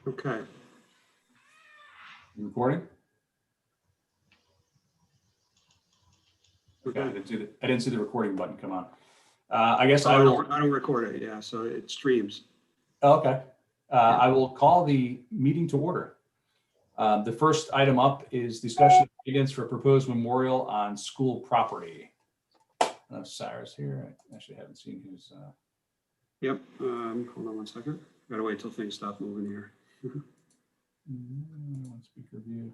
Okay. You recording? Okay. I didn't see the recording button come on. I guess Oh, I will. I don't record it. Yeah, so it streams. Okay. I will call the meeting to order. The first item up is discussion of evidence for proposed memorial on school property. Sarah's here. I actually haven't seen his. Yep. Hold on one second. Gotta wait till things stop moving here. Speaker view.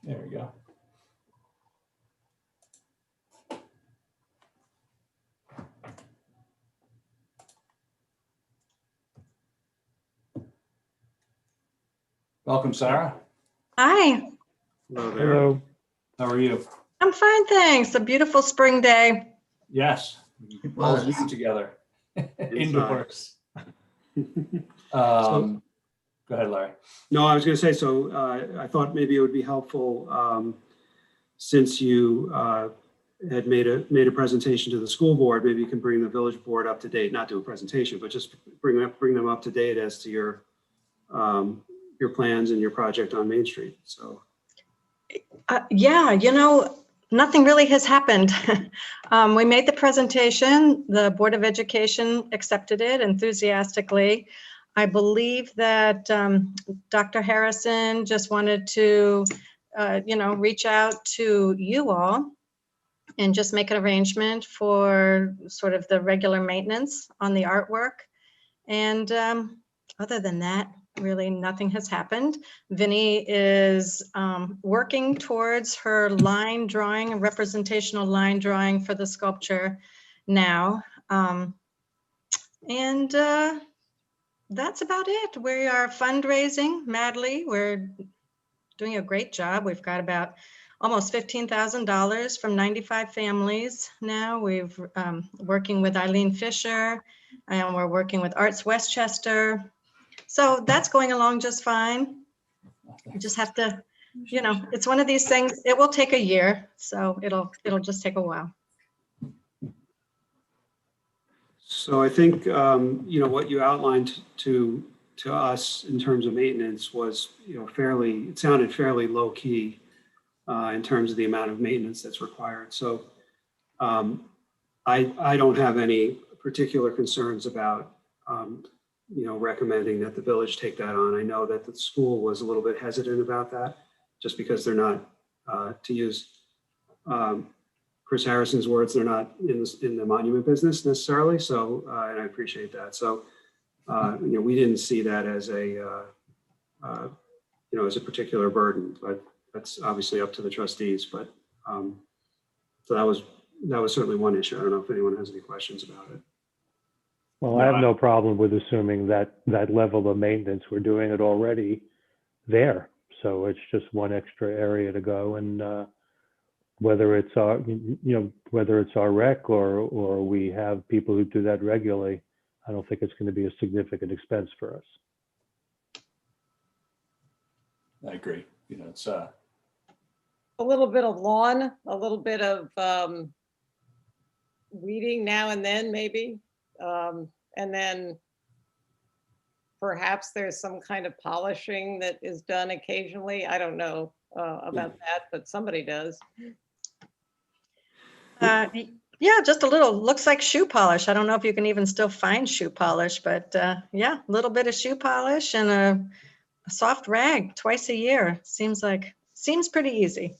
There we go. Welcome, Sarah. Hi, Hello there. Hello. How are you? I'm fine, thanks. A beautiful spring day. Yes. All this together. Indoors. Go ahead, Larry. No, I was going to say, so I thought maybe it would be helpful since you had made a presentation to the school board, maybe you can bring the village board up to date, not do a presentation, but just bring them up to date as to your plans and your project on Main Street. So. Yeah, nothing really has happened. We made the presentation. The Board of Education accepted it enthusiastically. I believe that Dr. Harrison just wanted to, reach out to you all and just make an arrangement for sort of the regular maintenance on the artwork. And other than that, really nothing has happened. Vinny is working towards her line drawing, a representational line drawing for the sculpture now. And that's about it. We are fundraising madly. We're doing a great job. We've got about almost $15,000 from 95 families now. We've working with Eileen Fisher, and we're working with Arts Westchester. So that's going along just fine. You just have to, it's one of these things, it will take a year. So it'll just take a while. So I think, what you outlined to us in terms of maintenance was, it sounded fairly low key in terms of the amount of maintenance that's required. So I don't have any particular concerns about, recommending that the village take that on. I know that the school was a little bit hesitant about that just because they're not, to use Chris Harrison's words, they're not in the monument business necessarily. So, and I appreciate that. So, we didn't see that as as a particular burden, but that's obviously up to the trustees. But so that was certainly one issue. I don't know if anyone has any questions about it. Well, I have no problem with assuming that level of maintenance, we're doing it already there. So it's just one extra area to go, and whether it's our rec or we have people who do that regularly, I don't think it's going to be a significant expense for us. I agree. It's a little bit of lawn, a little bit of weeding now and then, maybe. And then perhaps there's some kind of polishing that is done occasionally. I don't know about that, but somebody does. Yeah, just a little, looks like shoe polish. I don't know if you can even still find shoe polish, but yeah, a little bit of shoe polish and a soft rag twice a year. Seems pretty easy.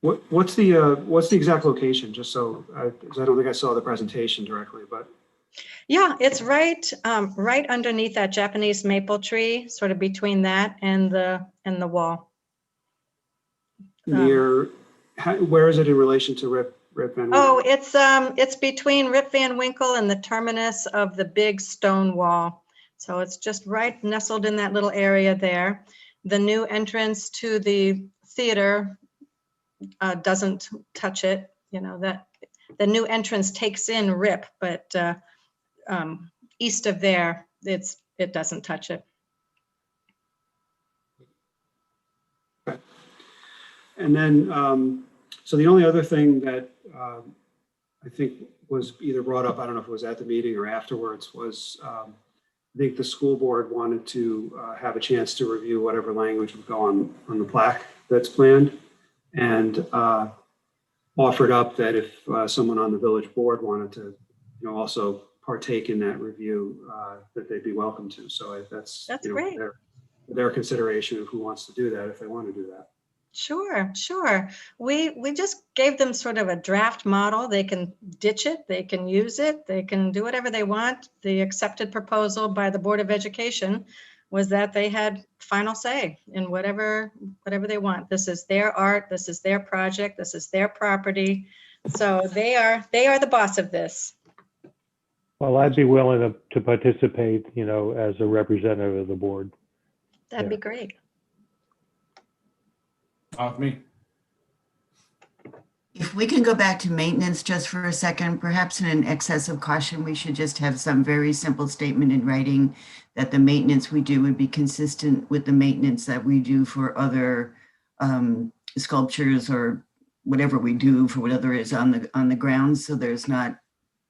What's the exact location? Just so, because I don't think I saw the presentation directly, but. Yeah, it's right underneath that Japanese maple tree, sort of between that and the wall. Near, where is it in relation to Rip Van Winkle? Oh, it's between Rip Van Winkle and the terminus of the big stone wall. So it's just right nestled in that little area there. The new entrance to the theater doesn't touch it. That the new entrance takes in Rip, but east of there, it doesn't touch it. And then, so the only other thing that I think was either brought up, I don't know if it was at the meeting or afterwards, was I think the school board wanted to have a chance to review whatever language would go on the plaque that's planned, and offered up that if someone on the village board wanted to, also partake in that review, that they'd be welcome to. So that's Great. Their consideration of who wants to do that, if they want to do that. Sure, sure. We just gave them sort of a draft model. They can ditch it, they can use it, they can do whatever they want. The accepted proposal by the Board of Education was that they had final say in whatever they want. This is their art, this is their project, this is their property. So they are the boss of this. Well, I'd be willing to participate, as a representative of the board. That'd be great. With me. If we can go back to maintenance just for a second, perhaps in an excess of caution, we should just have some very simple statement in writing that the maintenance we do would be consistent with the maintenance that we do for other sculptures or whatever we do for whatever is on the grounds. So there's not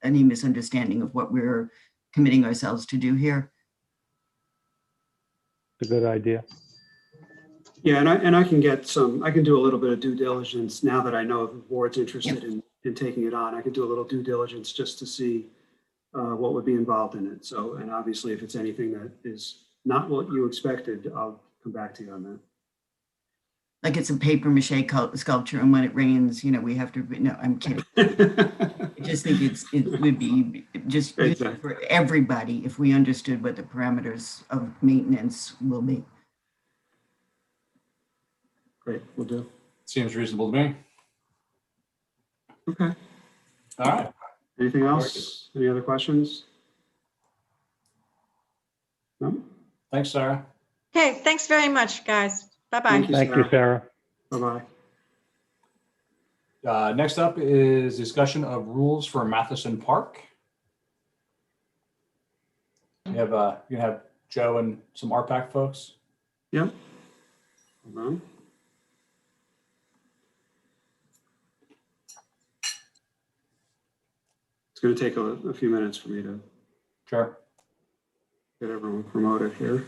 any misunderstanding of what we're committing ourselves to do here. It's a good idea. Yeah, and I can do a little bit of due diligence now that I know the board's interested in taking it on. I could do a little due diligence just to see what would be involved in it. So, and obviously if it's anything that is not what you expected, I'll come back to you on that. Like it's a paper mache sculpture, and when it rains, we have to, no, I'm kidding. I just think it would be just Exactly. for everybody if we understood what the parameters of maintenance will be. Great, we'll do. Seems reasonable to me. Okay. All right. Anything else? Any other questions? No? Thanks, Sarah. Okay, thanks very much, guys. Bye-bye. Thank you, Sarah. Bye-bye. Next up is discussion of rules for Matheson Park. You can have Joe and some RPAC folks. Yep. Hold on. It's going to take a few minutes for me to Sure. get everyone promoted here.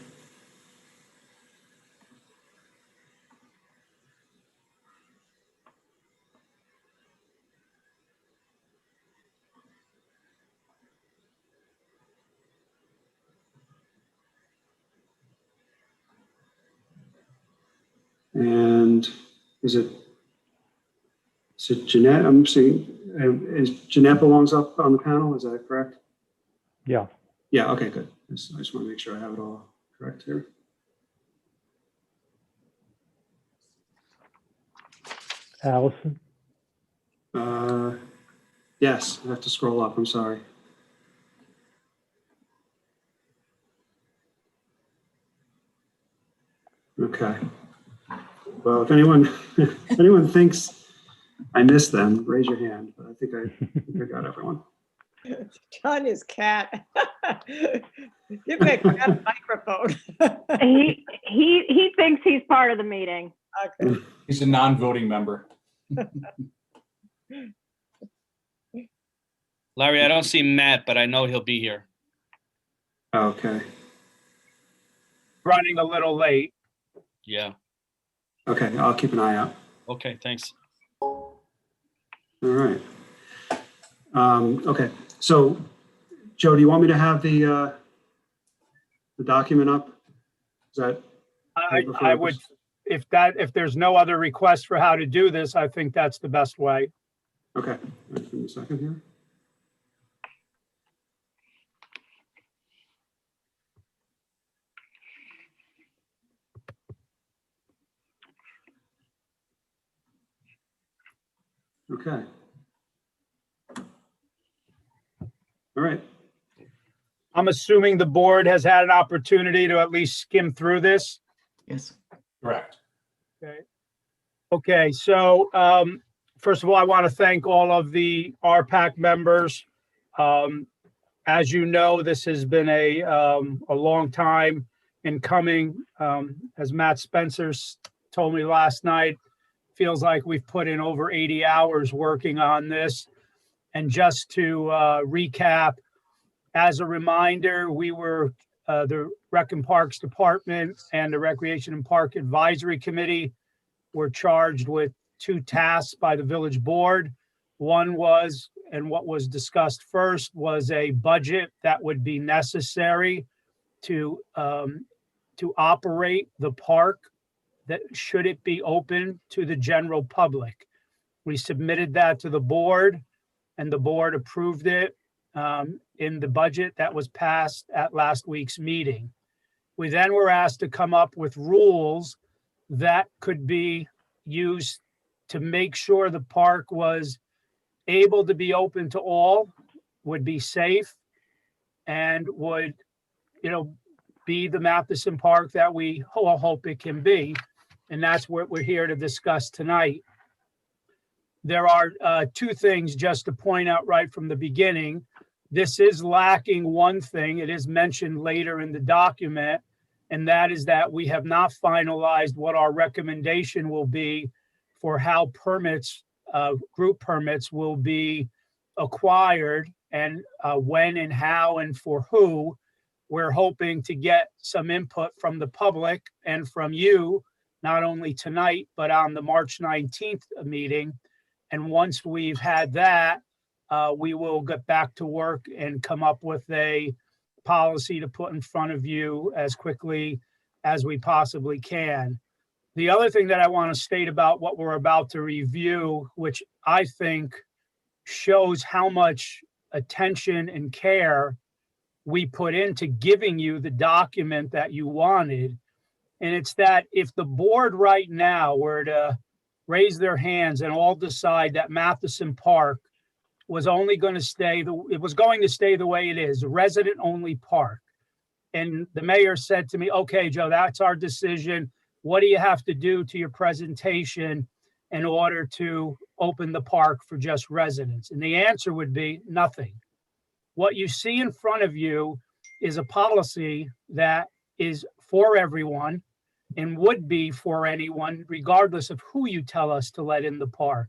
And is it Jeanette? I'm seeing, is Jeanette belongs up on the panel? Is that correct? Yeah. Yeah, okay, good. I just want to make sure I have it all correct here. Allison? Yes, I have to scroll up, I'm sorry. Okay. Well, if anyone thinks I missed them, raise your hand, but I think I got everyone. Tanya's cat. Give me a cat microphone. He thinks he's part of the meeting. Okay. He's a non-voting member. Larry, I don't see Matt, but I know he'll be here. Okay. Running a little late. Yeah. Okay, I'll keep an eye out. Okay, thanks. All right. Okay, so Joe, do you want me to have the document up? Is that? I would, if there's no other request for how to do this, I think that's the best way. Okay, give me a second here. Okay. All right. I'm assuming the board has had an opportunity to at least skim through this. Yes. Correct. Okay, so first of all, I want to thank all of the RPAC members. As you know, this has been a long time in coming. As Matt Spencer told me last night, feels like we've put in over 80 hours working on this. And just to recap, as a reminder, we were the Rec and Parks Department and the Recreation and Park Advisory Committee were charged with 2 tasks by the village board. One was, and what was discussed first, was a budget that would be necessary to operate the park, that should it be open to the general public. We submitted that to the board, and the board approved it in the budget that was passed at last week's meeting. We then were asked to come up with rules that could be used to make sure the park was able to be open to all, would be safe, and would, be the Matheson Park that we all hope it can be. And that's what we're here to discuss tonight. There are 2 things just to point out right from the beginning. This is lacking one thing. It is mentioned later in the document, and that is that we have not finalized what our recommendation will be for how permits, group permits, will be acquired, and when and how and for who. We're hoping to get some input from the public and from you, not only tonight, but on the March 19th meeting. And once we've had that, we will get back to work and come up with a policy to put in front of you as quickly as we possibly can. The other thing that I want to state about what we're about to review, which I think shows how much attention and care we put into giving you the document that you wanted. And it's that if the board right now were to raise their hands and all decide that Matheson Park was only going to stay, it was going to stay the way it is, a resident-only park. And the mayor said to me, okay, Joe, that's our decision. What do you have to do to your presentation in order to open the park for just residents? And the answer would be nothing. What you see in front of you is a policy that is for everyone and would be for anyone, regardless of who you tell us to let in the park.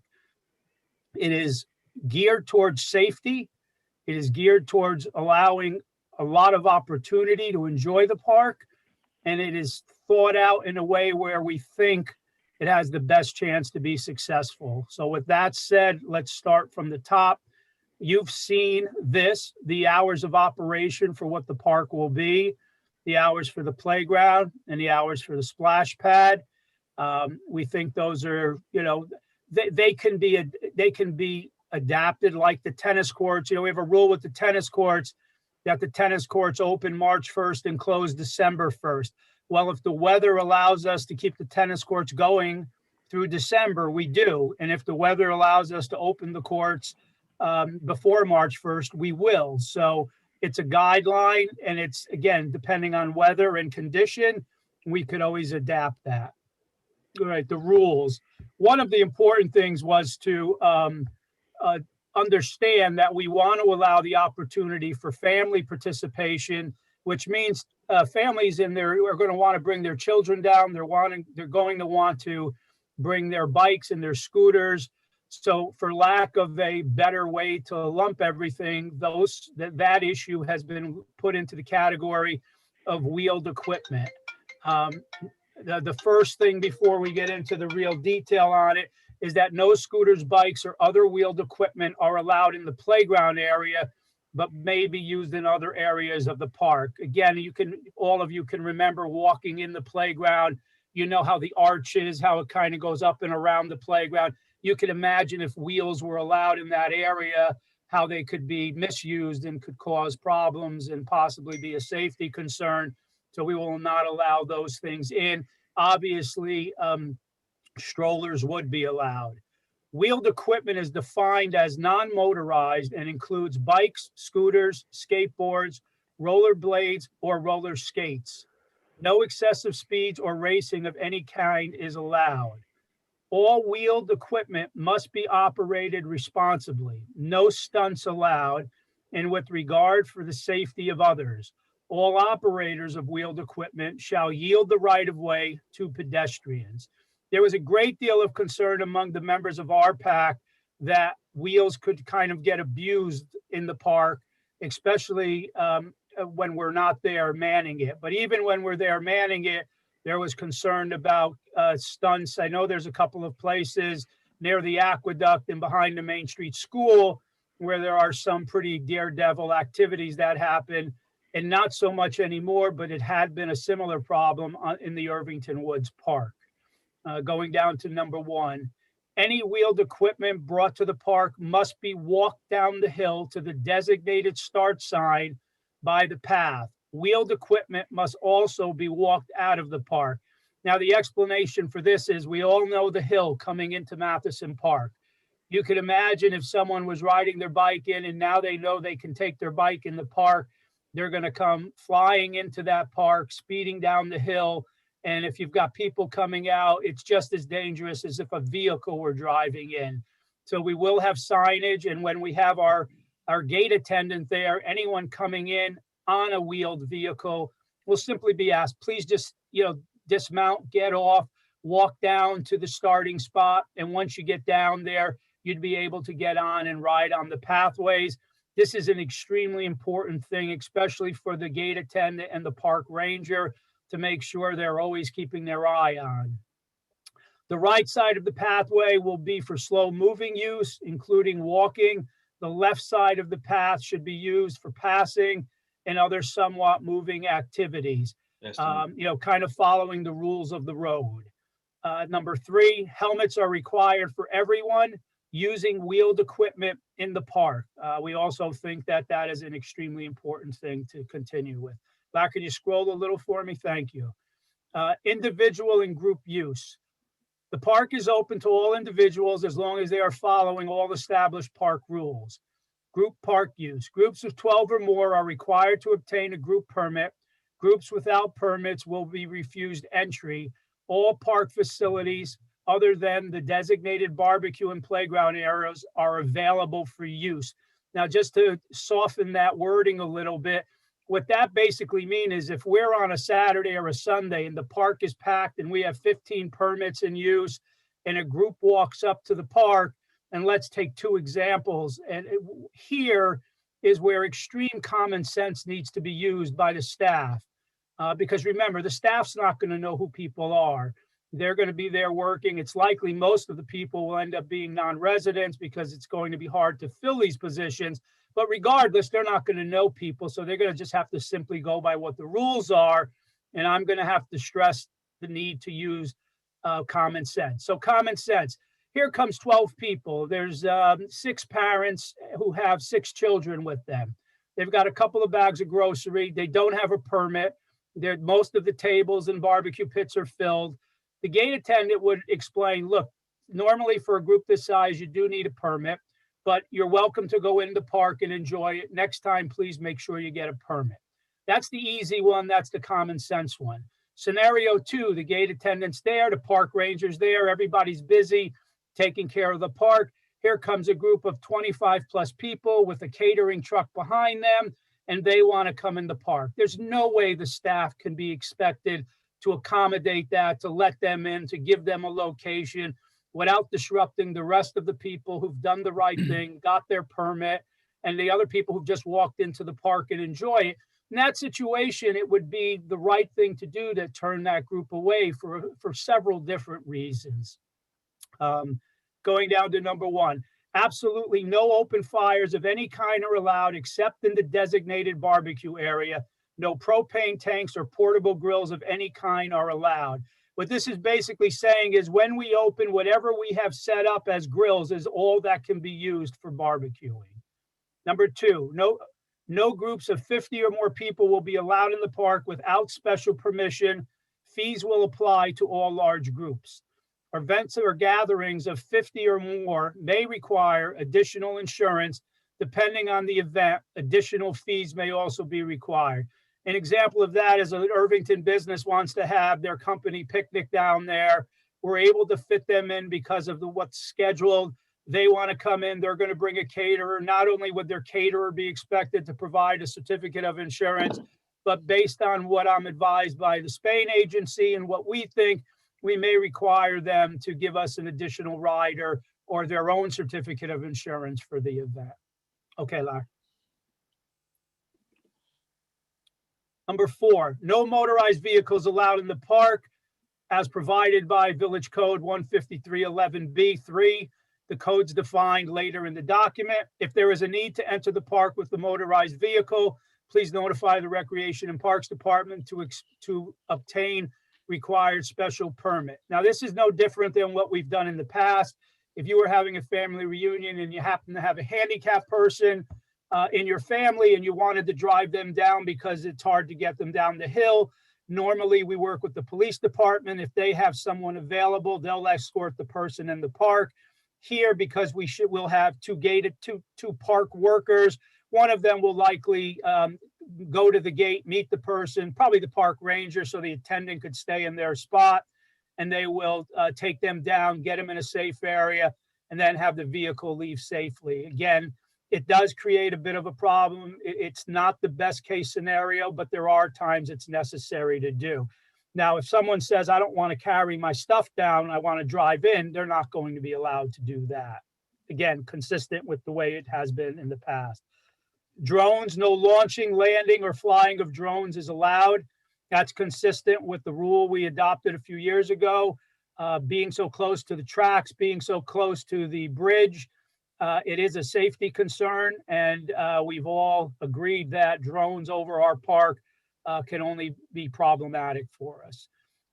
It is geared towards safety. It is geared towards allowing a lot of opportunity to enjoy the park. And it is thought out in a way where we think it has the best chance to be successful. So with that said, let's start from the top. You've seen this, the hours of operation for what the park will be, the hours for the playground, and the hours for the splash pad. We think those are, they can be adapted like the tennis courts. We have a rule with the tennis courts that the tennis courts open March 1st and close December 1st. Well, if the weather allows us to keep the tennis courts going through December, we do. And if the weather allows us to open the courts before March 1st, we will. So it's a guideline, and it's, again, depending on weather and condition, we could always adapt that. All right, the rules. One of the important things was to understand that we want to allow the opportunity for family participation, which means families in there are going to want to bring their children down. They're going to want to bring their bikes and their scooters. So for lack of a better way to lump everything, that issue has been put into the category of wheeled equipment. The first thing before we get into the real detail on it is that no scooters, bikes, or other wheeled equipment are allowed in the playground area, but may be used in other areas of the park. Again, all of you can remember walking in the playground. You know how the arch is, how it kind of goes up and around the playground. You can imagine if wheels were allowed in that area, how they could be misused and could cause problems and possibly be a safety concern. So we will not allow those things in. Obviously, strollers would be allowed. Wheeled equipment is defined as non-motorized and includes bikes, scooters, skateboards, rollerblades, or roller skates. No excessive speeds or racing of any kind is allowed. All wheeled equipment must be operated responsibly. No stunts allowed. and with regard for the safety of others. All operators of wheeled equipment shall yield the right of way to pedestrians. There was a great deal of concern among the members of our pack that wheels could kind of get abused in the park, especially when we're not there manning it. But even when we're there manning it, there was concern about stunts. I know there's a couple of places near the aqueduct and behind the Main Street School where there are some pretty daredevil activities that happen, and not so much anymore, but it had been a similar problem in the Irvington Woods Park. Going down to number 1, any wheeled equipment brought to the park must be walked down the hill to the designated start sign by the path. Wheeled equipment must also be walked out of the park. Now, the explanation for this is we all know the hill coming into Matheson Park. You can imagine if someone was riding their bike in and now they know they can take their bike in the park, they're going to come flying into that park, speeding down the hill. And if you've got people coming out, it's just as dangerous as if a vehicle were driving in. So we will have signage. And when we have our gate attendant there, anyone coming in on a wheeled vehicle will simply be asked, please just, dismount, get off, walk down to the starting spot. And once you get down there, you'd be able to get on and ride on the pathways. This is an extremely important thing, especially for the gate attendant and the park ranger, to make sure they're always keeping their eye on. The right side of the pathway will be for slow moving use, including walking. The left side of the path should be used for passing and other somewhat moving activities, kind of following the rules of the road. Number 3, helmets are required for everyone using wheeled equipment in the park. We also think that that is an extremely important thing to continue with. Black, can you scroll a little for me? Thank you. Individual and group use. The park is open to all individuals as long as they are following all established park rules. Group park use. Groups of 12 or more are required to obtain a group permit. Groups without permits will be refused entry. All park facilities other than the designated barbecue and playground areas are available for use. Now, just to soften that wording a little bit, what that basically means is if we're on a Saturday or a Sunday and the park is packed and we have 15 permits in use and a group walks up to the park, and let's take 2 examples. And here is where extreme common sense needs to be used by the staff. Because remember, the staff's not going to know who people are. They're going to be there working. It's likely most of the people will end up being non-residents because it's going to be hard to fill these positions. But regardless, they're not going to know people. So they're going to just have to simply go by what the rules are. And I'm going to have to stress the need to use common sense. So common sense. Here comes 12 people. There's 6 parents who have 6 children with them. They've got a couple of bags of grocery. They don't have a permit. Most of the tables and barbecue pits are filled. The gate attendant would explain, look, normally for a group this size, you do need a permit, but you're welcome to go in the park and enjoy it. Next time, please make sure you get a permit. That's the easy one. That's the common sense one. Scenario 2, the gate attendant's there, the park ranger's there, everybody's busy taking care of the park. Here comes a group of 25 plus people with a catering truck behind them, and they want to come in the park. There's no way the staff can be expected to accommodate that, to let them in, to give them a location without disrupting the rest of the people who've done the right thing, got their permit, and the other people who've just walked into the park and enjoy it. In that situation, it would be the right thing to do to turn that group away for several different reasons. Going down to number 1, absolutely no open fires of any kind are allowed except in the designated barbecue area. No propane tanks or portable grills of any kind are allowed. What this is basically saying is when we open, whatever we have set up as grills is all that can be used for barbecuing. Number 2, no groups of 50 or more people will be allowed in the park without special permission. Fees will apply to all large groups. Events or gatherings of 50 or more may require additional insurance. Depending on the event, additional fees may also be required. An example of that is an Irvington business wants to have their company picnic down there. We're able to fit them in because of what's scheduled. they want to come in, they're going to bring a caterer. Not only would their caterer be expected to provide a certificate of insurance, but based on what I'm advised by the Spain agency and what we think, we may require them to give us an additional rider or their own certificate of insurance for the event. Okay, Larry. Number 4, no motorized vehicles allowed in the park as provided by Village Code 15311B3. The code's defined later in the document. If there is a need to enter the park with the motorized vehicle, please notify the Recreation and Parks Department to obtain required special permit. Now, this is no different than what we've done in the past. If you were having a family reunion and you happen to have a handicapped person in your family and you wanted to drive them down because it's hard to get them down the hill, normally we work with the police department. If they have someone available, they'll escort the person in the park. Here, because we'll have two park workers. One of them will likely go to the gate, meet the person, probably the park ranger, so the attendant could stay in their spot, and they will take them down, get them in a safe area, and then have the vehicle leave safely. Again, it does create a bit of a problem. It's not the best case scenario, but there are times it's necessary to do. Now, if someone says, I don't want to carry my stuff down, I want to drive in, they're not going to be allowed to do that. Again, consistent with the way it has been in the past. Drones, no launching, landing, or flying of drones is allowed. That's consistent with the rule we adopted a few years ago. Being so close to the tracks, being so close to the bridge, it is a safety concern, and we've all agreed that drones over our park can only be problematic for us.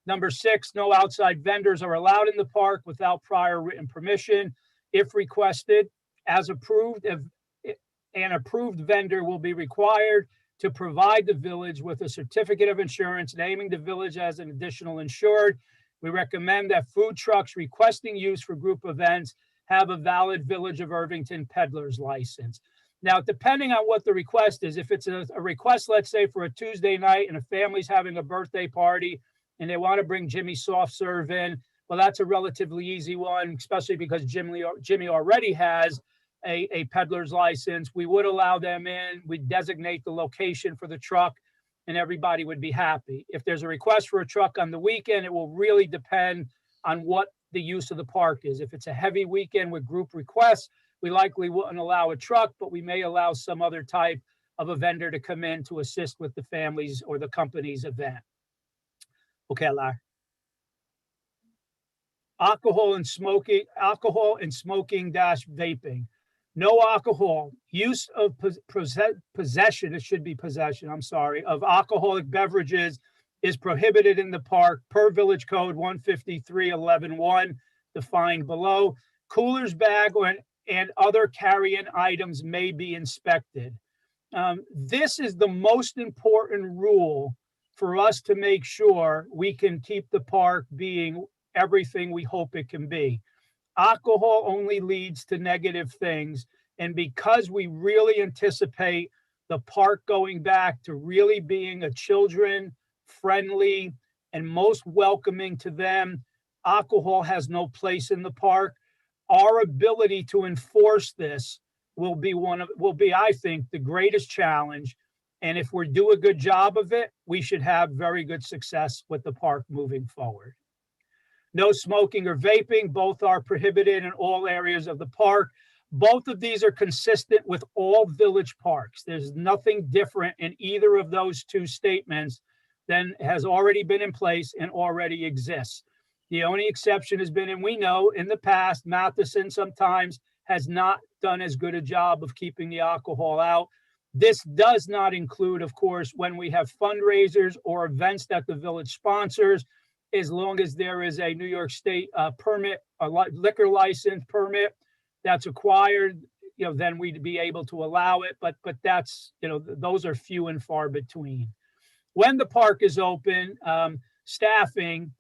Number 6, no outside vendors are allowed in the park without prior written permission. If requested, as approved, an approved vendor will be required to provide the village with a certificate of insurance naming the village as an additional insured. We recommend that food trucks requesting use for group events have a valid Village of Irvington peddler's license. Now, depending on what the request is, if it's a request, let's say for a Tuesday night and a family's having a birthday party and they want to bring Jimmy soft serve in, well, that's a relatively easy one, especially because Jimmy already has a peddler's license. We would allow them in, we'd designate the location for the truck, and everybody would be happy. If there's a request for a truck on the weekend, it will really depend on what the use of the park is. If it's a heavy weekend with group requests, we likely wouldn't allow a truck, but we may allow some other type of a vendor to come in to assist with the family's or the company's event. Okay, Larry. Alcohol and smoking -vaping. No alcohol. Use of possession, it should be possession, I'm sorry, of alcoholic beverages is prohibited in the park per Village Code 153.11.1, defined below. Coolers bag and other carry-in items may be inspected. This is the most important rule for us to make sure we can keep the park being everything we hope it can be. Alcohol only leads to negative things. And because we really anticipate the park going back to really being a children-friendly and most welcoming to them, alcohol has no place in the park. Our ability to enforce this will be, I think, the greatest challenge. And if we do a good job of it, we should have very good success with the park moving forward. No smoking or vaping, both are prohibited in all areas of the park. Both of these are consistent with all village parks. There's nothing different in either of those two statements than has already been in place and already exists. The only exception has been, and we know in the past, Matheson sometimes has not done as good a job of keeping the alcohol out. This does not include, of course, when we have fundraisers or events that the village sponsors, as long as there is a New York State permit, a liquor license permit that's acquired, then we'd be able to allow it. But that's, those are few and far between. When the park is open, staffing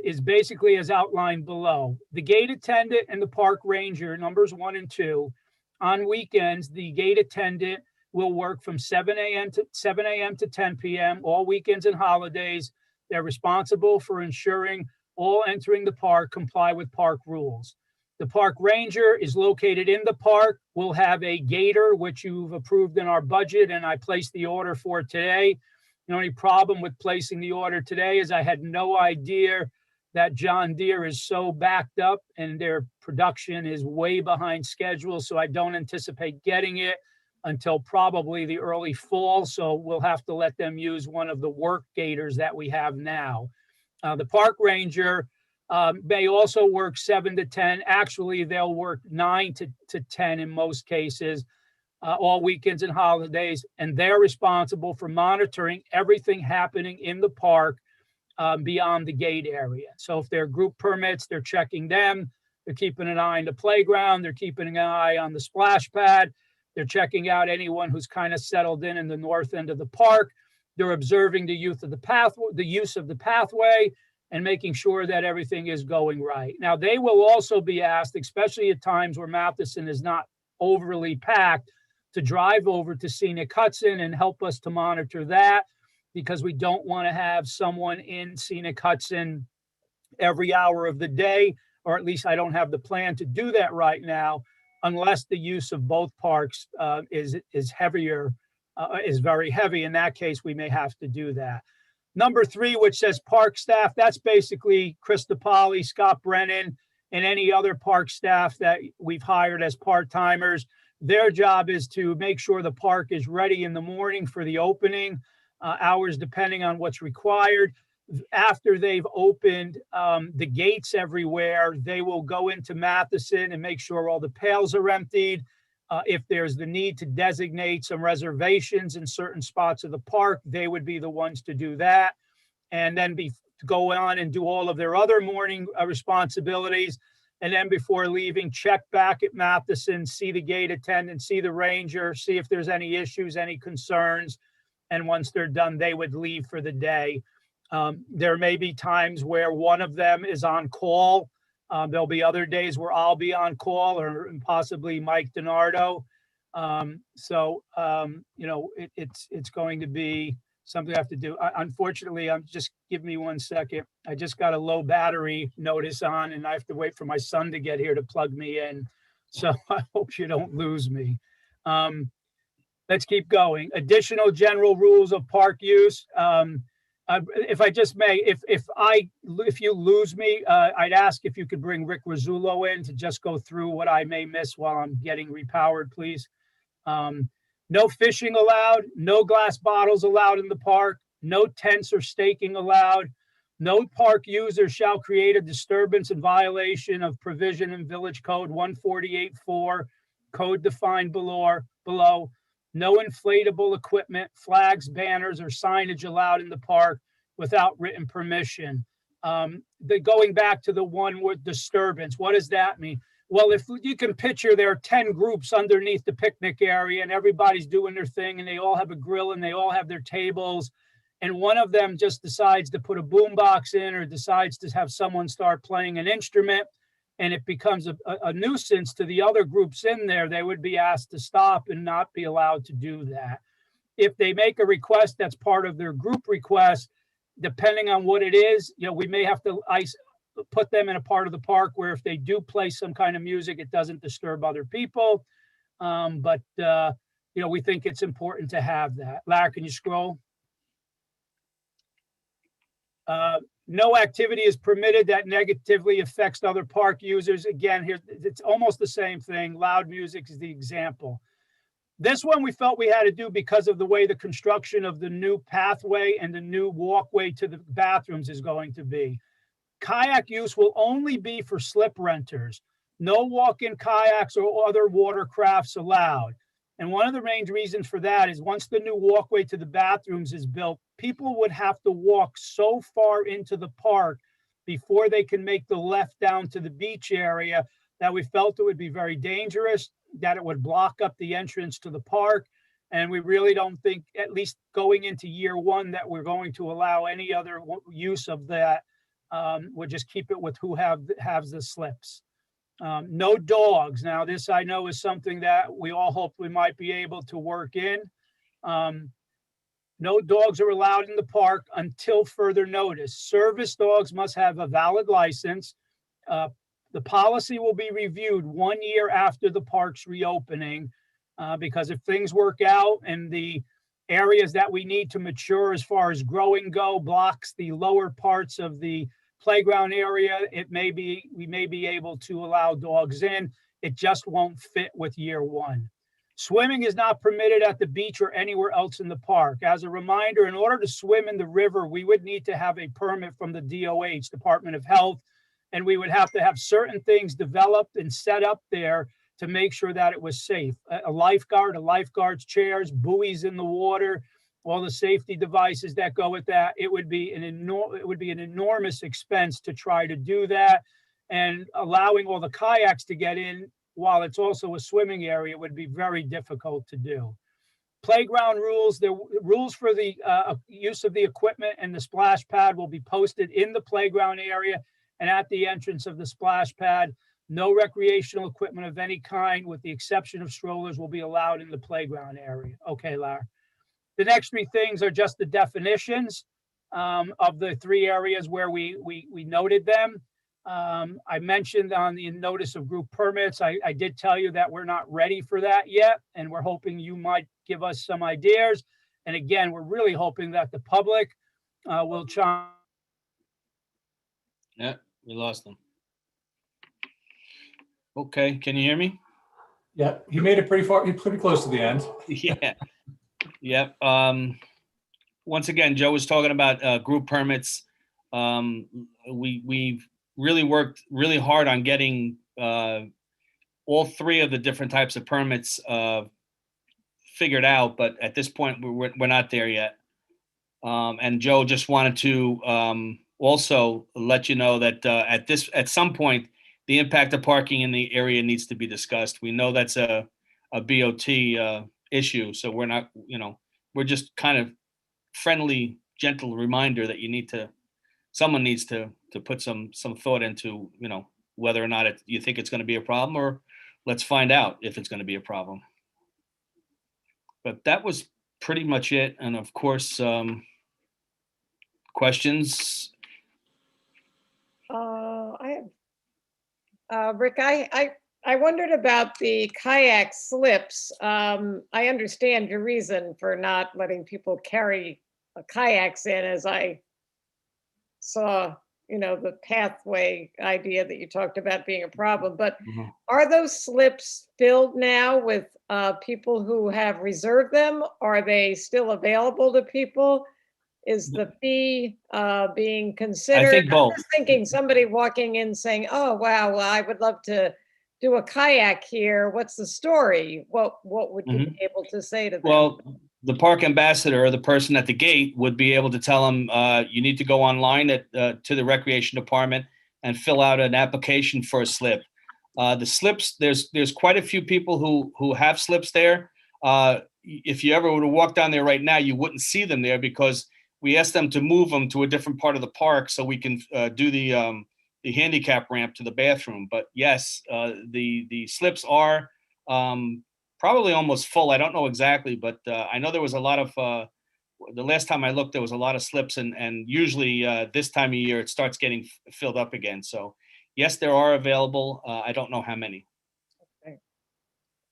is basically as outlined below. The gate attendant and the park ranger, numbers 1 and 2, on weekends, the gate attendant will work from 7 a.m. to 10 p.m. all weekends and holidays. They're responsible for ensuring all entering the park comply with park rules. The park ranger is located in the park. We'll have a gator, which you've approved in our budget, and I placed the order for today. The only problem with placing the order today is I had no idea that John Deere is so backed up and their production is way behind schedule. So I don't anticipate getting it until probably the early fall. So we'll have to let them use one of the work gators that we have now. The park ranger may also work 7 to 10. Actually, they'll work 9 to 10 in most cases, all weekends and holidays. And they're responsible for monitoring everything happening in the park beyond the gate area. So if there are group permits, they're checking them. They're keeping an eye on the playground. They're keeping an eye on the splash pad. They're checking out anyone who's kind of settled in the north end of the park. They're observing the use of the pathway and making sure that everything is going right. Now, they will also be asked, especially at times where Matheson is not overly packed, to drive over to Scenic Hudson and help us to monitor that, because we don't want to have someone in Scenic Hudson every hour of the day, or at least I don't have the plan to do that right now, unless the use of both parks is very heavy. In that case, we may have to do that. Number 3, which says park staff, that's basically Chris DePauli, Scott Brennan, and any other park staff that we've hired as part-timers. Their job is to make sure the park is ready in the morning for the opening hours, depending on what's required. After they've opened the gates everywhere, they will go into Matheson and make sure all the pails are emptied. If there's the need to designate some reservations in certain spots of the park, they would be the ones to do that. And then go on and do all of their other morning responsibilities. And then before leaving, check back at Matheson, see the gate attendant, see the ranger, see if there's any issues, any concerns. And once they're done, they would leave for the day. There may be times where one of them is on call. There'll be other days where I'll be on call, or possibly Mike DiNardo. It's going to be something I have to do. Unfortunately, just give me 1 second. I just got a low battery notice on, and I have to wait for my son to get here to plug me in. So I hope you don't lose me. Let's keep going. Additional general rules of park use. If I just may, if you lose me, I'd ask if you could bring Rick Rizzullo in to just go through what I may miss while I'm getting repowered, please. No fishing allowed, no glass bottles allowed in the park, no tents or staking allowed. No park user shall create a disturbance in violation of provision in Village Code 148.4, code defined below. No inflatable equipment, flags, banners, or signage allowed in the park without written permission. Going back to the one with disturbance, what does that mean? Well, if you can picture, there are 10 groups underneath the picnic area and everybody's doing their thing and they all have a grill and they all have their tables, and one of them just decides to put a boombox in or decides to have someone start playing an instrument, and it becomes a nuisance to the other groups in there, they would be asked to stop and not be allowed to do that. If they make a request that's part of their group request, depending on what it is, we may have to put them in a part of the park where if they do play some kind of music, it doesn't disturb other people. But we think it's important to have that. Larry, can you scroll? No activity is permitted that negatively affects other park users. Again, here it's almost the same thing. Loud music is the example. This one we felt we had to do because of the way the construction of the new pathway and the new walkway to the bathrooms is going to be. Kayak use will only be for slip renters. No walk-in kayaks or other watercrafts allowed. And one of the main reasons for that is once the new walkway to the bathrooms is built, people would have to walk so far into the park before they can make the left down to the beach area that we felt it would be very dangerous, that it would block up the entrance to the park. And we really don't think, at least going into year one, that we're going to allow any other use of that. We'll just keep it with who has the slips. No dogs. Now, this I know is something that we all hope we might be able to work in. No dogs are allowed in the park until further notice. Service dogs must have a valid license. The policy will be reviewed 1 year after the park's reopening, because if things work out and the areas that we need to mature as far as growing go blocks the lower parts of the playground area, we may be able to allow dogs in. It just won't fit with year one. Swimming is not permitted at the beach or anywhere else in the park. As a reminder, in order to swim in the river, we would need to have a permit from the DOH, Department of Health, and we would have to have certain things developed and set up there to make sure that it was safe. A lifeguard's chairs, buoys in the water, all the safety devices that go with that. It would be an enormous expense to try to do that, and allowing all the kayaks to get in while it's also a swimming area would be very difficult to do. Playground rules, the rules for the use of the equipment and the splash pad will be posted in the playground area and at the entrance of the splash pad. No recreational equipment of any kind, with the exception of strollers, will be allowed in the playground area. Okay, Lara. The next three things are just the definitions of the three areas where we noted them. I mentioned on the notice of group permits, I did tell you that we're not ready for that yet, and we're hoping you might give us some ideas. And again, we're really hoping that the public will chime. Yeah, we lost them. Okay, can you hear me? Yeah, he made it pretty close to the end. Yeah. Yep. Once again, Joe was talking about group permits. We've really worked really hard on getting all three of the different types of permits figured out, but at this point we're not there yet. And Joe just wanted to also let you know that at some point the impact of parking in the area needs to be discussed. We know that's a BOT issue, so we're not, we're just kind of friendly, gentle reminder that someone needs to put some thought into, whether or not you think it's going to be a problem, or let's find out if it's going to be a problem. But that was pretty much it. And of course, questions. Rick, I wondered about the kayak slips. I understand your reason for not letting people carry kayaks in, as I saw, the pathway idea that you talked about being a problem. But are those slips filled now with people who have reserved them? Are they still available to people? Is the fee being considered? I think both. I'm just thinking somebody walking in saying, "Oh, wow, well, I would love to do a kayak here. What's the story?" What would you be able to say to them? Well, the park ambassador, or the person at the gate, would be able to tell them, you need to go online to the recreation department and fill out an application for a slip. The slips, there's quite a few people who have slips there. If you ever were to walk down there right now, you wouldn't see them there, because we asked them to move them to a different part of the park so we can do the handicap ramp to the bathroom. But yes, the slips are probably almost full. I don't know exactly, but I know there was a lot of, the last time I looked, there was a lot of slips, and usually this time of year it starts getting filled up again. So yes, there are available. I don't know how many.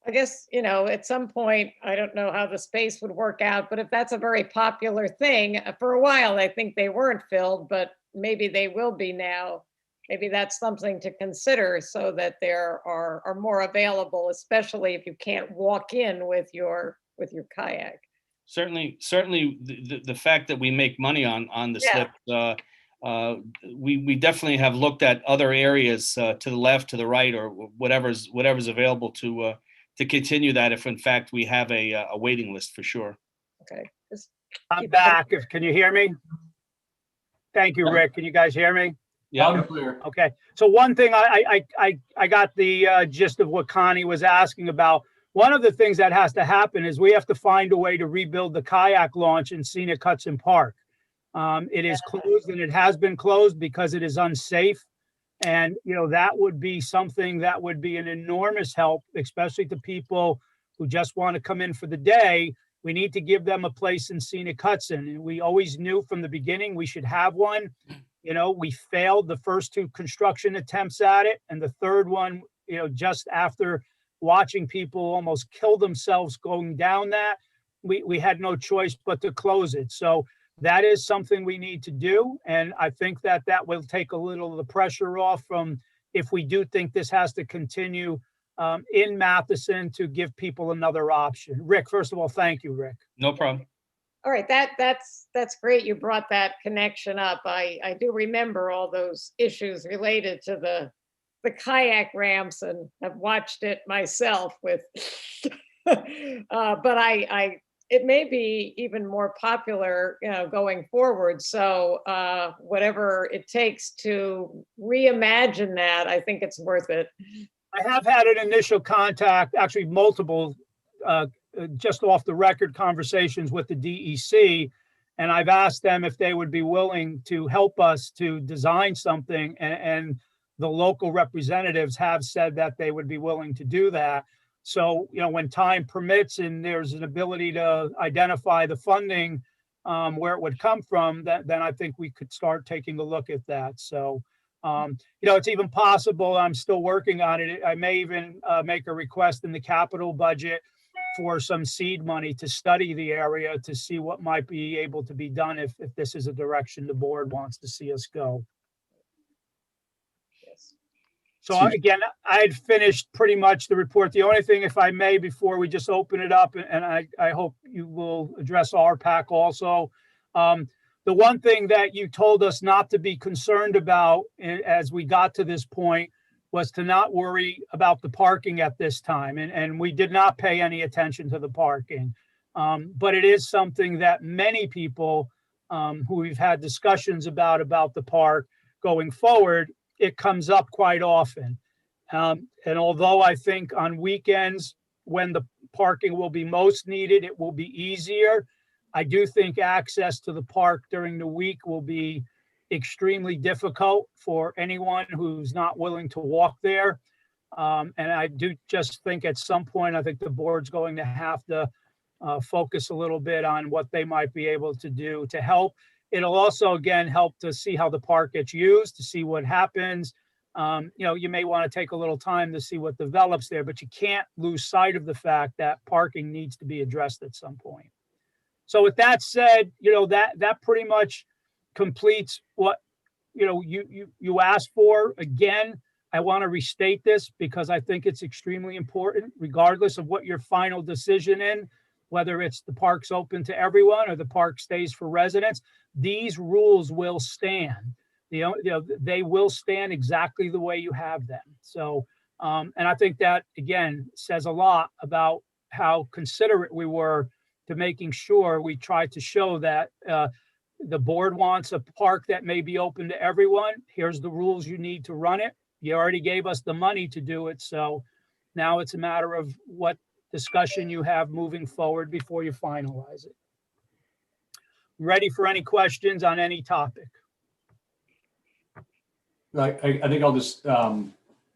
I guess, at some point, I don't know how the space would work out, but if that's a very popular thing, for a while, I think they weren't filled, but maybe they will be now. Maybe that's something to consider, so that there are more available, especially if you can't walk in with your kayak. Certainly the fact that we make money on the slip, we definitely have looked at other areas to the left, to the right, or whatever's available to continue that, if in fact we have a waiting list, for sure. Okay. I'm back. Can you hear me? Thank you, Rick. Can you guys hear me? Yeah, clear. Okay. So one thing I got the gist of what Connie was asking about. One of the things that has to happen is we have to find a way to rebuild the kayak launch in Scenic Hudson Park. It is closed, and it has been closed because it is unsafe. And, that would be something that would be an enormous help, especially to people who just want to come in for the day. We need to give them a place in Scenic Hudson. And we always knew from the beginning we should have one. You know, we failed the first 2 construction attempts at it. And the third one, you know, just after watching people almost kill themselves going down that, we had no choice but to close it. So that is something we need to do. And I think that that will take a little of the pressure off from, if we do think this has to continue in Matheson, to give people another option. Rick, first of all, thank you, Rick. No problem. All right, that's great. You brought that connection up. I do remember all those issues related to the kayak ramps, and have watched it myself with, but it may be even more popular, you know, going forward. So whatever it takes to reimagine that, I think it's worth it. I have had an initial contact, actually multiple, just off the record conversations with the DEC. And I've asked them if they would be willing to help us to design something. And the local representatives have said that they would be willing to do that. So, you know, when time permits and there's an ability to identify the funding where it would come from, then I think we could start taking a look at that. So, you know, it's even possible, I'm still working on it. I may even make a request in the capital budget for some seed money to study the area to see what might be able to be done if this is a direction the board wants to see us go. So again, I had finished pretty much the report. The only thing, if I may, before we just open it up, and I hope you will address RPAC also. The one thing that you told us not to be concerned about as we got to this point was to not worry about the parking at this time. And we did not pay any attention to the parking. But it is something that many people who we've had discussions about the park going forward, it comes up quite often. And although I think on weekends, when the parking will be most needed, it will be easier. I do think access to the park during the week will be extremely difficult for anyone who's not willing to walk there. And I do just think at some point, I think the board's going to have to focus a little bit on what they might be able to do to help. It'll also, again, help to see how the park gets used, to see what happens. You know, you may want to take a little time to see what develops there, but you can't lose sight of the fact that parking needs to be addressed at some point. So with that said, you know, that pretty much completes what, you know, you asked for. Again, I want to restate this because I think it's extremely important, regardless of what your final decision in, whether it's the park's open to everyone or the park stays for residents, these rules will stand. You know, they will stand exactly the way you have them. So, and I think that, again, says a lot about how considerate we were to making sure we tried to show that the board wants a park that may be open to everyone. Here's the rules you need to run it. You already gave us the money to do it. So now it's a matter of what discussion you have moving forward before you finalize it. Ready for any questions on any topic? I think I'll just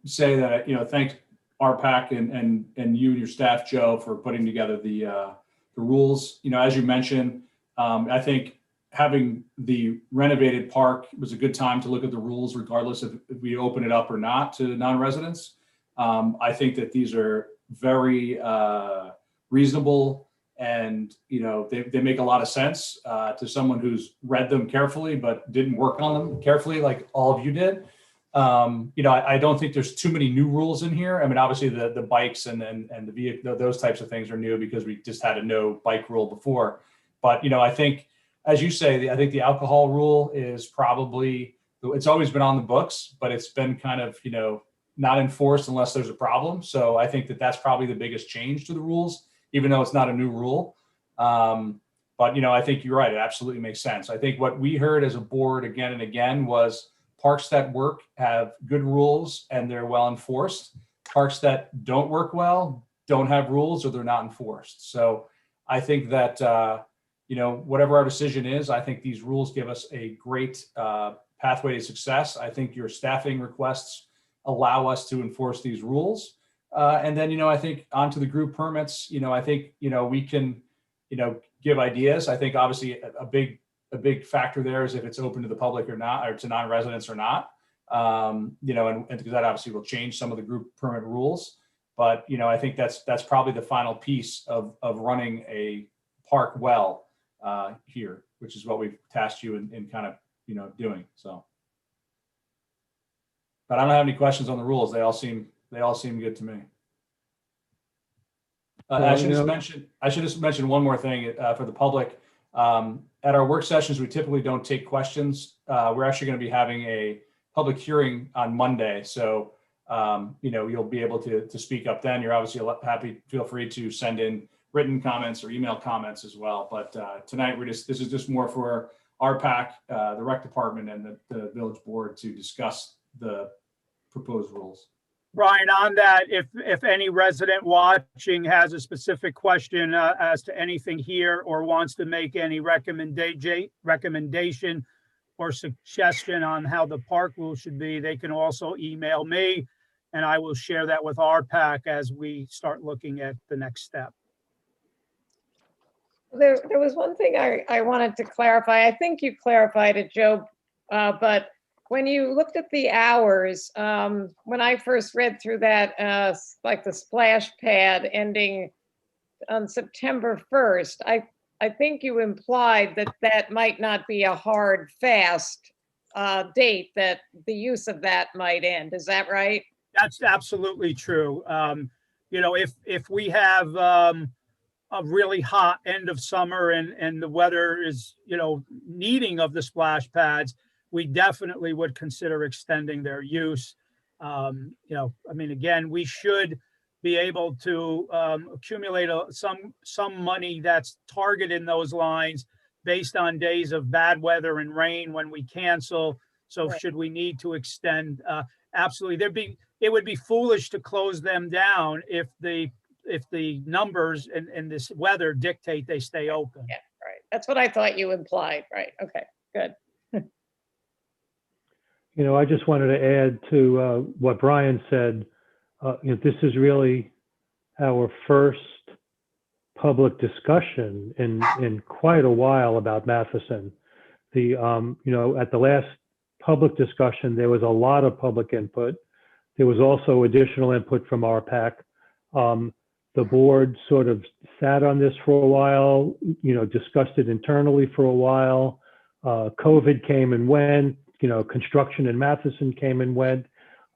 say that, you know, thanks RPAC and you and your staff, Joe, for putting together the rules. You know, as you mentioned, I think having the renovated park was a good time to look at the rules, regardless of if we open it up or not to non-residents. I think that these are very reasonable, and you know, they make a lot of sense to someone who's read them carefully but didn't work on them carefully like all of you did. You know, I don't think there's too many new rules in here. I mean, obviously the bikes and the vehicle, those types of things are new because we just had a no bike rule before. But you know, I think, as you say, I think the alcohol rule is probably, it's always been on the books, but it's been kind of, you know, not enforced unless there's a problem. So I think that that's probably the biggest change to the rules, even though it's not a new rule. But, you know, I think you're right. It absolutely makes sense. I think what we heard as a board again and again was parks that work have good rules and they're well enforced. Parks that don't work well don't have rules or they're not enforced. So I think that, you know, whatever our decision is, I think these rules give us a great pathway to success. I think your staffing requests allow us to enforce these rules. And then, you know, I think onto the group permits, you know, I think, you know, we can, you know, give ideas. I think obviously a big a big factor there is if it's open to the public or not, or to non-residents or not. You know, and because that obviously will change some of the group permit rules. But, you know, I think that's probably the final piece of running a park well here, which is what we've tasked you in kind of, you know, doing. So, but I don't have any questions on the rules. They all seem good to me. I should just mention one more thing for the public. At our work sessions, we typically don't take questions. We're actually going to be having a public hearing on Monday. So, you know, you'll be able to speak up then. You're obviously happy, feel free to send in written comments or email comments as well. But tonight, this is just more for our PAC, the rec department and the village board to discuss the proposed rules. Brian, on that, if any resident watching has a specific question as to anything here or wants to make any recommendation or suggestion on how the park rule should be, they can also email me, and I will share that with our PAC as we start looking at the next step. There was one thing I wanted to clarify. I think you clarified it, Joe, but when you looked at the hours, when I first read through that, like the splash pad ending on September 1st, I think you implied that might not be a hard, fast date that the use of that might end. Is that right? That's absolutely true. You know, if we have a really hot end of summer and the weather is, you know, needing of the splash pads, we definitely would consider extending their use. You know, I mean, again, we should be able to accumulate some money that's targeted in those lines based on days of bad weather and rain when we cancel. So Right. Should we need to extend, absolutely, it would be foolish to close them down if the numbers and this weather dictate they stay open. Yeah, right. That's what I thought you implied. Right. Okay, good. You know, I just wanted to add to what Brian said. You know, this is really our first public discussion in quite a while about Matheson. You know, at the last public discussion, there was a lot of public input. There was also additional input from our PAC. The board sort of sat on this for a while, you know, discussed it internally for a while. COVID came and went. You know, construction in Matheson came and went.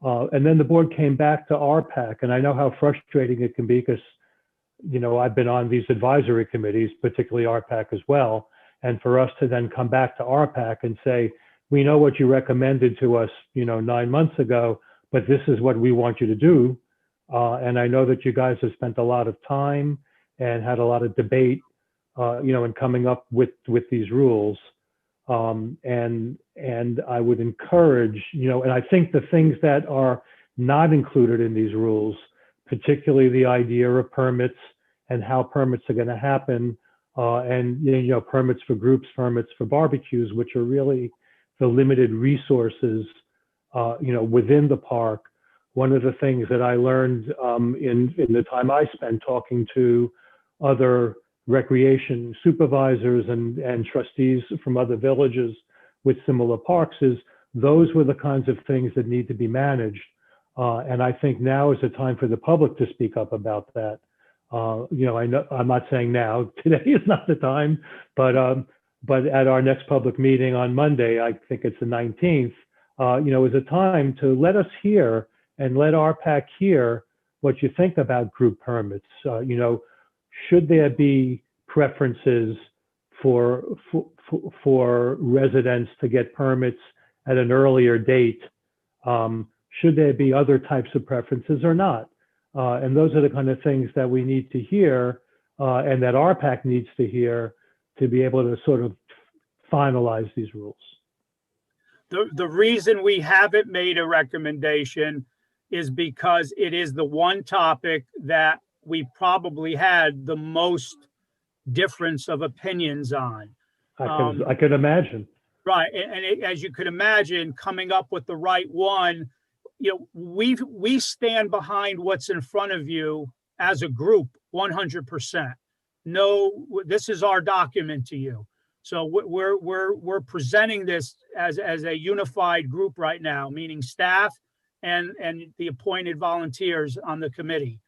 And then the board came back to our PAC. And I know how frustrating it can be because, you know, I've been on these advisory committees, particularly our PAC as well. And for us to then come back to our PAC and say, we know what you recommended to us, you know, 9 months ago, but this is what we want you to do. And I know that you guys have spent a lot of time and had a lot of debate, you know, in coming up with these rules. And I would encourage, you know, and I think the things that are not included in these rules, particularly the idea of permits and how permits are going to happen, and, you know, permits for groups, permits for barbecues, which are really the limited resources, you know, within the park. One of the things that I learned in the time I spent talking to other recreation supervisors and trustees from other villages with similar parks is those were the kinds of things that need to be managed. And I think now is the time for the public to speak up about that. You know, I know I'm not saying now, today is not the time, but at our next public meeting on Monday, I think it's the 19th, you know, is a time to let us hear and let our PAC hear what you think about group permits. You know, should there be preferences for residents to get permits at an earlier date? Should there be other types of preferences or not? And those are the kind of things that we need to hear and that our PAC needs to hear to be able to sort of finalize these rules. The reason we haven't made a recommendation is because it is the one topic that we probably had the most difference of opinions on. I could imagine. Right, and as you could imagine, coming up with the right one, you know, we stand behind what's in front of you as a group 100%. No, this is our document to you. So we're presenting this as a unified group right now, meaning staff and the appointed volunteers on the committee.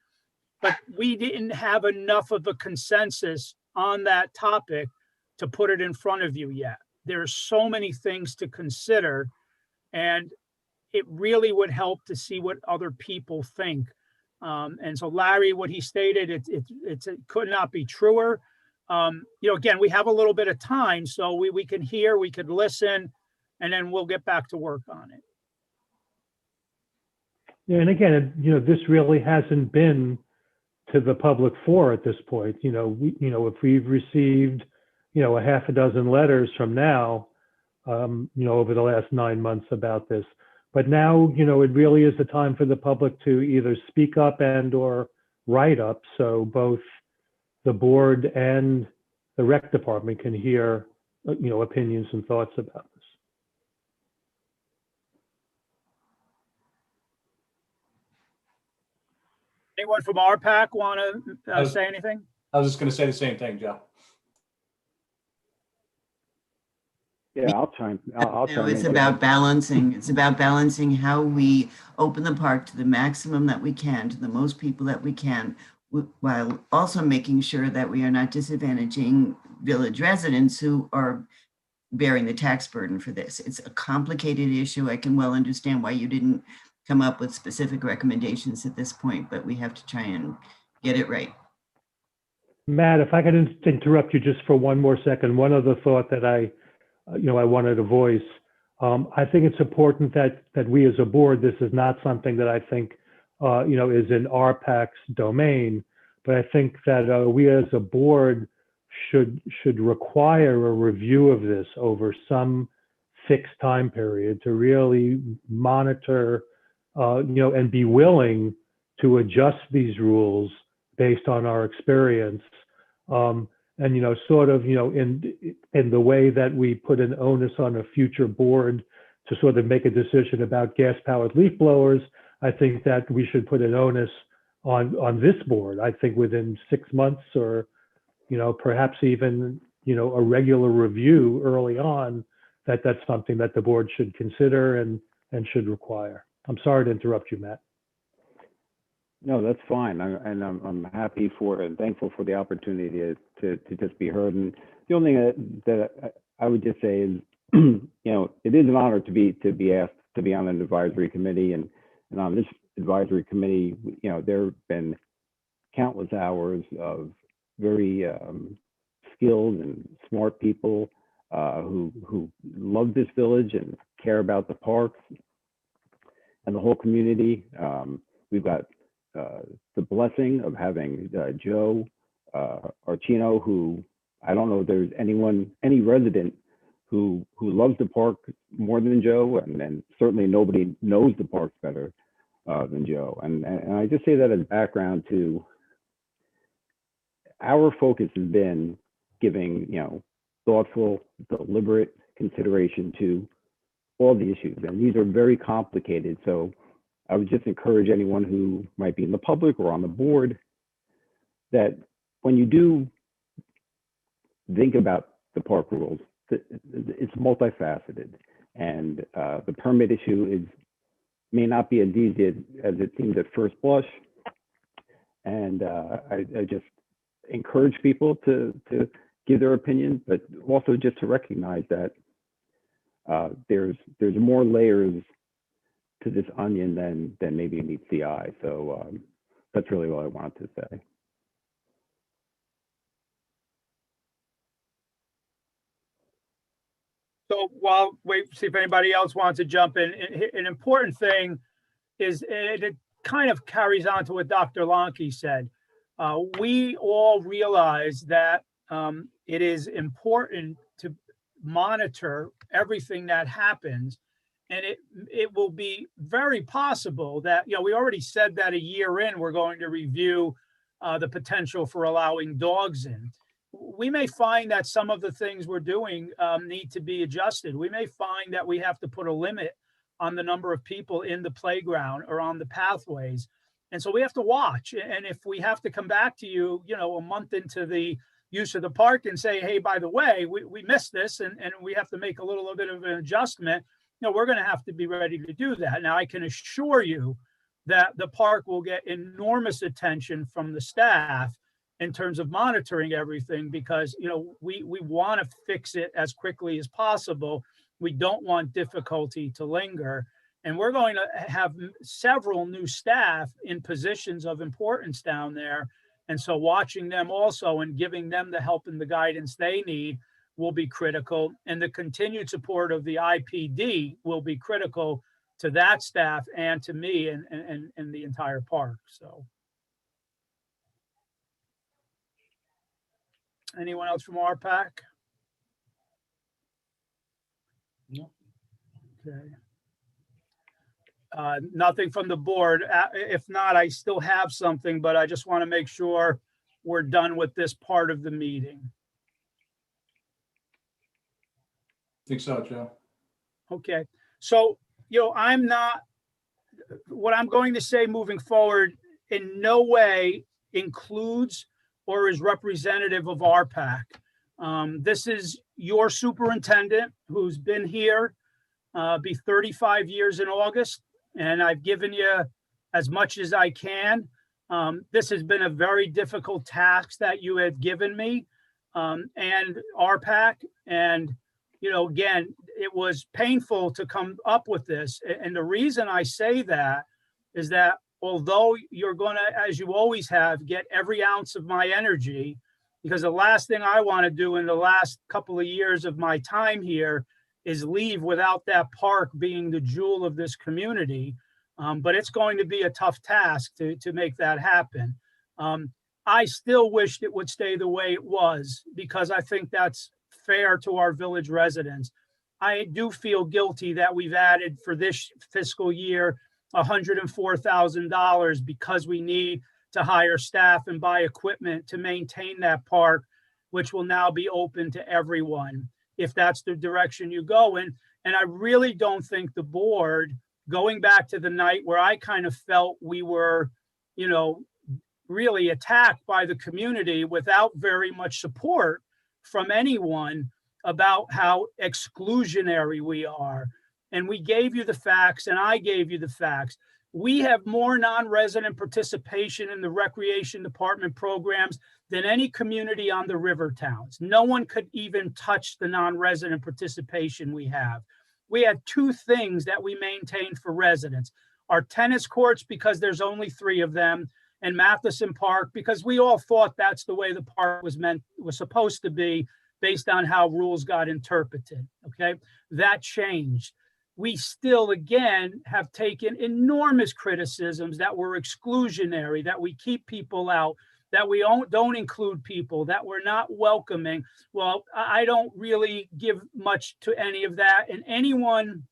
But we didn't have enough of a consensus on that topic to put it in front of you yet. There are so many things to consider, and it really would help to see what other people think. And so Larry, what he stated, it could not be truer. Again, we have a little bit of time, so we can hear, we could listen, and then we'll get back to work on it. Yeah, and again, this really hasn't been to the public for at this point. If we've received, a half a dozen letters from now, over the last 9 months about this, but now, it really is the time for the public to either speak up and or write up, so both the board and the rec department can hear, opinions and thoughts about this. Anyone from our pack want to say anything? I was just going to say the same thing, Joe. Yeah, I'll chime. It's about balancing. It's about balancing how we open the park to the maximum that we can, to the most people that we can, while also making sure that we are not disadvantaging village residents who are bearing the tax burden for this. It's a complicated issue. I can well understand why you didn't come up with specific recommendations at this point, but we have to try and get it right. Matt, if I could interrupt you just for one more second, one other thought that I wanted to voice. I think it's important that we as a board, this is not something that I think, is in our PAC's domain, but I think that we as a board should require a review of this over some fixed time period to really monitor, and be willing to adjust these rules based on our experience. And, sort of, in the way that we put an onus on a future board to sort of make a decision about gas-powered leaf blowers, I think that we should put an onus on this board. I think within 6 months or, perhaps even, a regular review early on, that's something that the board should consider and should require. I'm sorry to interrupt you, Matt. No, that's fine. I'm happy for and thankful for the opportunity to just be heard. And the only thing that I would just say is, it is an honor to be asked to be on an advisory committee, and on this advisory committee, there have been countless hours of very skilled and smart people who love this village and care about the parks and the whole community. We've got the blessing of having Joe Archino, who I don't know if there's any resident who loves the park more than Joe, and certainly nobody knows the park better than Joe. And I just say that as background to our focus has been giving, thoughtful, deliberate consideration to all the issues, and these are very complicated. So I would just encourage anyone who might be in the public or on the board that when you do think about the park rules, it's multifaceted, and the permit issue may not be as easy as it seems at first blush. And I just encourage people to give their opinion, but also just to recognize that there's more layers to this onion than maybe meets the eye. So that's really all I wanted to say. So while we see if anybody else wants to jump in, an important thing is, and it kind of carries on to what Dr. Lonke said. We all realize that it is important to monitor everything that happens. And it will be very possible that, we already said that a year in, we're going to review the potential for allowing dogs in. We may find that some of the things we're doing need to be adjusted. We may find that we have to put a limit on the number of people in the playground or on the pathways. And so we have to watch. And if we have to come back to you, a month into the use of the park and say, hey, by the way, we missed this and we have to make a little bit of an adjustment, we're going to have to be ready to do that. Now, I can assure you that the park will get enormous attention from the staff in terms of monitoring everything, because, we want to fix it as quickly as possible. We don't want difficulty to linger. And we're going to have several new staff in positions of importance down there. And so watching them also and giving them the help and the guidance they need will be critical. And the continued support of the IPD will be critical to that staff and to me and the entire park. So. Anyone else from RPAC? No. Okay. Nothing from the board. If not, I still have something, but I just want to make sure we're done with this part of the meeting. Think so, Joe. Okay. So, I'm not, what I'm going to say moving forward in no way includes or is representative of RPAC. This is your superintendent who's been here, be 35 years in August, and I've given you as much as I can. This has been a very difficult task that you have given me and RPAC. And, again, it was painful to come up with this. And the reason I say that is that although you're going to, as you always have, get every ounce of my energy, because the last thing I want to do in the last couple of years of my time here is leave without that park being the jewel of this community. But it's going to be a tough task to make that happen. I still wished it would stay the way it was, because I think that's fair to our village residents. I do feel guilty that we've added for this fiscal year $104,000 because we need to hire staff and buy equipment to maintain that park, which will now be open to everyone, if that's the direction you go in. And I really don't think the board, going back to the night where I kind of felt we were, really attacked by the community without very much support from anyone about how exclusionary we are. And we gave you the facts, and I gave you the facts. We have more non-resident participation in the recreation department programs than any community on the river towns. No one could even touch the non-resident participation we have. We had two things that we maintained for residents: our tennis courts, because there's only 3 of them, and Matheson Park, because we all thought that's the way the park was supposed to be based on how rules got interpreted. Okay, that changed. We still, again, have taken enormous criticisms that we're exclusionary, that we keep people out, that we don't include people, that we're not welcoming. Well, I don't really give much to any of that. And anyone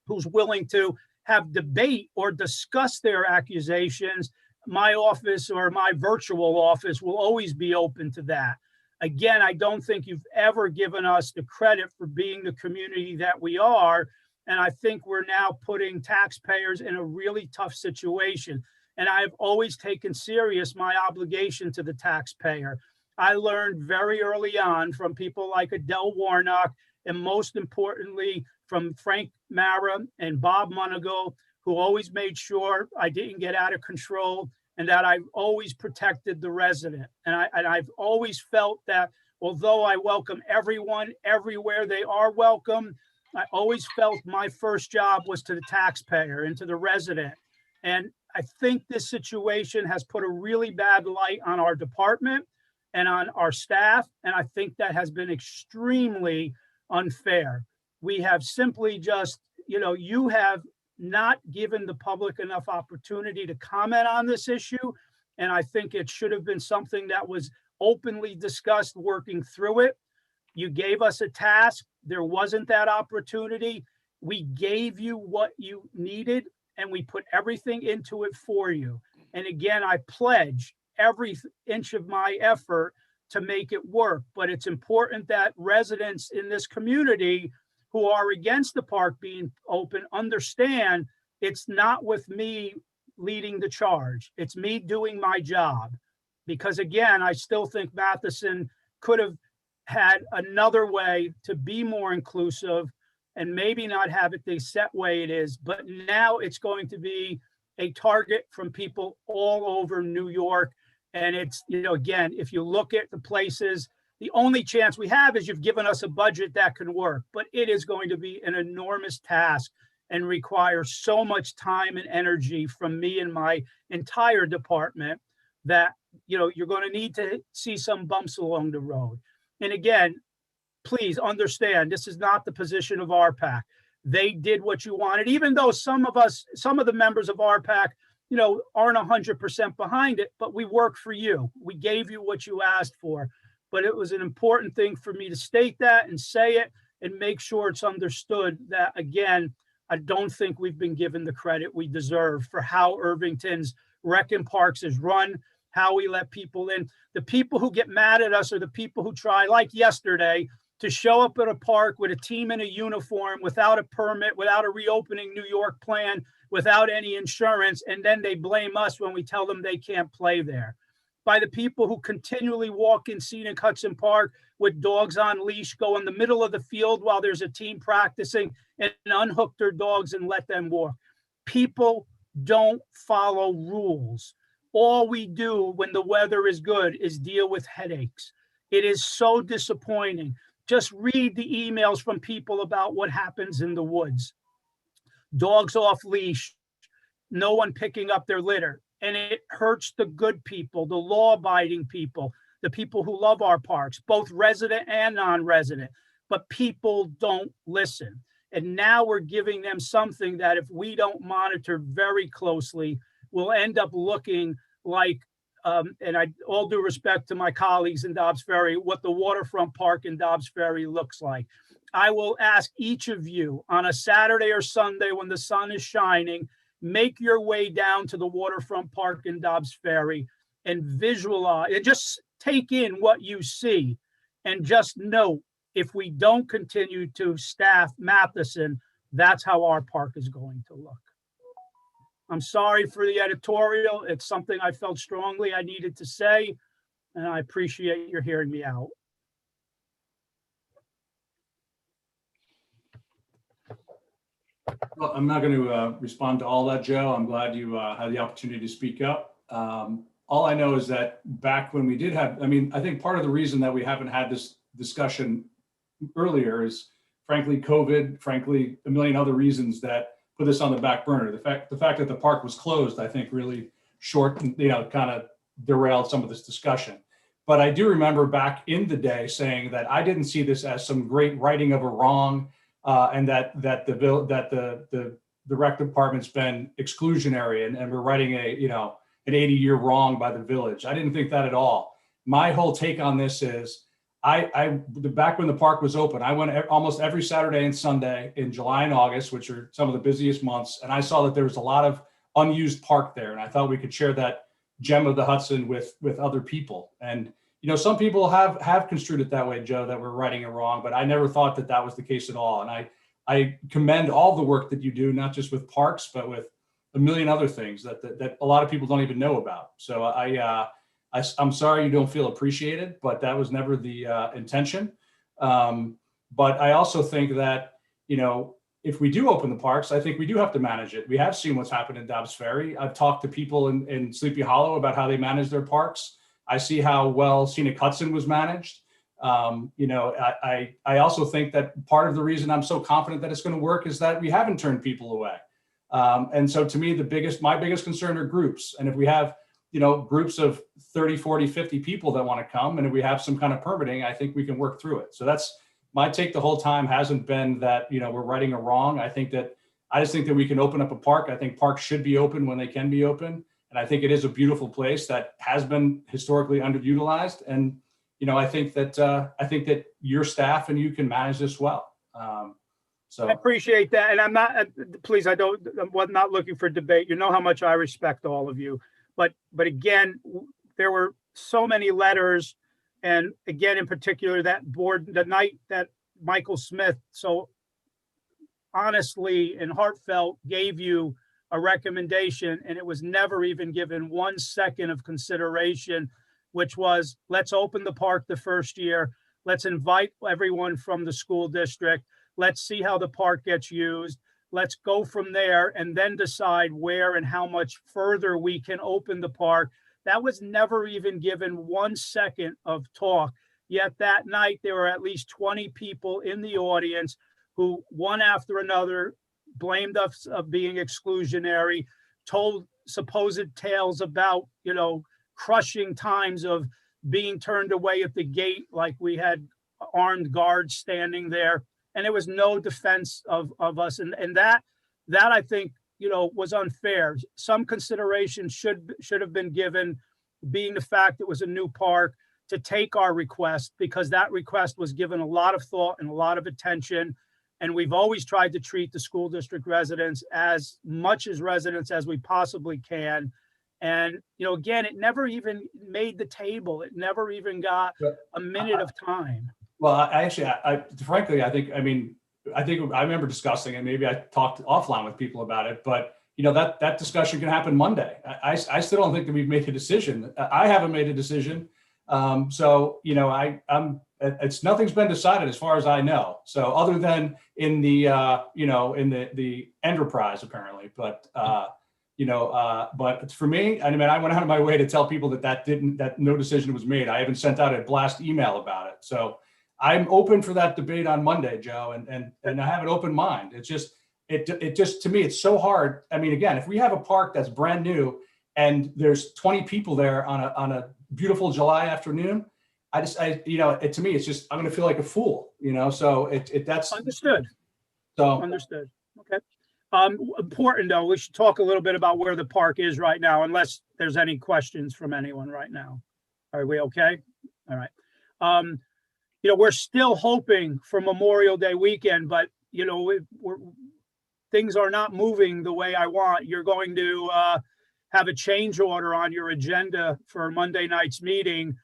who's willing to have debate or discuss their accusations, my office or my virtual office will always be open to that. Again, I don't think you've ever given us the credit for being the community that we are. And I think we're now putting taxpayers in a really tough situation. And I've always taken serious my obligation to the taxpayer. I learned very early on from people like Adele Warnock, and most importantly, from Frank Mara and Bob Monago, who always made sure I didn't get out of control and that I've always protected the resident. And I've always felt that although I welcome everyone everywhere they are welcome, I always felt my first job was to the taxpayer and to the resident. And I think this situation has put a really bad light on our department and on our staff. And I think that has been extremely unfair. We have simply just, you have not given the public enough opportunity to comment on this issue. And I think it should have been something that was openly discussed, working through it. You gave us a task. There wasn't that opportunity. We gave you what you needed, and we put everything into it for you. And again, I pledge every inch of my effort to make it work. But it's important that residents in this community who are against the park being open understand it's not with me leading the charge. It's me doing my job. Because again, I still think Matheson could have had another way to be more inclusive and maybe not have it the set way it is, but now it's going to be a target from people all over New York. And it's, you know, again, if you look at the places, the only chance we have is you've given us a budget that can work, but it is going to be an enormous task and require so much time and energy from me and my entire department that, you know, you're going to need to see some bumps along the road. And again, please understand, this is not the position of RPAC. They did what you wanted, even though some of the members of RPAC, you know, aren't 100% behind it, but we work for you. We gave you what you asked for. But it was an important thing for me to state that and say it and make sure it's understood that, again, I don't think we've been given the credit we deserve for how Irvington's Rec and Parks is run, how we let people in. The people who get mad at us are the people who try, like yesterday, to show up at a park with a team in a uniform, without a permit, without a reopening New York plan, without any insurance, and then they blame us when we tell them they can't play there. By the people who continually walk in scenic Hudson Park with dogs on leash, go in the middle of the field while there's a team practicing and unhook their dogs and let them walk. People don't follow rules. All we do when the weather is good is deal with headaches. It is so disappointing. Just read the emails from people about what happens in the woods. Dogs off leash, no one picking up their litter. And it hurts the good people, the law-abiding people, the people who love our parks, both resident and non-resident. But people don't listen. And now we're giving them something that if we don't monitor very closely, will end up looking like, and I all due respect to my colleagues in Dobbs Ferry, what the waterfront park in Dobbs Ferry looks like. I will ask each of you on a Saturday or Sunday when the sun is shining, make your way down to the waterfront park in Dobbs Ferry and visualize and just take in what you see. And just note, if we don't continue to staff Matheson, that's how our park is going to look. I'm sorry for the editorial. It's something I felt strongly I needed to say, and I appreciate your hearing me out. Well, I'm not going to respond to all that, Joe. I'm glad you had the opportunity to speak up. All I know is that back when we did have, I mean, I think part of the reason that we haven't had this discussion earlier is, frankly, COVID, frankly, a million other reasons that put this on the back burner. The fact that the park was closed, I think, really kind of derailed some of this discussion. But I do remember back in the day saying that I didn't see this as some great righting of a wrong, and that the rec department's been exclusionary and we're writing an 80-year wrong by the village. I didn't think that at all. My whole take on this is, back when the park was open, I went almost every Saturday and Sunday in July and August, which are some of the busiest months, and I saw that there was a lot of unused park there, and I thought we could share that gem of the Hudson with other people. And some people have construed it that way, Joe, that we're writing it wrong, but I never thought that was the case at all. And I commend all the work that you do, not just with parks, but with a million other things that a lot of people don't even know about. So I'm sorry you don't feel appreciated, but that was never the intention. But I also think that, if we do open the parks, I think we do have to manage it. We have seen what's happened in Dobbs Ferry. I've talked to people in Sleepy Hollow about how they manage their parks. I see how well Scenic Hudson was managed. I also think that part of the reason I'm so confident that it's going to work is that we haven't turned people away. And so to me, my biggest concern are groups. And if we have, groups of 30, 40, 50 people that want to come, and if we have some kind of permitting, I think we can work through it. So that's my take the whole time. Hasn't been that, we're writing a wrong. I just think that we can open up a park. I think parks should be open when they can be open. And I think it is a beautiful place that has been historically underutilized. And, I think that your staff and you can manage this well. So I appreciate that. And I'm not, please, I'm not looking for debate. You know how much I respect all of you. But again, there were so many letters. And again, in particular, that board, the night that Michael Smith so honestly and heartfelt gave you a recommendation, and it was never even given 1 second of consideration, which was, let's open the park the first year. Let's invite everyone from the school district. Let's see how the park gets used. Let's go from there and then decide where and how much further we can open the park. That was never even given 1 second of talk. Yet that night, there were at least 20 people in the audience who, one after another, blamed us of being exclusionary, told supposed tales about, crushing times of being turned away at the gate, like we had armed guards standing there. And there was no defense of us. And that I think, was unfair. Some consideration should have been given, being the fact it was a new park, to take our request, because that request was given a lot of thought and a lot of attention. And we've always tried to treat the school district residents as much as residents as we possibly can. And, again, it never even made the table. It never even got a minute of time. Well, frankly, I think I remember discussing it. Maybe I talked offline with people about it, but that discussion can happen Monday. I still don't think that we've made a decision. I haven't made a decision. It's nothing's been decided as far as I know. So other than in the the enterprise apparently, but for me, I went out of my way to tell people that no decision was made. I even sent out a blast email about it. So I'm open for that debate on Monday, Joe, and I have an open mind. It's just, to me, it's so hard. Again, if we have a park that's brand new and there's 20 people there on a beautiful July afternoon, to me, it's just, I'm going to feel like a fool, so that's understood. So understood. Okay. Important though, we should talk a little bit about where the park is right now, unless there's any questions from anyone right now. Are we okay? All right. We're still hoping for Memorial Day weekend, but things are not moving the way I want. You're going to have a change order on your agenda for Monday night's meeting,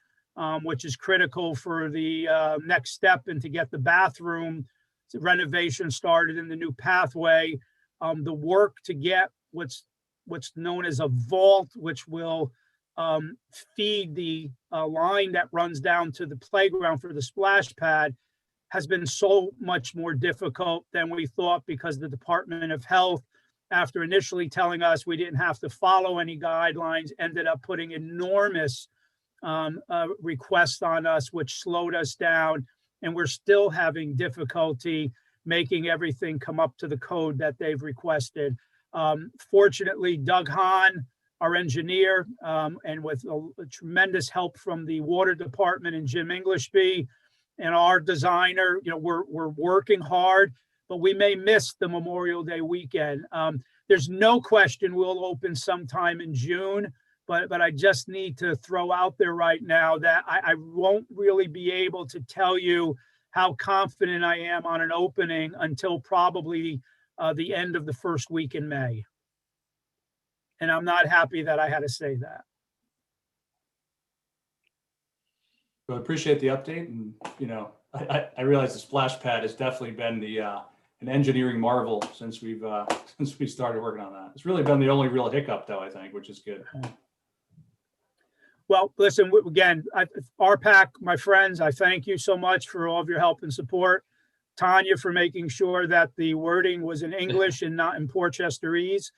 which is critical for the next step and to get the bathroom renovation started in the new pathway. The work to get what's known as a vault, which will feed the line that runs down to the playground for the splash pad, has been so much more difficult than we thought, because the Department of Health, after initially telling us we didn't have to follow any guidelines, ended up putting enormous requests on us, which slowed us down. And we're still having difficulty making everything come up to the code that they've requested. Fortunately, Doug Hahn, our engineer, and with a tremendous help from the water department and Jim Englishby and our designer, we're working hard, but we may miss the Memorial Day weekend. There's no question we'll open sometime in June, but I just need to throw out there right now that I won't really be able to tell you how confident I am on an opening until probably the end of the first week in May. And I'm not happy that I had to say that. I appreciate the update, and I realize the splash pad has definitely been an engineering marvel since we started working on that. It's really been the only real hiccup, though, I think, which is good. Well, listen, again, RPAC, my friends, I thank you so much for all of your help and support. Tanya, for making sure that the wording was in English and not in Portchesterese.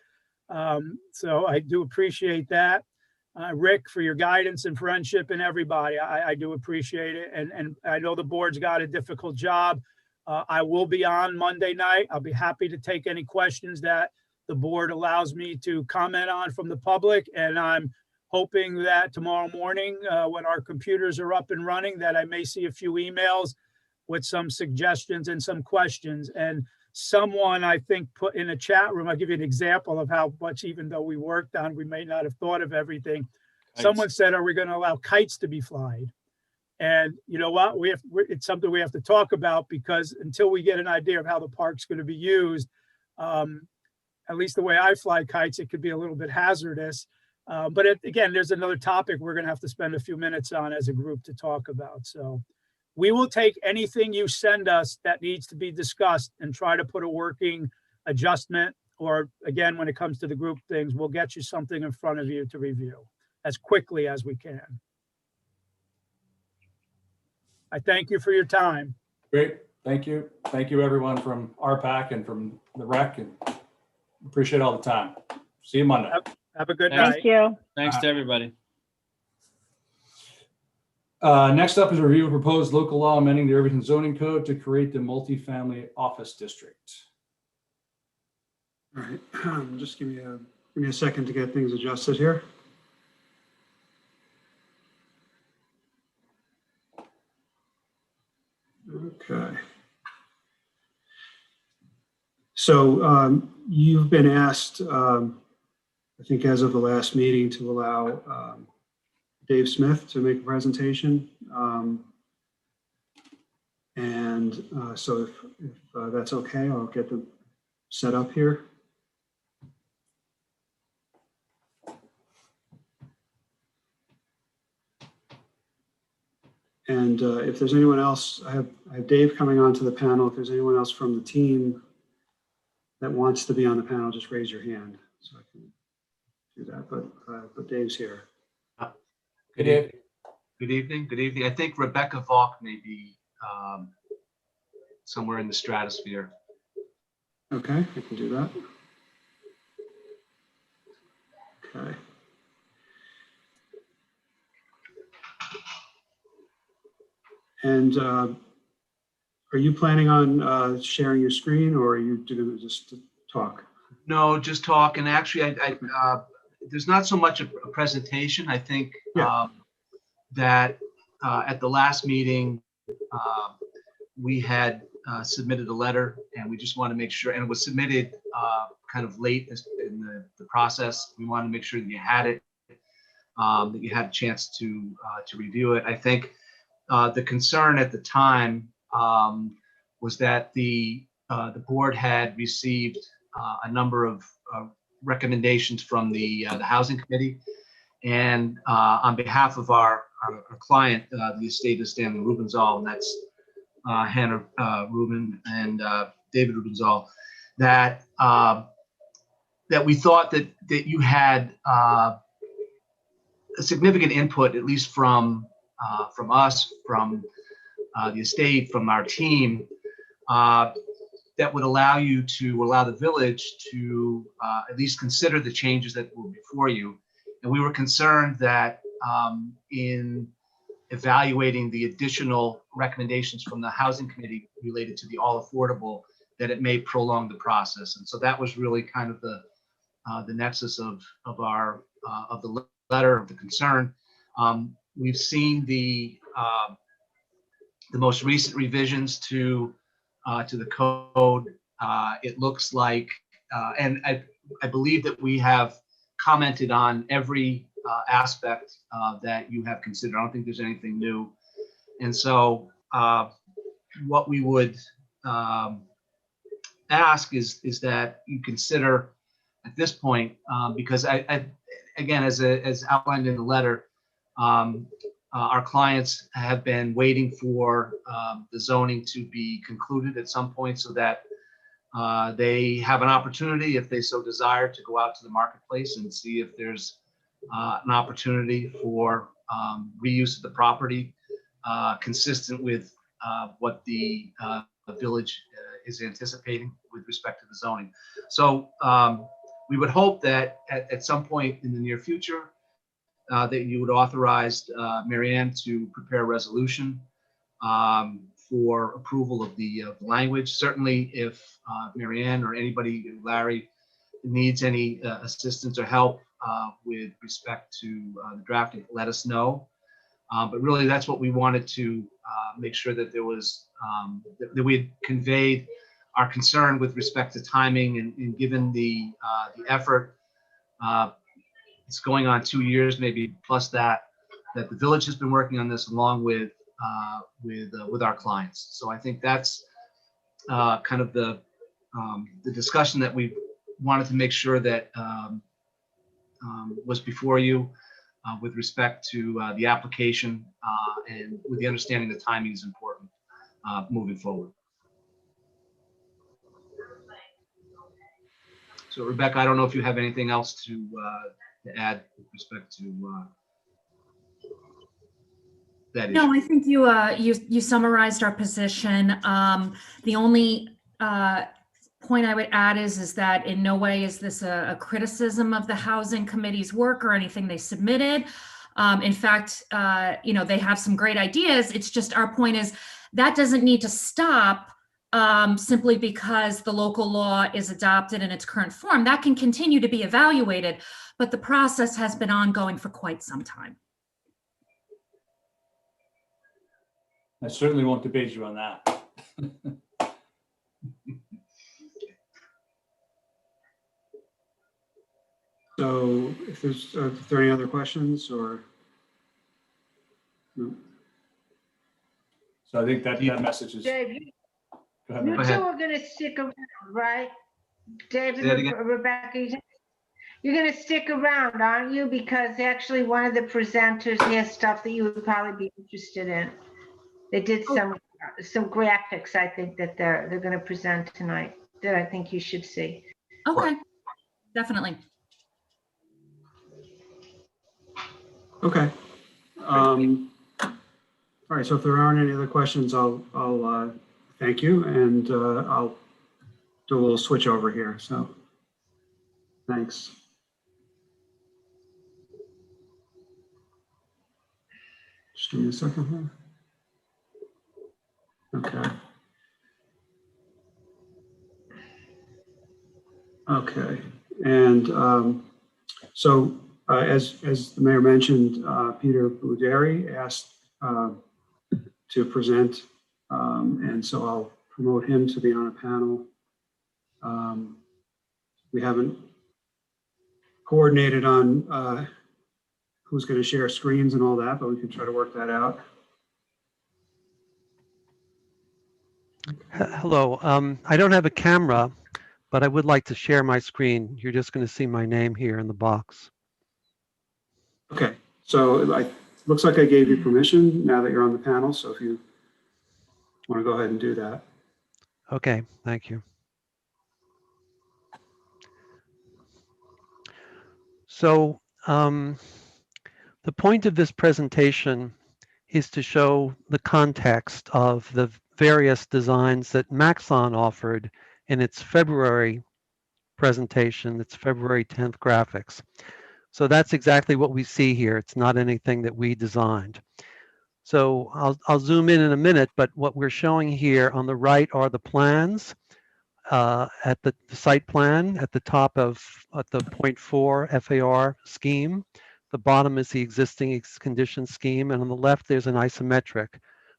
So I do appreciate that. Rick, for your guidance and friendship, and everybody, I do appreciate it. And I know the board's got a difficult job. I will be on Monday night. I'll be happy to take any questions that the board allows me to comment on from the public. And I'm hoping that tomorrow morning, when our computers are up and running, that I may see a few emails with some suggestions and some questions. And someone, I think, put in a chat room, I'll give you an example of how much, even though we worked on, we may not have thought of everything. Someone said, are we going to allow kites to be flied? And you know what, it's something we have to talk about, because until we get an idea of how the park's going to be used, at least the way I fly kites, it could be a little bit hazardous. But again, there's another topic we're going to have to spend a few minutes on as a group to talk about. So we will take anything you send us that needs to be discussed and try to put a working adjustment, or again, when it comes to the group things, we'll get you something in front of you to review as quickly as we can. I thank you for your time. Great. Thank you. Thank you, everyone from RPAC and from the rec, and appreciate all the time. See you Monday. Have a good Thanks. night. Thank you. Thanks to everybody. Next up is a review of proposed local law amending the Irvington zoning code to create the multifamily office district. All right, just give me a second to get things adjusted here. Okay. So you've been asked, I think as of the last meeting, to allow Dave Smith to make a presentation. So if that's okay, I'll get them set up here. And if there's anyone else, I have Dave coming onto the panel. If there's anyone else from the team that wants to be on the panel, just raise your hand so I can do that. But Dave's here. Good day. Good evening. Good evening. I think Rebecca Valk may be somewhere in the stratosphere. Okay, I can do that. Okay. And are you planning on sharing your screen, or are you doing just talk? No, just talk. And actually, there's not so much a presentation. I think that at the last meeting, we had submitted a letter, and we just want to make sure, and it was submitted kind of late in the process. We wanted to make sure that you had it, that you had a chance to review it. I think the concern at the time was that the board had received a number of recommendations from the housing committee, and on behalf of our client, the estate of Stanley Rubenzahl, and that's Hannah Rubin and David Rubenzahl, that we thought that you had a significant input, at least from us, from the estate, from our team, that would allow the village to at least consider the changes that were before you. And we were concerned that in evaluating the additional recommendations from the housing committee related to the all affordable, that it may prolong the process. And so that was really kind of the nexus of the letter, of the concern. We've seen the most recent revisions to the code. It looks like, and I believe that we have commented on every aspect that you have considered. I don't think there's anything new. And so what we would ask is that you consider at this point, because again, as outlined in the letter, our clients have been waiting for the zoning to be concluded at some point, so that they have an opportunity, if they so desire, to go out to the marketplace and see if there's an opportunity for reuse of the property consistent with what the village is anticipating with respect to the zoning. So we would hope that at some point in the near future that you would authorize Mary Ann to prepare a resolution for approval of the language. Certainly, if Mary Ann or anybody, Larry, needs any assistance or help with respect to the drafting, let us know. But really, that's what we wanted to make sure that there was, that we had conveyed our concern with respect to timing, and given the effort, it's going on 2 years, maybe plus that the village has been working on this along with our clients. So I think that's kind of the discussion that we wanted to make sure that was before you with respect to the application, and with the understanding that timing is important moving forward. So Rebecca, I don't know if you have anything else to add with respect to. that issue. No, I think you summarized our position. The only point I would add is that in no way is this a criticism of the Housing Committee's work or anything they submitted. In fact, they have some great ideas. It's just our point is that doesn't need to stop simply because the local law is adopted in its current form. That can continue to be evaluated, but the process has been ongoing for quite some time. I certainly won't debate you on that. So if there are any other questions or? No? So I think that message is. Dave, Go ahead, you Mary. two are gonna stick around, right? Dave Say it and again. Rebecca, you're gonna stick around, aren't you? Because actually one of the presenters has stuff that you would probably be interested in. They did some graphics, I think, that they're gonna present tonight that I think you should see. Okay, definitely. Okay. All right, so if there aren't any other questions, I'll thank you, and I'll do a little switch over here, so thanks. Just give me a second here. Okay. Okay, and so as the mayor mentioned, Peter Buderi asked to present, and so I'll promote him to be on a panel. We haven't coordinated on who's going to share screens and all that, but we can try to work that out. Hello, I don't have a camera, but I would like to share my screen. You're just going to see my name here in the box. Okay, so it looks like I gave you permission now that you're on the panel. So if you want to go ahead and do that. Okay, thank you. So the point of this presentation is to show the context of the various designs that Maxon offered in its February presentation, its February 10th graphics. So that's exactly what we see here. It's not anything that we designed. So I'll zoom in a minute, but what we're showing here on the right are the plans at the site plan at the top of the 0.4 FAR scheme. The bottom is the existing condition scheme, and on the left there's an isometric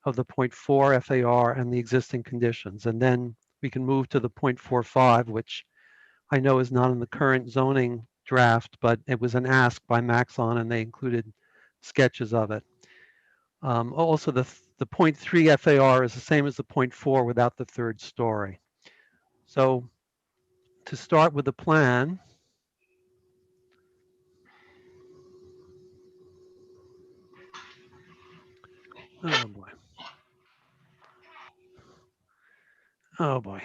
of the 0.4 FAR and the existing conditions. And then we can move to the 0.45, which I know is not in the current zoning draft, but it was an ask by Maxon and they included sketches of it. Also, the 0.3 FAR is the same as the 0.4 without the third story. So to start with the plan, oh boy. Oh boy.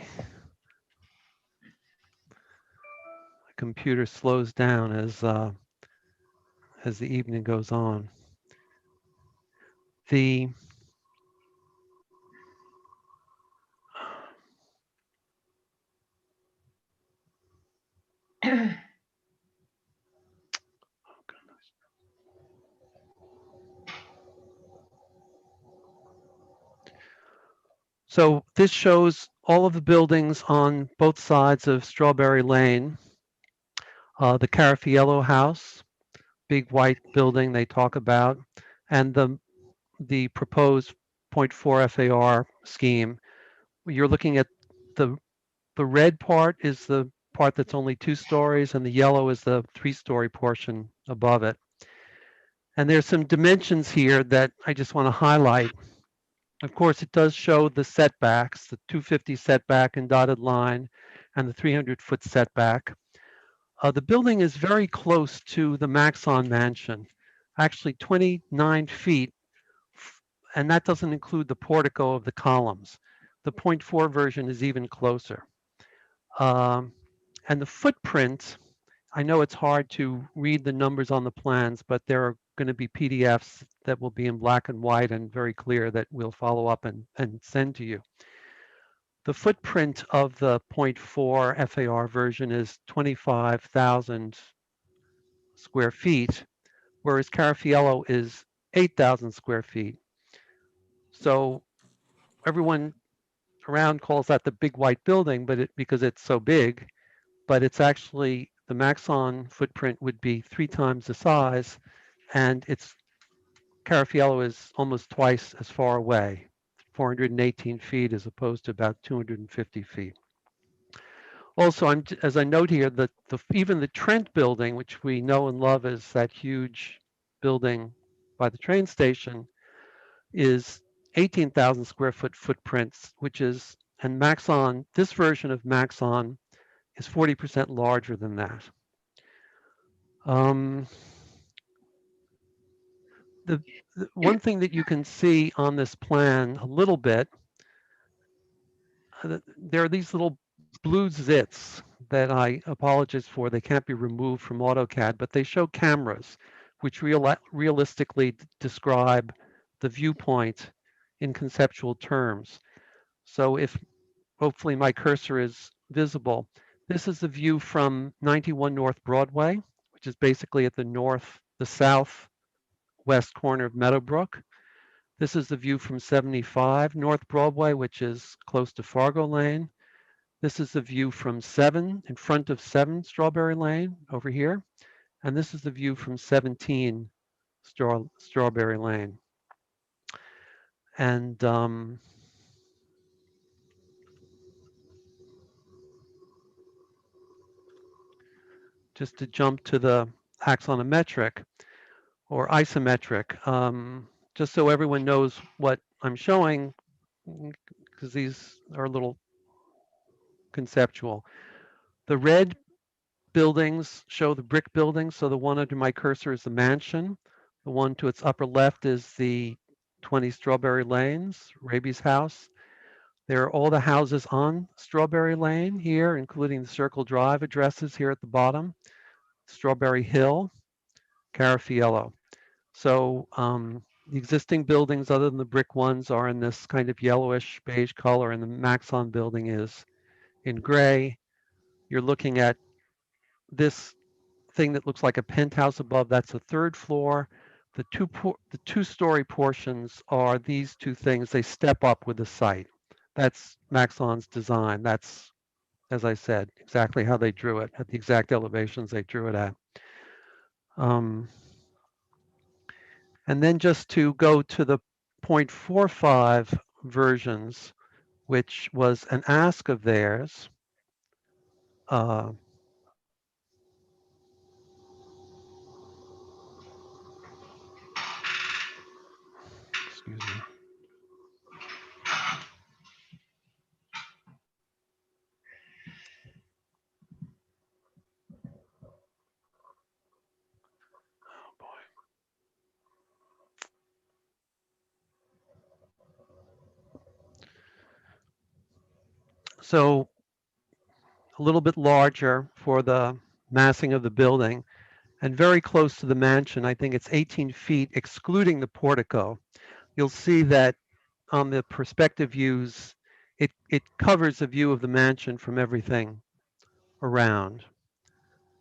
The computer slows down as the evening goes on. The So this shows all of the buildings on both sides of Strawberry Lane. The Carafiello house, big white building they talk about, and the proposed 0.4 FAR scheme. You're looking at the red part is the part that's only 2 stories, and the yellow is the 3-story portion above it. And there's some dimensions here that I just want to highlight. Of course, it does show the setbacks, the 250 setback in dotted line and the 300-foot setback. The building is very close to the Maxon mansion, actually 29 feet, and that doesn't include the portico of the columns. The 0.4 version is even closer. And the footprint, I know it's hard to read the numbers on the plans, but there are going to be PDFs that will be in black and white and very clear that we'll follow up and send to you. The footprint of the 0.4 FAR version is 25,000 square feet, whereas Carafiello is 8,000 square feet. So everyone around calls that the big white building, but because it's so big, but it's actually the Maxon footprint would be 3 times the size, and its Carafiello is almost twice as far away, 418 feet as opposed to about 250 feet. Also, as I note here, even the Trent building, which we know and love as that huge building by the train station, is 18,000 square foot footprints, and Maxon, this version of Maxon is 40% larger than that. The one thing that you can see on this plan a little bit, there are these little blue zits that I apologize for. They can't be removed from AutoCAD, but they show cameras which realistically describe the viewpoint in conceptual terms. So if hopefully my cursor is visible, this is the view from 91 North Broadway, which is basically at the southwest corner of Meadowbrook. This is the view from 75 North Broadway, which is close to Fargo Lane. This is the view from 7, in front of 7 Strawberry Lane over here. And this is the view from 17 Strawberry Lane. And just to jump to the axonometric or isometric, just so everyone knows what I'm showing, because these are a little conceptual. The red buildings show the brick buildings. So the one under my cursor is the mansion. The one to its upper left is the 20 Strawberry Lanes, Raby's house. There are all the houses on Strawberry Lane here, including the Circle Drive addresses here at the bottom, Strawberry Hill, Carafiello. So the existing buildings, other than the brick ones, are in this kind of yellowish beige color, and the Maxon building is in gray. You're looking at this thing that looks like a penthouse above. That's the 3rd floor. The two-story portions are these two things. They step up with the site. That's Maxon's design. That's, as I said, exactly how they drew it, at the exact elevations they drew it at. And then just to go to the 0.45 versions, which was an ask of theirs. Excuse me. Oh boy. So a little bit larger for the massing of the building, and very close to the mansion. I think it's 18 feet, excluding the portico. You'll see that on the perspective views, it covers a view of the mansion from everything around.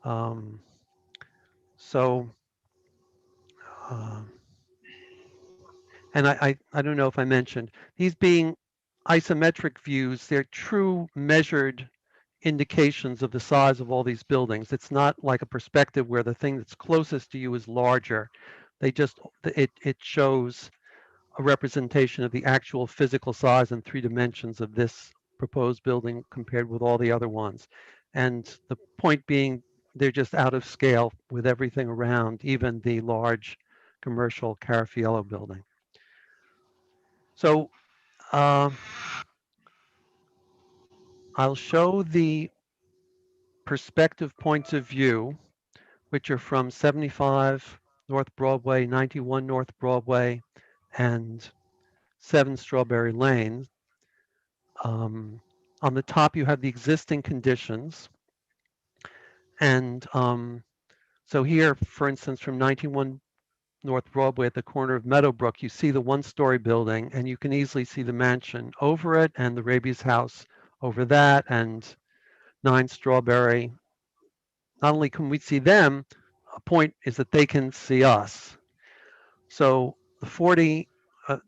And I don't know if I mentioned, these being isometric views, they're true measured indications of the size of all these buildings. It's not like a perspective where the thing that's closest to you is larger. It shows a representation of the actual physical size in 3 dimensions of this proposed building compared with all the other ones. And the point being, they're just out of scale with everything around, even the large commercial Carafiello building. So I'll show the perspective points of view, which are from 75 North Broadway, 91 North Broadway, and 7 Strawberry Lane. On the top, you have the existing conditions. And so here, for instance, from 91 North Broadway at the corner of Meadowbrook, you see the one-story building, and you can easily see the mansion over it and the Raby's house over that, and 9 Strawberry. Not only can we see them, a point is that they can see us. So the 40,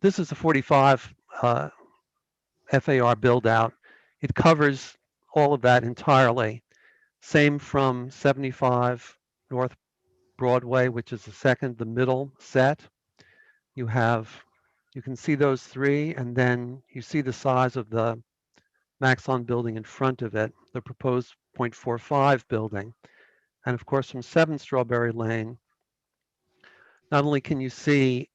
this is the 45 FAR build out. It covers all of that entirely. Same from 75 North Broadway, which is the middle set. You can see those 3, and then you see the size of the Maxon building in front of it, the proposed 0.45 building. And of course, from 7 Strawberry Lane, not only can you see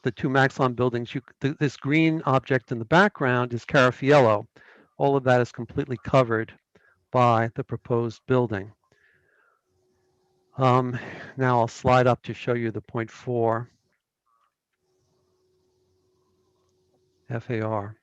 the 2 Maxon buildings, this green object in the background is Carafiello. All of that is completely covered by the proposed building. Now I'll slide up to show you the 0.4 FAR.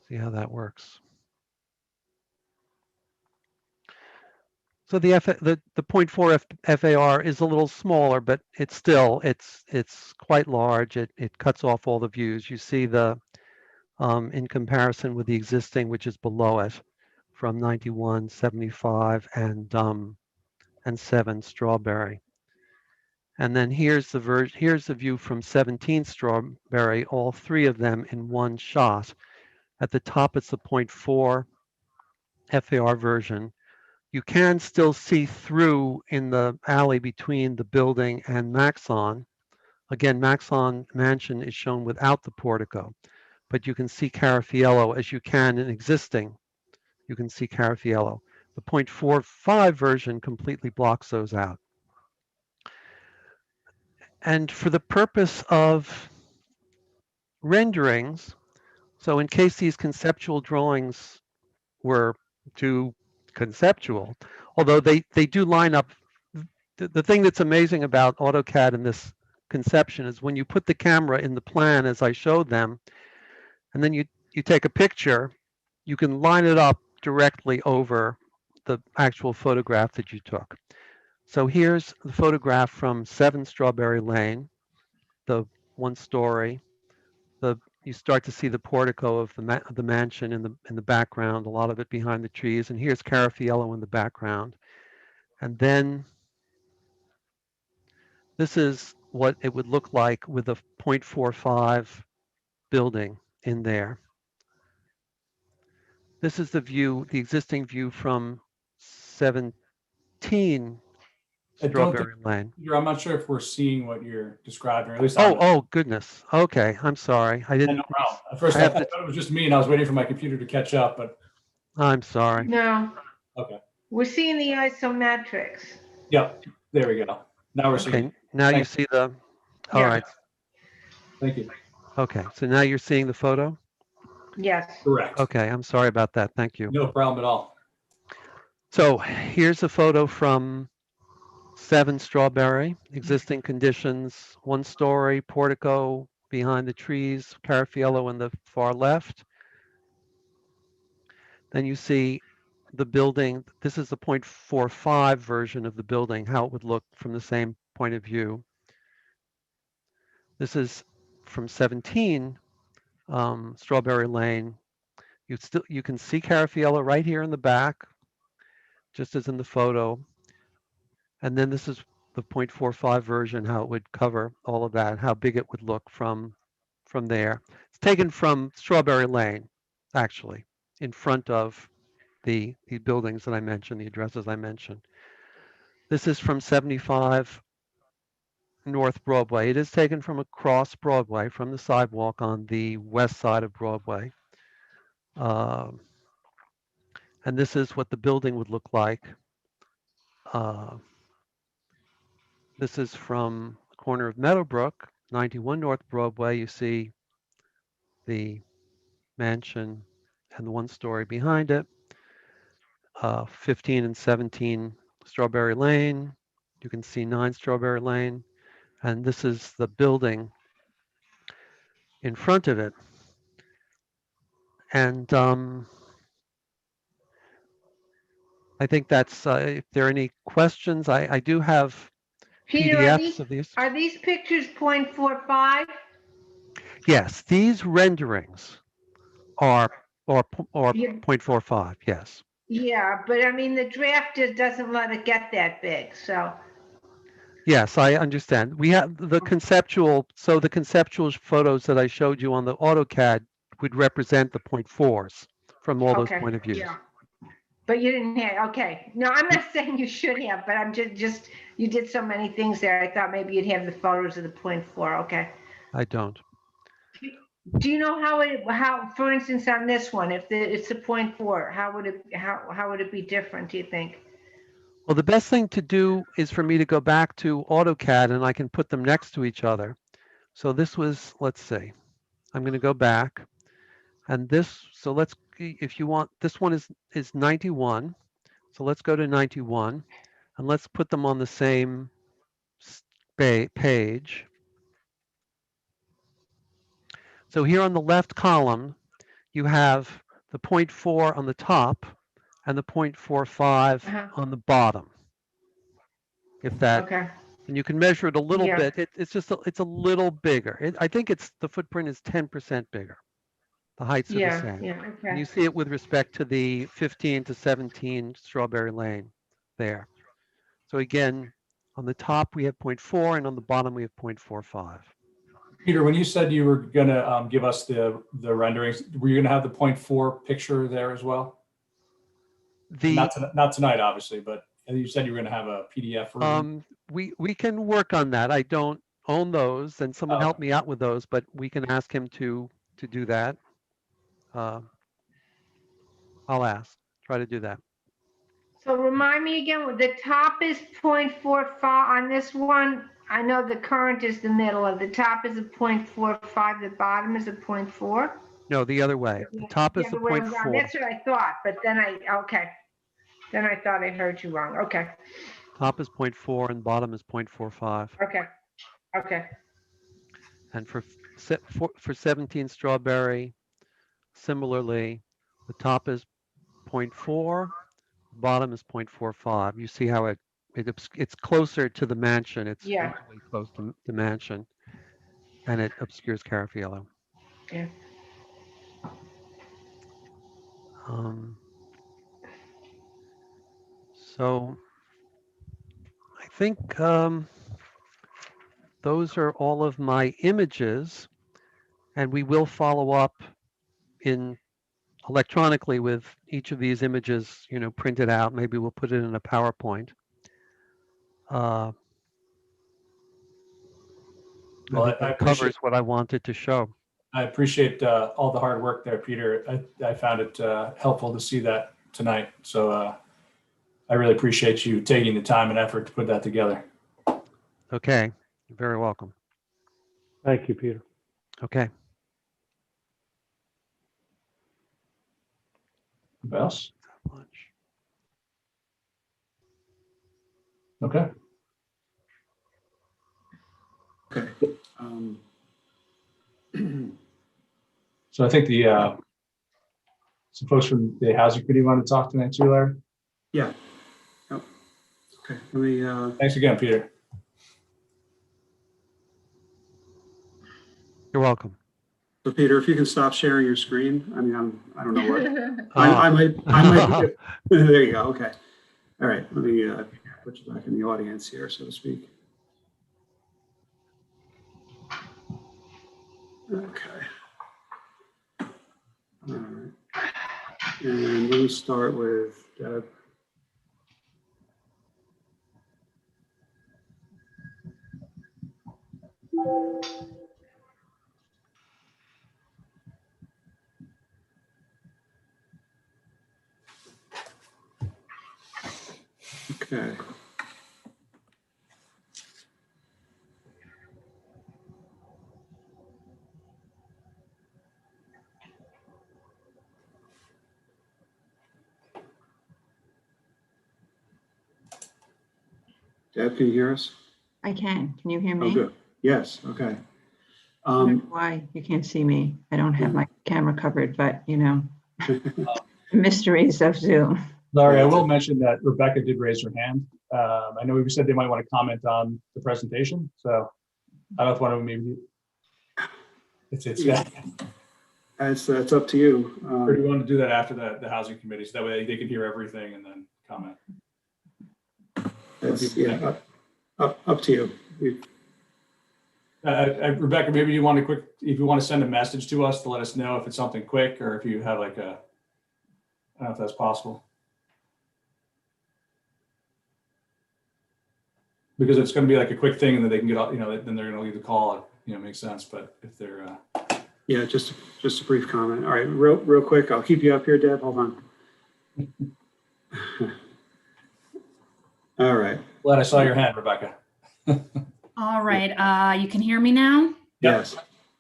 See how that works. So the 0.4 FAR is a little smaller, but it's quite large. It cuts off all the views. You see the in comparison with the existing, which is below it, from 91, 75, and 7 Strawberry. And then here's the view from 17 Strawberry, all 3 of them in one shot. At the top, it's the 0.4 FAR version. You can still see through in the alley between the building and Maxon. Again, Maxon Mansion is shown without the portico, but you can see Carafiello as you can in existing. You can see Carafiello. The 0.45 version completely blocks those out. And for the purpose of renderings, so in case these conceptual drawings were too conceptual, although they do line up. The thing that's amazing about AutoCAD in this conception is when you put the camera in the plan as I showed them, and then you take a picture, you can line it up directly over the actual photograph that you took. So here's the photograph from 7 Strawberry Lane, the 1-story. You start to see the portico of the mansion in the background, a lot of it behind the trees, and here's Carafiello in the background. And then this is what it would look like with a 0.45 building in there. This is the view, the existing view from 17 Strawberry Lane. I'm not sure if we're seeing what you're describing, or at least Oh goodness. Okay, I'm sorry. I didn't. No problem. At first, I thought it was just me, and I was waiting for my computer to catch up. But I'm sorry. No. Okay. We're seeing the isometrics. Yep. There we go. Now we're seeing. Okay. Now you see the. All right. Thank you. Okay. So now you're seeing the photo? Yes. Correct. Okay. I'm sorry about that. Thank you. No problem at all. So here's a photo from 7 Strawberry, existing conditions, 1-story, portico behind the trees, Carafiello in the far left. Then you see the building. This is the 0.45 version of the building, how it would look from the same point of view. This is from 17 Strawberry Lane. You can see Carafiello right here in the back, just as in the photo. And then this is the 0.45 version, how it would cover all of that, how big it would look from there. It's taken from Strawberry Lane, actually, in front of the buildings that I mentioned, the addresses I mentioned. This is from 75 North Broadway. It is taken from across Broadway, from the sidewalk on the west side of Broadway. And this is what the building would look like. This is from the corner of Meadowbrook, 91 North Broadway. You see the mansion and the 1-story behind it. 15 and 17 Strawberry Lane. You can see 9 Strawberry Lane, and this is the building in front of it. And I think that's, if there are any questions, I do have Peter, PDFs of these. are these pictures 0.45? Yes, these renderings are or Yeah. 0.45, yes. Yeah, but I mean, the draft just doesn't let it get that big, so. Yes, I understand. We have the conceptual, so the conceptual photos that I showed you on the AutoCAD would represent the 0.4s from all those Okay, point of views. yeah. But you didn't have, okay. No, I'm not saying you should have, but I'm just, you did so many things there. I thought maybe you'd have the photos of the 0.4, okay. I don't. Do you know how, for instance, on this one, if it's a 0.4, how would it be different, do you think? Well, the best thing to do is for me to go back to AutoCAD and I can put them next to each other. So this was, let's see, I'm going to go back and this, so let's, if you want, this one is 91. So let's go to 91 and let's put them on the same page. So here on the left column, you have the 0.4 on the top and the 0.45 on the bottom. If that, Okay. and you can measure it a little Yeah. bit. It's just, it's a little bigger. I think it's, the footprint is 10% bigger. The heights are the Yeah, same. yeah, And you okay. see it with respect to the 15 to 17 Strawberry Lane there. So again, on the top we have 0.4 and on the bottom we have 0.45. Peter, when you said you were going to give us the renderings, were you going to have the 0.4 picture there as well? Not tonight, obviously, but you said you were going to have a PDF version. We can work on that. I don't own those, and someone helped me out with those, but we can ask him to do that. I'll try to do that. So remind me again, the top is 0.45 on this one. I know the current is the middle of the top is a 0.45, the bottom is a 0.4. No, the other way. The top The is the other way around. 0.4. That's what I thought, but then okay. Then I thought I heard you wrong. Okay. Top is 0.4 and bottom is 0.45. Okay. Okay. And for 17 Strawberry, similarly, the top is 0.4, bottom is 0.45. You see how it's closer to the mansion. It's Yeah. really close to the mansion, and it obscures Carafiello. Yeah. So I think those are all of my images, and we will follow up electronically with each of these images, printed out. Maybe we'll put it in a PowerPoint. Well, I think that covers what I wanted to show. I appreciate all the hard work there, Peter. I found it helpful to see that tonight. So I really appreciate you taking the time and effort to put that together. Okay, you're very welcome. Thank you, Peter. Okay. Anybody else? Okay. Okay. So I think some folks from the housing committee want to talk tonight too, Larry. Yeah. Oh, okay. Let me. Thanks again, Peter. You're welcome. So Peter, if you can stop sharing your screen. I mean, I don't know what. I might. There you go. Okay. All right. Let me put you back in the audience here, so to speak. Okay. All right. And let me start with Deb. Okay. Deb, can you hear us? I can. Can you hear Oh, me? good. Yes, okay. I don't know why you can't see me. I don't have my camera covered, but you know, mysteries of Zoom. Larry, I will mention that Rebecca did raise her hand. I know we said they might want to comment on the presentation, so I don't know if one of them maybe. Yeah. That's up to you. Or do you want to do that after the housing committee, so that way they can hear everything and then comment? That's, yeah, up to you. Rebecca, maybe you want to if you want to send a message to us to let us know if it's something quick, or if you have like I don't know if that's possible. Because it's going to be like a quick thing and then they can get out, then they're going to leave the call, makes sense. But if they're, yeah, just a brief comment. All right, real quick. I'll keep you up here, Deb. Hold on. All right. Glad I saw your hand, Rebecca. All right, you can hear me now? Yes.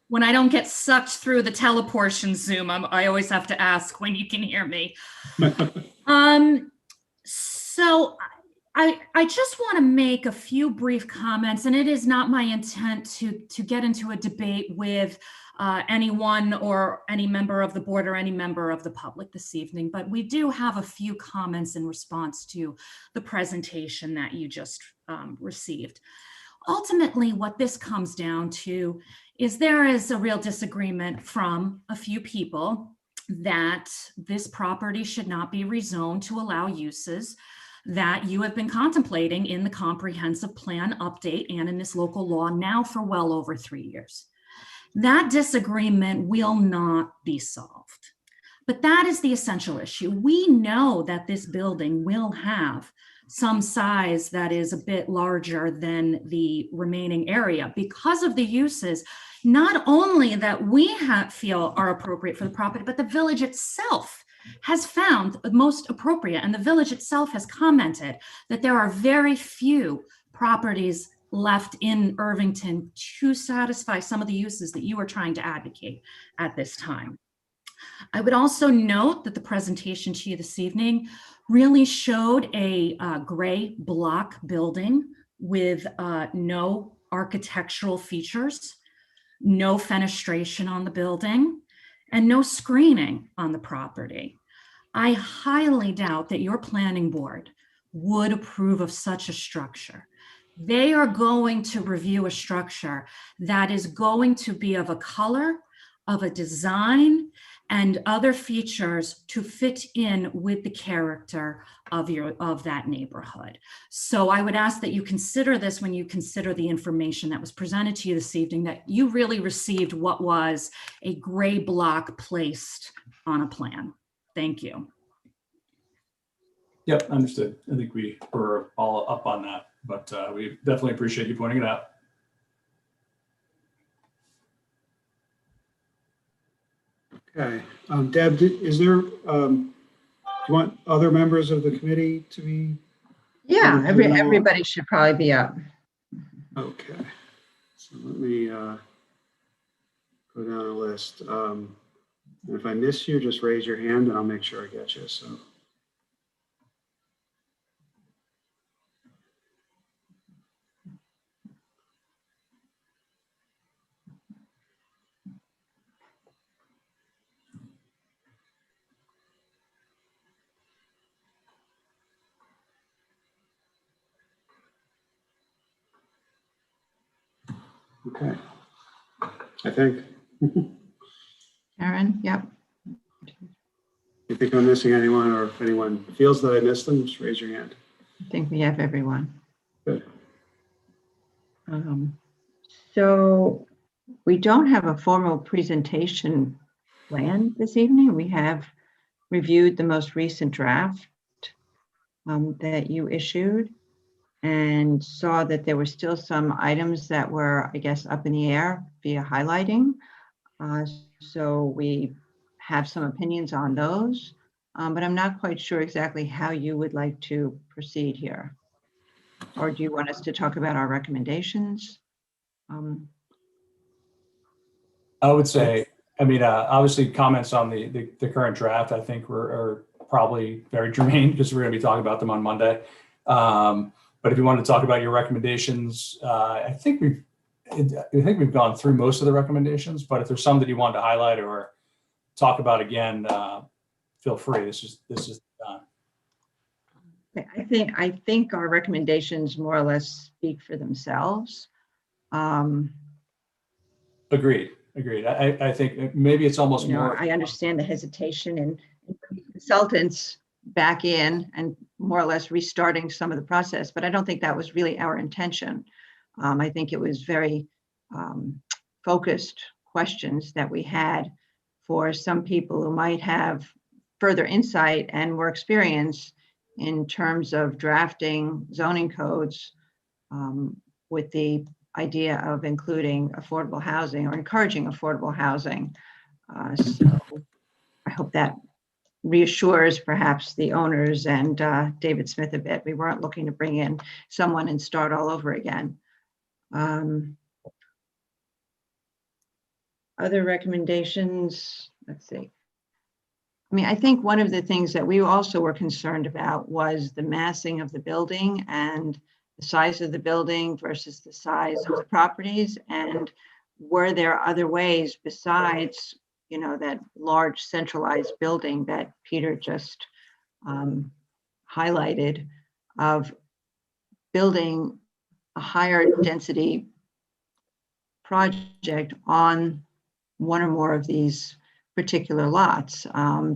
When I don't get sucked through the teleportation Zoom, I always have to ask when you can hear me. So I just want to make a few brief comments, and it is not my intent to get into a debate with anyone or any member of the board or any member of the public this evening, but we do have a few comments in response to the presentation that you just received. Ultimately, what this comes down to is there is a real disagreement from a few people that this property should not be rezoned to allow uses that you have been contemplating in the comprehensive plan update and in this local law now for well over 3 years. That disagreement will not be solved. But that is the essential issue. We know that this building will have some size that is a bit larger than the remaining area because of the uses, not only that we feel are appropriate for the property, but the village itself has found the most appropriate. And the village itself has commented that there are very few properties left in Irvington to satisfy some of the uses that you are trying to advocate at this time. I would also note that the presentation to you this evening really showed a gray block building with no architectural features, no fenestration on the building, and no screening on the property. I highly doubt that your planning board would approve of such a structure. They are going to review a structure that is going to be of a color, of a design, and other features to fit in with the character of that neighborhood. So I would ask that you consider this when you consider the information that was presented to you this evening, that you really received what was a gray block placed on a plan. Thank you. Yep, understood. I think we were all up on that, but we definitely appreciate you pointing it out. Okay. Deb, is there, do you want other members of the committee to be? Yeah, everybody should probably be up. Okay. So let me go down a list. And if I miss you, just raise your hand and I'll make sure I get you. So. Okay, I think. Karen, yep. You think I'm missing anyone, or if anyone feels that I missed them, just raise your hand. I think we have everyone. Good. So we don't have a formal presentation planned this evening. We have reviewed the most recent draft that you issued and saw that there were still some items that were, I guess, up in the air via highlighting. So we have some opinions on those, but I'm not quite sure exactly how you would like to proceed here. Or do you want us to talk about our recommendations? I would say, obviously comments on the current draft, I think are probably very germane because we're going to be talking about them on Monday. But if you want to talk about your recommendations, I think we've gone through most of the recommendations, but if there's some that you want to highlight or talk about again, feel free. This is I think our recommendations more or less speak for themselves. Agreed. I think maybe it's almost more. I understand the hesitation and consultants back in and more or less restarting some of the process, but I don't think that was really our intention. I think it was very focused questions that we had for some people who might have further insight and more experience in terms of drafting zoning codes with the idea of including affordable housing or encouraging affordable housing. So I hope that reassures perhaps the owners and David Smith a bit. We weren't looking to bring in someone and start all over again. Other recommendations, let's see. I mean, I think one of the things that we also were concerned about was the massing of the building and the size of the building versus the size of the properties. And were there other ways besides, that large centralized building that Peter just highlighted, of building a higher density project on one or more of these particular lots,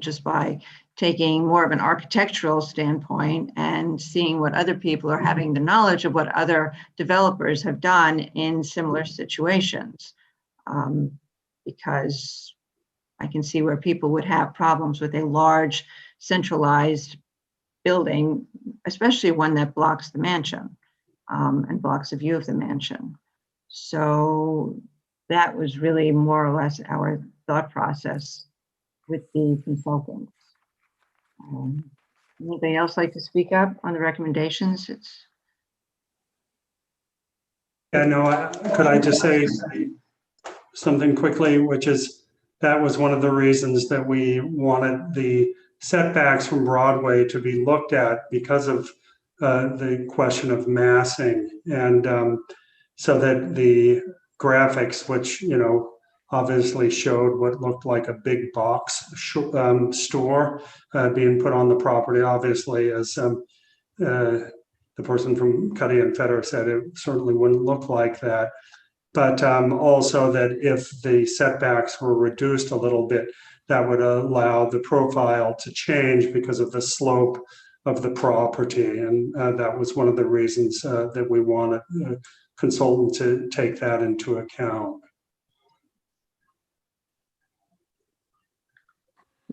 just by taking more of an architectural standpoint and seeing what other people are having the knowledge of what other developers have done in similar situations. Because I can see where people would have problems with a large centralized building, especially one that blocks the mansion and blocks a view of the mansion. So that was really more or less our thought process with the consultants. Anybody else like to speak up on the recommendations? Yeah, no, could I just say something quickly, which is that was one of the reasons that we wanted the setbacks from Broadway to be looked at because of the question of massing, and so that the graphics, which obviously showed what looked like a big box store being put on the property. Obviously, as the person from Cuddy and Feder said, it certainly wouldn't look like that. But also that if the setbacks were reduced a little bit, that would allow the profile to change because of the slope of the property. And that was one of the reasons that we wanted a consultant to take that into account.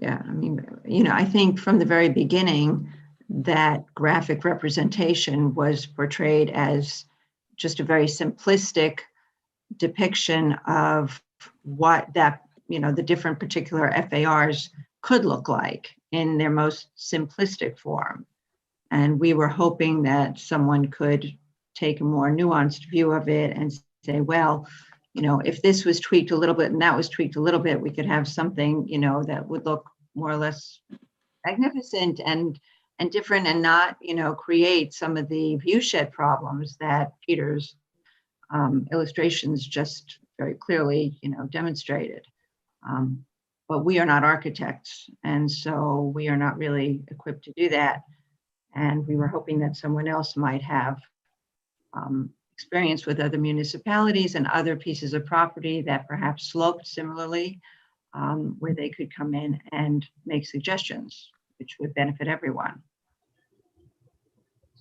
Yeah, I mean, I think from the very beginning, that graphic representation was portrayed as just a very simplistic depiction of what that, the different particular FARs could look like in their most simplistic form. And we were hoping that someone could take a more nuanced view of it and say, well, if this was tweaked a little bit and that was tweaked a little bit, we could have something, that would look more or less magnificent and different and not, create some of the view shed problems that Peter's illustrations just very clearly, demonstrated. But we are not architects, and so we are not really equipped to do that. And we were hoping that someone else might have experience with other municipalities and other pieces of property that perhaps sloped similarly, where they could come in and make suggestions, which would benefit everyone.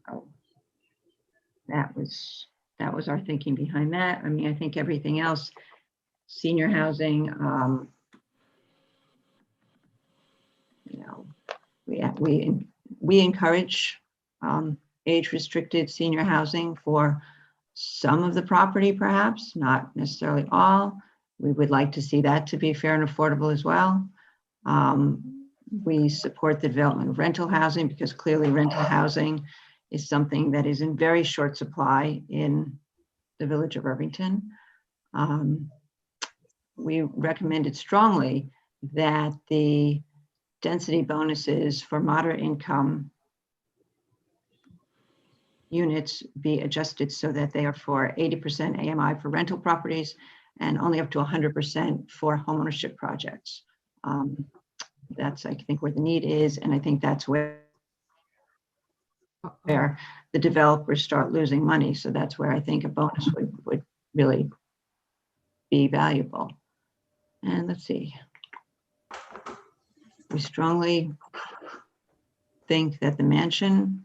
So that was our thinking behind that. I mean, I think everything else, senior housing, we encourage age-restricted senior housing for some of the property, perhaps, not necessarily all. We would like to see that to be fair and affordable as well. We support the development of rental housing because clearly rental housing is something that is in very short supply in the village of Irvington. We recommended strongly that the density bonuses for moderate income units be adjusted so that they are for 80% AMI for rental properties and only up to 100% for homeownership projects. That's, I think, where the need is, and I think that's where the developers start losing money. So that's where I think a bonus would really be valuable. And let's see. We strongly think that the mansion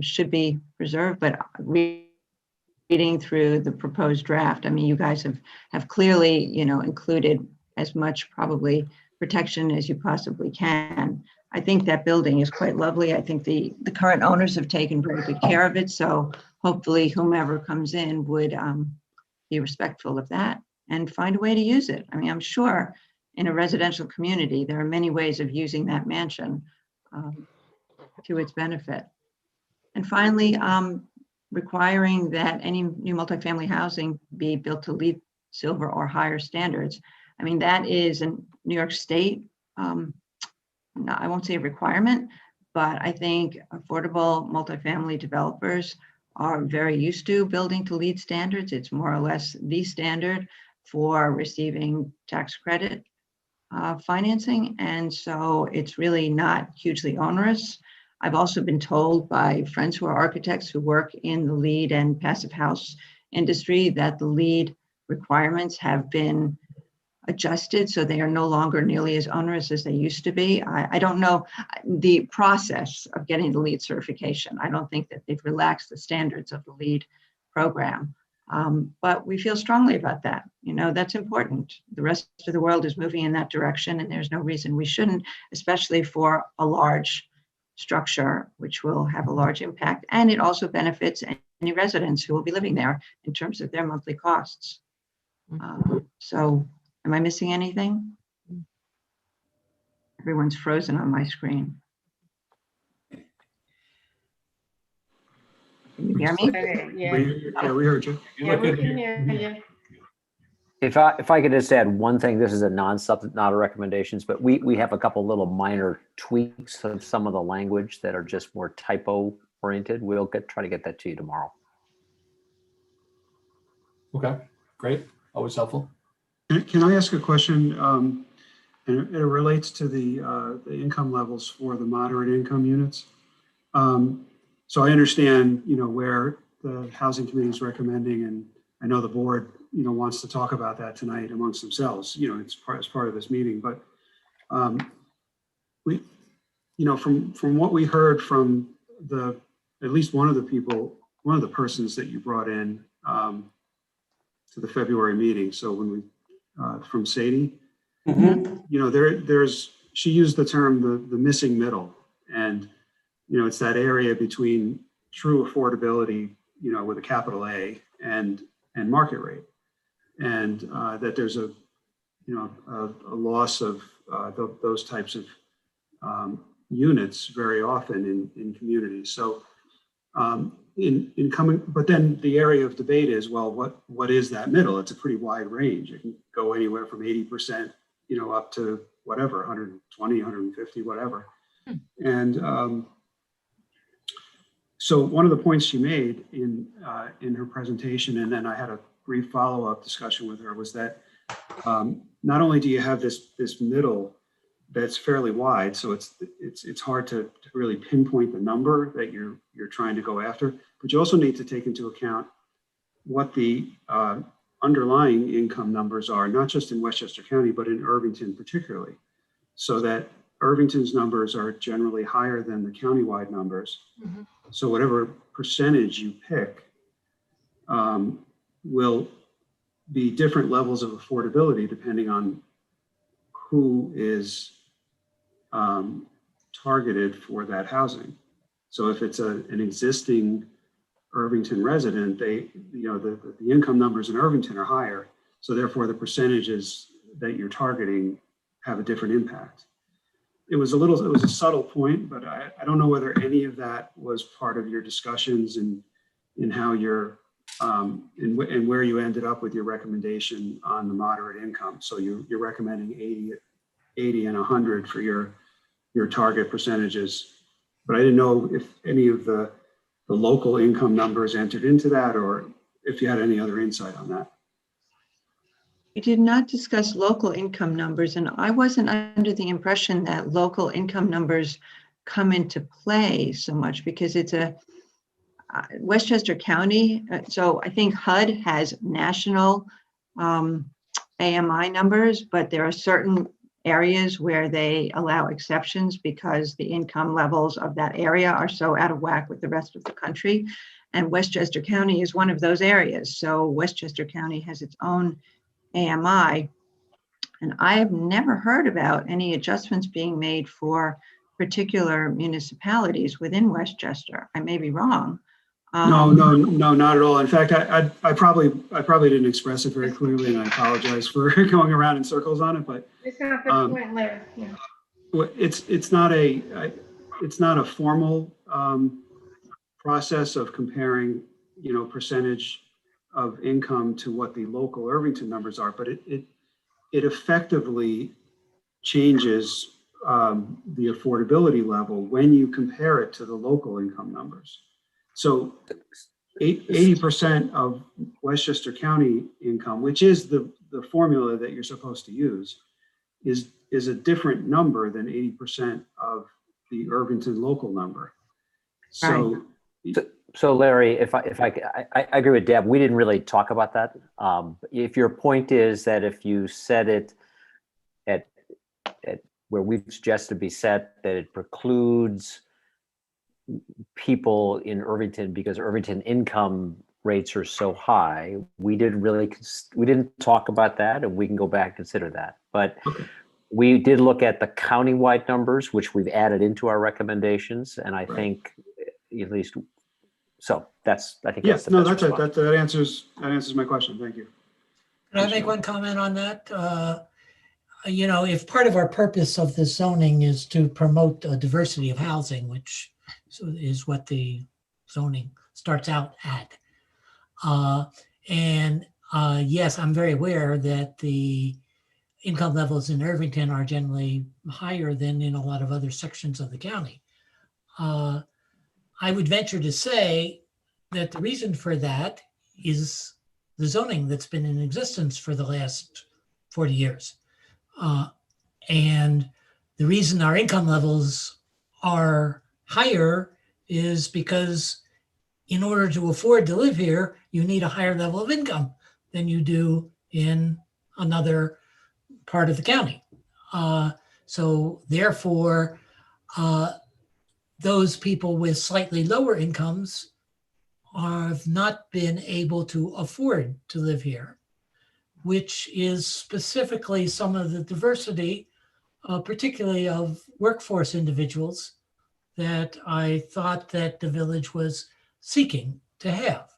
should be preserved, but reading through the proposed draft, I mean, you guys have clearly, included as much probably protection as you possibly can. I think that building is quite lovely. I think the current owners have taken very good care of it. So hopefully whomever comes in would be respectful of that and find a way to use it. I mean, I'm sure in a residential community, there are many ways of using that mansion to its benefit. And finally, requiring that any new multifamily housing be built to LEED Silver or higher standards. I mean, that is in New York State, I won't say a requirement, but I think affordable multifamily developers are very used to building to LEED standards. It's more or less the standard for receiving tax credit financing. And so it's really not hugely onerous. I've also been told by friends who are architects who work in the LEED and passive house industry that the LEED requirements have been adjusted, so they are no longer nearly as onerous as they used to be. I don't know the process of getting the LEED certification. I don't think that they've relaxed the standards of the LEED program, but we feel strongly about that. That's important. The rest of the world is moving in that direction, and there's no reason we shouldn't, especially for a large structure, which will have a large impact. And it also benefits any residents who will be living there in terms of their monthly costs. So am I missing anything? Everyone's frozen on my screen. Can you hear me? Yeah, We heard you. yeah, we can hear you. If I could just add one thing, this is a non-substantive, not a recommendations, but we have a couple little minor tweaks of some of the language that are just more typo oriented. We'll try to get that to you tomorrow. Okay, great. Always helpful. Can I ask a question? And it relates to the income levels for the moderate income units. So I understand, where the housing committee is recommending, and I know the board, wants to talk about that tonight amongst themselves. It's as part of this meeting. But we, from what we heard from at least one of the persons that you brought in to the February meeting. So when we from Sadie, she used the term the missing middle, and it's that area between true affordability, with a capital A, and market rate, and that there's a loss of those types of units very often in communities. So but then the area of debate is, well, what is that middle? It's a pretty wide range. It can go anywhere from 80%, up to whatever, 120, 150, whatever. And so one of the points she made in her presentation, and then I had a brief follow-up discussion with her, was that not only do you have this middle that's fairly wide, so it's hard to really pinpoint the number that you're trying to go after, but you also need to take into account what the underlying income numbers are, not just in Westchester County, but in Irvington particularly, so that Irvington's numbers are generally higher than the countywide numbers. So whatever percentage you pick will be different levels of affordability depending on who is targeted for that housing. So if it's an existing Irvington resident, the income numbers in Irvington are higher. So therefore the percentages that you're targeting have a different impact. It was a subtle point, but I don't know whether any of that was part of your discussions and in how you're and where you ended up with your recommendation on the moderate income. So you're recommending 80 and 100 for your target percentages, but I didn't know if any of the the local income numbers entered into that, or if you had any other insight on that. We did not discuss local income numbers, and I wasn't under the impression that local income numbers come into play so much because it's a Westchester County. So I think HUD has national AMI numbers, but there are certain areas where they allow exceptions because the income levels of that area are so out of whack with the rest of the country. And Westchester County is one of those areas. So Westchester County has its own AMI. And I have never heard about any adjustments being made for particular municipalities within Westchester. I may be wrong. No, not at all. In fact, I probably didn't express it very clearly, and I apologize for going around in circles on it. But It's not the point, Larry. Yeah. it's not a formal process of comparing, percentage of income to what the local Irvington numbers are, but it effectively changes the affordability level when you compare it to the local income numbers. So 80% of Westchester County income, which is the formula that you're supposed to use, is a different number than 80% of the Irvington local number. So, so Larry, if I agree with Deb, we didn't really talk about that. If your point is that if you set it at where we've suggested be set, that it precludes people in Irvington because Irvington income rates are so high, we didn't talk about that, and we can go back and consider that. But we did look at the countywide numbers, which we've added into our recommendations, and I think at least so. That's I think yes, that's the no, best that's response. that answers my question. Thank you. Can I make one comment on that? If part of our purpose of the zoning is to promote a diversity of housing, which is what the zoning starts out at. Yes, I'm very aware that the income levels in Irvington are generally higher than in a lot of other sections of the county. I would venture to say that the reason for that is the zoning that's been in existence for the last 40 years. And the reason our income levels are higher is because in order to afford to live here, you need a higher level of income than you do in another part of the county. So therefore, those people with slightly lower incomes have not been able to afford to live here, which is specifically some of the diversity, particularly of workforce individuals, that I thought that the village was seeking to have.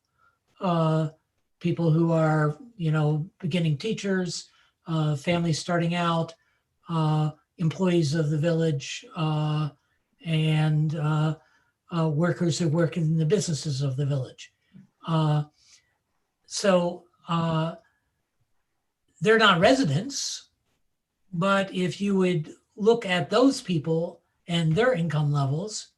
People who are, beginning teachers, families starting out, employees of the village, and workers who work in the businesses of the village. So they're not residents, but if you would look at those people and their income levels,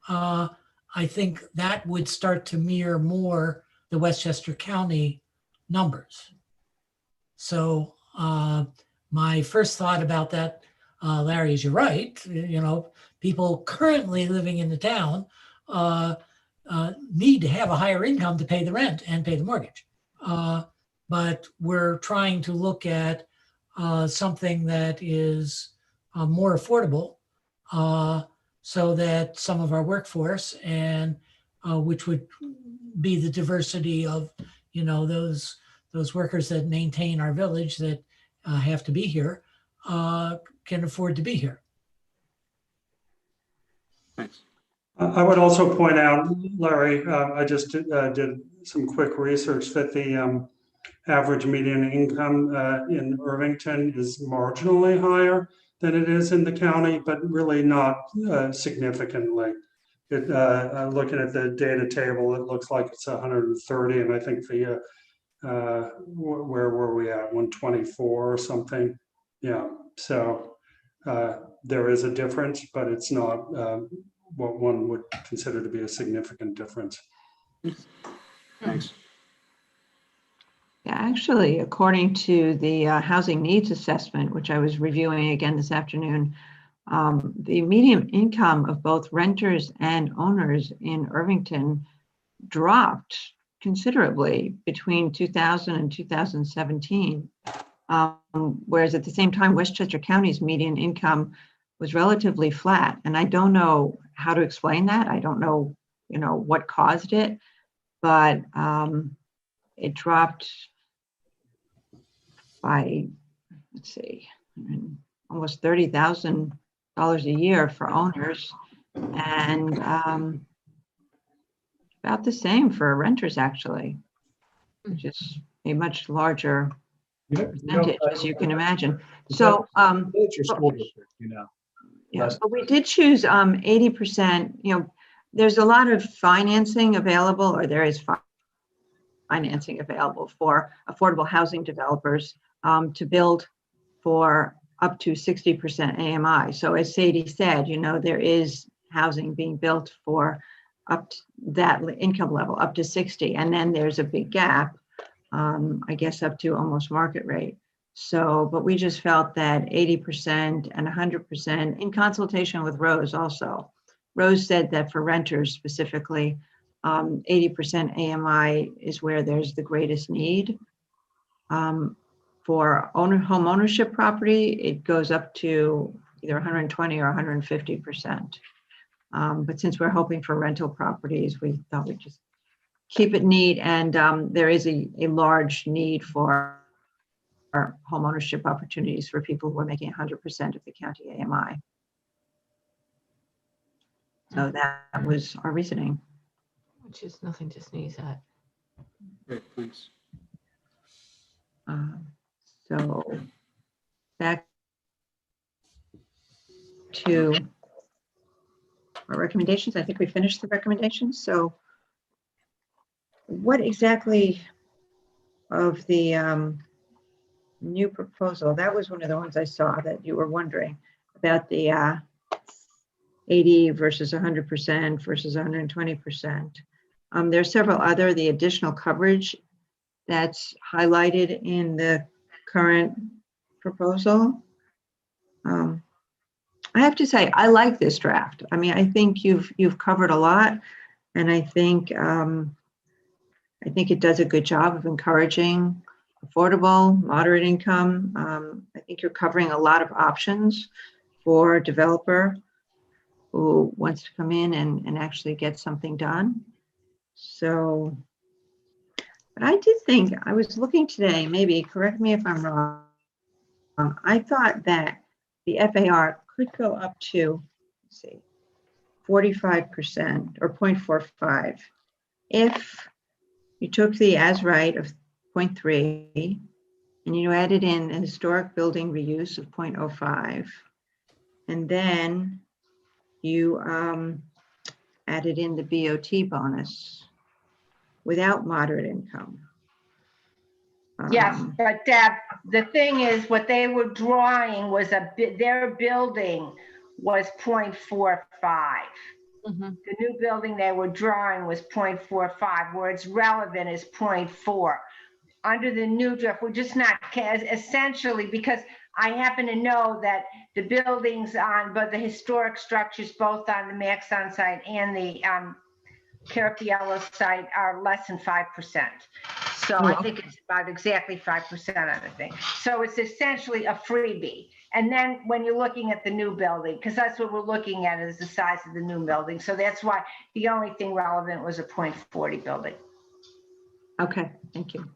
I think that would start to mirror more the Westchester County numbers. So my first thought about that, Larry, is you're right. People currently living in the town need to have a higher income to pay the rent and pay the mortgage. But we're trying to look at something that is more affordable, so that some of our workforce and which would be the diversity of those workers that maintain our village that have to be here can afford to be here. Thanks. I would also point out, Larry, I just did some quick research that the average median income in Irvington is marginally higher than it is in the county, but really not significantly. Looking at the data table, it looks like it's 130, and I think the where were we at, 124 or something? Yeah, so there is a difference, but it's not what one would consider to be a significant difference. Thanks. Yeah, actually, according to the housing needs assessment, which I was reviewing again this afternoon, the median income of both renters and owners in Irvington dropped considerably between 2000 and 2017. Whereas at the same time, Westchester County's median income was relatively flat. And I don't know how to explain that. I don't know, what caused it, but it dropped by, let's see, almost $30,000 a year for owners, and about the same for renters, actually, which is a much larger percentage, as you can imagine. So, It's your school district, yeah, but we did choose 80%. There's a lot of financing available, or there is financing available for affordable housing developers to build for up to 60% AMI. So as Sadie said, there is housing being built for up to that income level, up to 60. And then there's a big gap, I guess up to almost market rate. So, but we just felt that 80% and 100% in consultation with Rose also. Rose said that for renters specifically, 80% AMI is where there's the greatest need. For home ownership property, it goes up to either 120 or 150%. But since we're hoping for rental properties, we thought we'd just keep it neat. And there is a large need for home ownership opportunities for people who are making 100% of the county AMI. So that was our reasoning. Which is nothing to sneeze at. Great, thanks. So back to our recommendations. I think we finished the recommendations. So what exactly of the new proposal? That was one of the ones I saw that you were wondering about, the 80 versus 100% versus 120%. There are several other, the additional coverage that's highlighted in the current proposal. I have to say, I like this draft. I mean, I think you've covered a lot, and I think it does a good job of encouraging affordable, moderate income. I think you're covering a lot of options for a developer who wants to come in and actually get something done. So, but I did think, I was looking today, maybe correct me if I'm wrong, I thought that the FAR could go up to, let's see, 45% or 0.45 if you took the as right of 0.3 and you added in a historic building reuse of 0.05, and then you added in the BOT bonus without moderate income. Yes, but Deb, the thing is, what they were drawing was their building was 0.45. The new building they were drawing was 0.45, where it's relevant is 0.4. Under the new draft, we're just not, essentially, because I happen to know that the buildings on both the historic structures, both on the Matheson site and the Carapiello site, are less than 5%. So I think it's about exactly 5% on the thing. So it's essentially a freebie. And then when you're looking at the new building, because that's what we're looking at, is the size of the new building. So that's why the only thing relevant was a 0.40 building. Okay, thank you.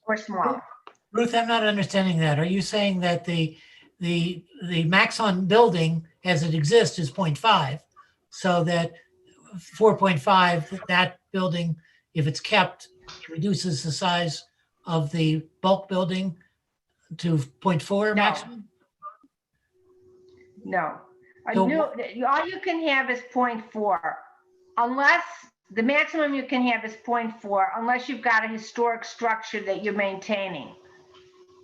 Or smaller. Ruth, I'm not understanding that. Are you saying that the Matheson building as it exists is 0.5, so that 4.5, that building, if it's kept, reduces the size of the bulk building to 0.4 maximum? No. So- All you can have is 0.4, unless the maximum you can have is 0.4, unless you've got a historic structure that you're maintaining.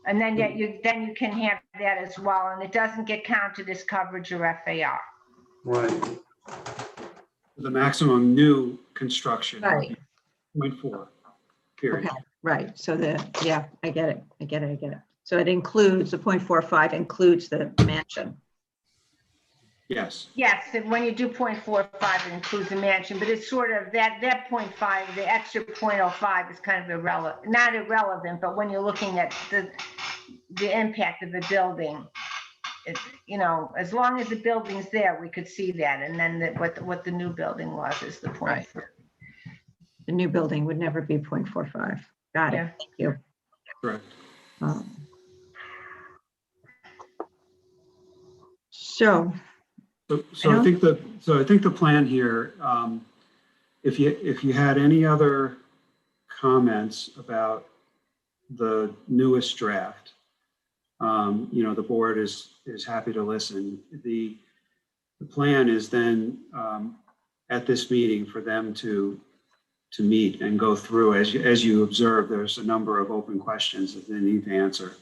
And then you can have that as well, and it doesn't get counted as coverage or FAR. Right. The maximum new construction would Right. be 0.4, period. Okay, right. So yeah, I get it. I get it. So it includes, the 0.45 includes the mansion. Yes. Yes, and when you do 0.45, it includes the mansion, but it's sort of that 0.5, the extra 0.05 is kind of irrelevant, not irrelevant, but when you're looking at the impact of the building, it, you know, as long as the building's there, we could see that. And then what the new building was is the point. Right. The new building would never be 0.45. Got it. Yeah. Thank you. Correct. So I think the plan here, if you had any other comments about the newest draft, you know, the board is happy to listen. The plan is then at this meeting for them to meet and go through, as you observe, there's a number of open questions that they need to answer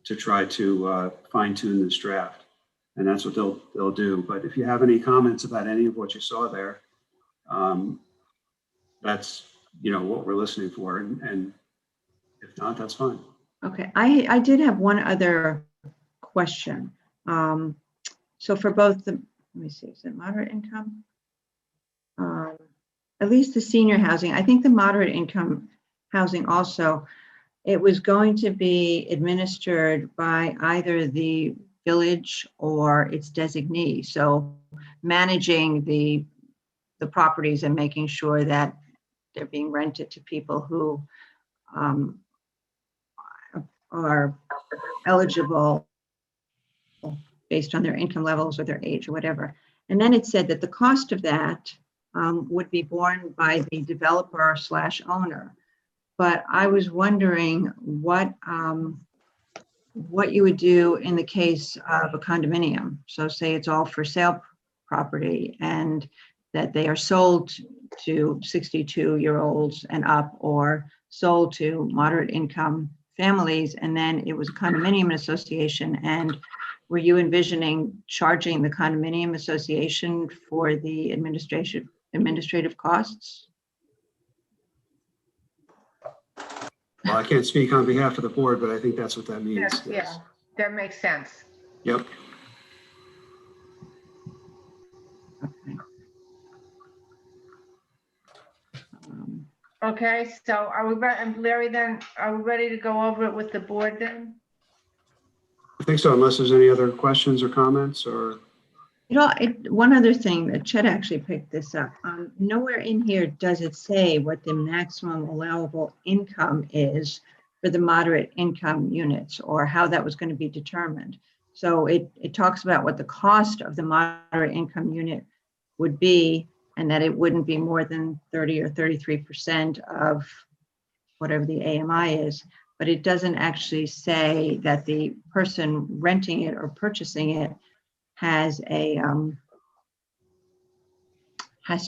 to try to fine tune this draft. And that's what they'll do. But if you have any comments about any of what you saw there, that's, you know, what we're listening for. And if not, that's fine. okay, I did have one other question. So for both let me see, is it moderate income? At least the senior housing, I think the moderate income housing also, it was going to be administered by either the village or its designee. So managing the properties and making sure that they're being rented to people who are eligible based on their income levels or their age or whatever. And then it said that the cost of that would be borne by the developer / owner. But I was wondering what you would do in the case of a condominium. So say it's all for sale property and that they are sold to 62-year-olds and up, or sold to moderate income families, and then it was a condominium association. And were you envisioning charging the condominium association for the administrative costs? Well, I can't speak on behalf of the board, but I think that's what that means. Yes, yeah, that makes sense. Yep. Okay, so are we ready, Larry, then, are we ready to go over it with the board then? I think so, unless there's any other questions or comments or. You know, one other thing that Chet actually picked this up. Nowhere in here does it say what the maximum allowable income is for the moderate income units, or how that was going to be determined. So it talks about what the cost of the moderate income unit would be, and that it wouldn't be more than 30 or 33% of whatever the AMI is. But it doesn't actually say that the person renting it or purchasing it has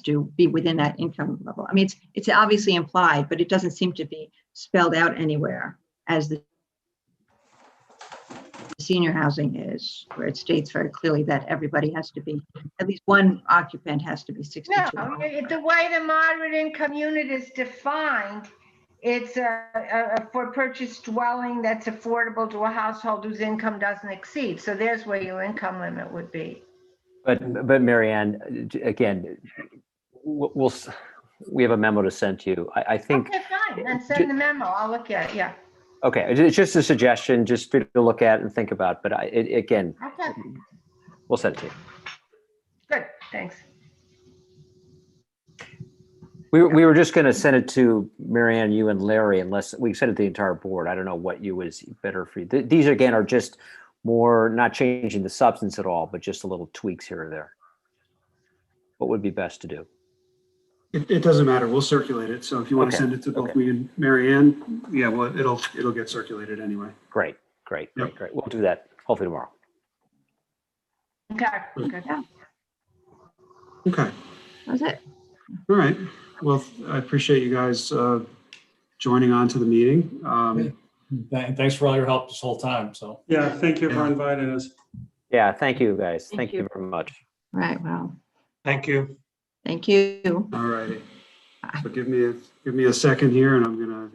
to be within that income level. I mean, it's obviously implied, but it doesn't seem to be spelled out anywhere as the senior housing is, where it states very clearly that everybody has to be, at least one occupant has to be 62. No, the way the moderate income unit is defined, it's a for purchase dwelling that's affordable to a household whose income doesn't exceed. So there's where your income limit would be. But Mary Ann, again, we have a memo to send to you. I think. Okay, fine, then send the memo, I'll look at it, yeah. Okay, it's just a suggestion, just for you to look at and think about, but again, Okay, we'll send it to you. good, thanks. We were just going to send it to Mary Ann, you and Larry, unless we sent it to the entire board. I don't know what you was better for you. These again are just more, not changing the substance at all, but just a little tweaks here or there. What would be best to do? It doesn't matter. We'll circulate it. So if you want to send it to both me and Mary Ann, yeah, well, it'll get circulated anyway. Great. We'll do that hopefully tomorrow. Okay, good. Yeah, Okay. that's it. All right. Well, I appreciate you guys joining on to the meeting. Thanks for all your help this whole time. So Yeah, thank you for inviting us. Yeah, thank you guys. Thank you. you very much. Right, well, Thank you. Thank you. All righty. So give me a second here and I'm gonna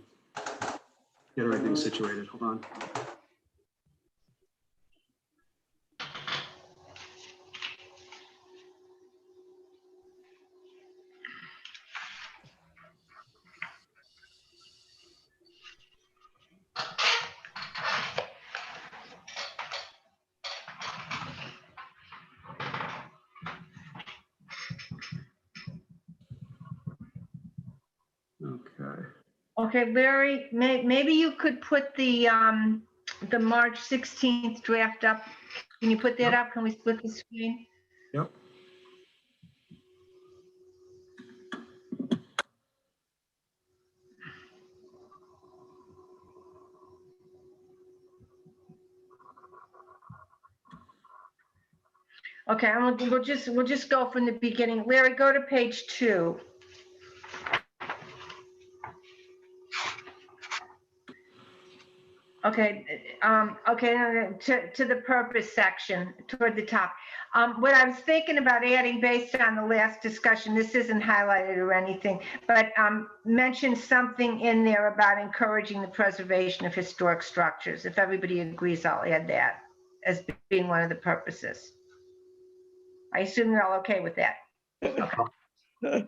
get everything situated. Hold on. Okay. Okay, Larry, maybe you could put the March 16th draft up. Can you put that up? Can we split the screen? Yep. Okay, we'll just go from the beginning. Larry, go to page 2. Okay, okay, to the purpose section toward the top. What I was thinking about adding based on the last discussion, this isn't highlighted or anything, but mention something in there about encouraging the preservation of historic structures. If everybody agrees, I'll add that as being one of the purposes. I assume you're all okay with that. Okay.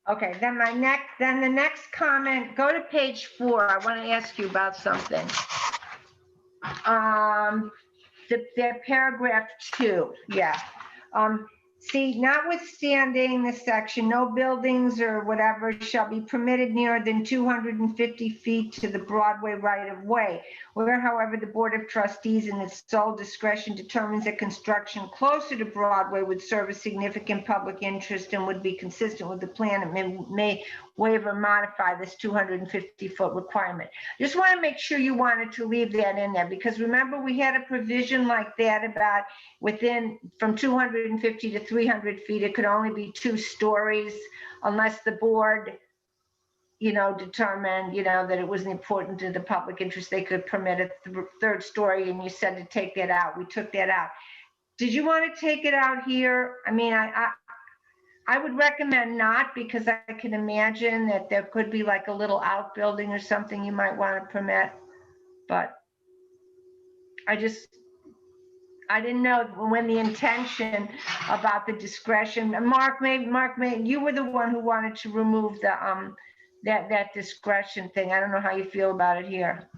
Okay, then the next comment, go to page 4. I want to ask you about something. The paragraph 2, yeah. See, notwithstanding this section, no buildings or whatever shall be permitted nearer than 250 feet to the Broadway right of way. Where, however, the Board of Trustees in its sole discretion determines that construction closer to Broadway would serve a significant public interest and would be consistent with the plan, it may waive or modify this 250-foot requirement. Just want to make sure you wanted to leave that in there, because remember we had a provision like that about within from 250 to 300 feet, it could only be 2 stories unless the board, determined, that it wasn't important to the public interest. They could permit a 3rd story, and you said to take that out. We took that out. Did you want to take it out here? I mean, I would recommend not, because I can imagine that there could be like a little outbuilding or something you might want to permit, but I didn't know when the intention about the discretion. Mark, you were the one who wanted to remove the that discretion thing. I don't know how you feel about it here.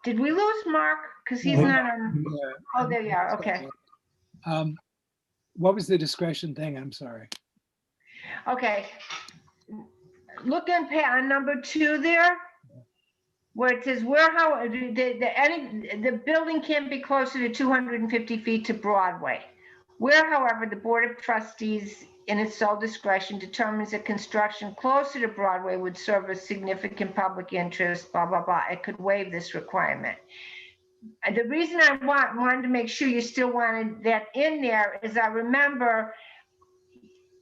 Did we lose Mark? Because he's not on. Oh, there you are. Okay. What was the discretion thing? I'm sorry. Okay. Look on number 2 there, where it says the building can't be closer to 250 feet to Broadway. Where, however, the Board of Trustees in its sole discretion determines that construction closer to Broadway would serve a significant public interest, blah, blah, blah, it could waive this requirement. And the reason I wanted to make sure you still wanted that in there is I remember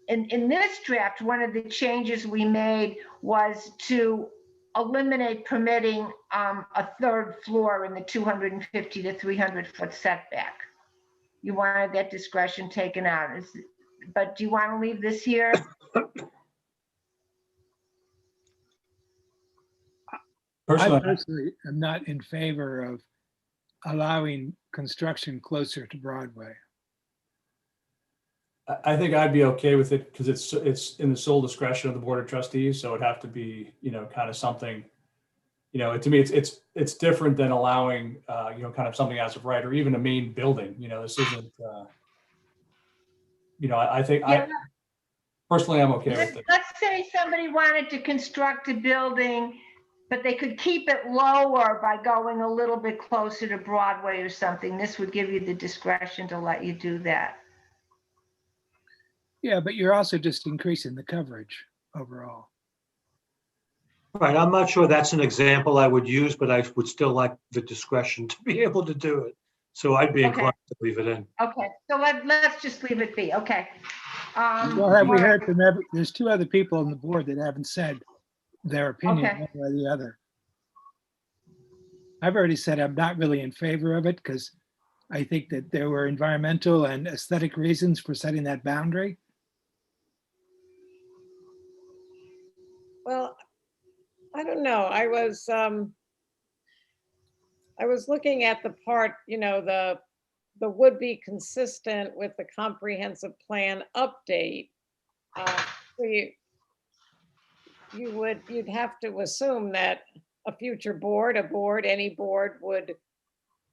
in this draft, one of the changes we made was to eliminate permitting a 3rd floor in the 250 to 300 foot setback. You wanted that discretion taken out. But do you want to leave this here? I personally am not in favor of allowing construction closer to Broadway. I think I'd be okay with it because it's in the sole discretion of the Board of Trustees. So it'd have to be, kind of something, to me, it's different than allowing, kind of something as of right, or even a main building. This isn't, I think personally, I'm okay with it. Let's say somebody wanted to construct a building, but they could keep it lower by going a little bit closer to Broadway or something. This would give you the discretion to let you do that. Yeah, but you're also just increasing the coverage overall. Right, I'm not sure that's an example I would use, but I would still like the discretion to be able to do it. So I'd be inclined to leave it in. Okay, so let's just leave it be. Okay. Well, have we heard from there's 2 other people on the board that haven't said their opinion one way or the other. I've already said I'm not really in favor of it because I think that there were environmental and aesthetic reasons for setting that boundary. Well, I don't know. I was looking at the part, the would be consistent with the comprehensive plan update. So you'd have to assume that a future board, any board would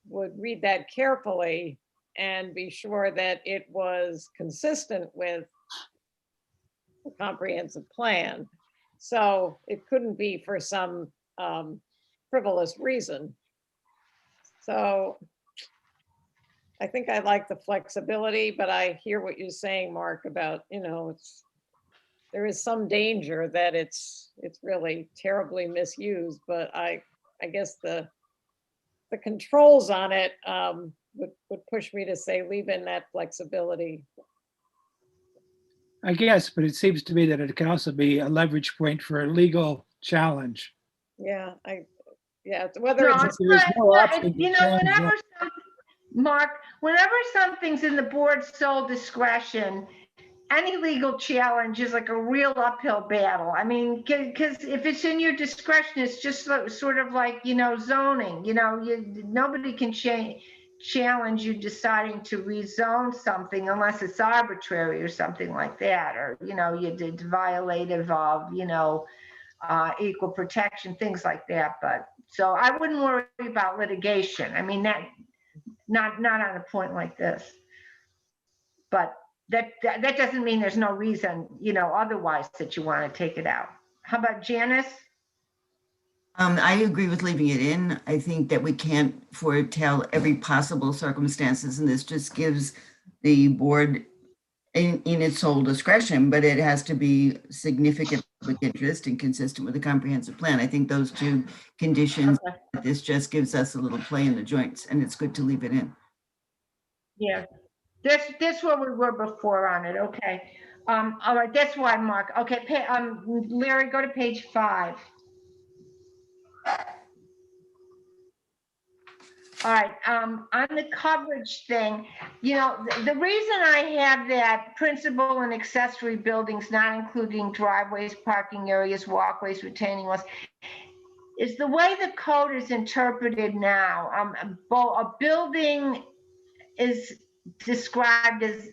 read that carefully and be sure that it was consistent with the comprehensive plan. So it couldn't be for some frivolous reason. So I think I like the flexibility, but I hear what you're saying, Mark, about, there is some danger that it's really terribly misused, but I guess the controls on it would push me to say leave in that flexibility. I guess, but it seems to me that it can also be a leverage point for a legal challenge. Yeah, whether No, it's it's there's not- no it's option not- to you know, change whenever that. Mark, whenever something's in the board's sole discretion, any legal challenge is like a real uphill battle. I mean, because if it's in your discretion, it's just sort of like, zoning, nobody can challenge you deciding to rezone something unless it's arbitrary or something like that, or, you did violative of, equal protection, things like that. But so I wouldn't worry about litigation. I mean, that not on a point like this, but that doesn't mean there's no reason, otherwise that you want to take it out. How about Janice? I agree with leaving it in. I think that we can't foretell every possible circumstances, and this just gives the board in its sole discretion, but it has to be significant public interest and consistent with the comprehensive plan. I think those two conditions, this just gives us a little play in the joints, and it's good to leave it in. Yeah, that's where we were before on it. Okay. All right, that's why, Mark. Okay, Larry, go to page 5. All right, on the coverage thing, the reason I have that principal and accessory buildings, not including driveways, parking areas, walkways, retaining walls, is the way the code is interpreted now. A building is described as,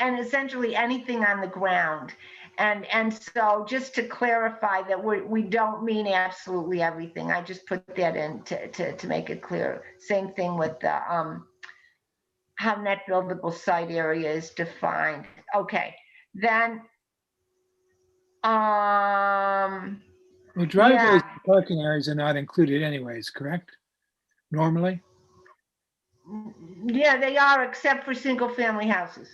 and essentially anything on the ground. And so just to clarify that we don't mean absolutely everything. I just put that in to make it clear. Same thing with the how net buildable site area is defined. Okay, then Well, driveways and parking areas are not included anyways, correct? Normally? Yeah, they are, except for single family houses.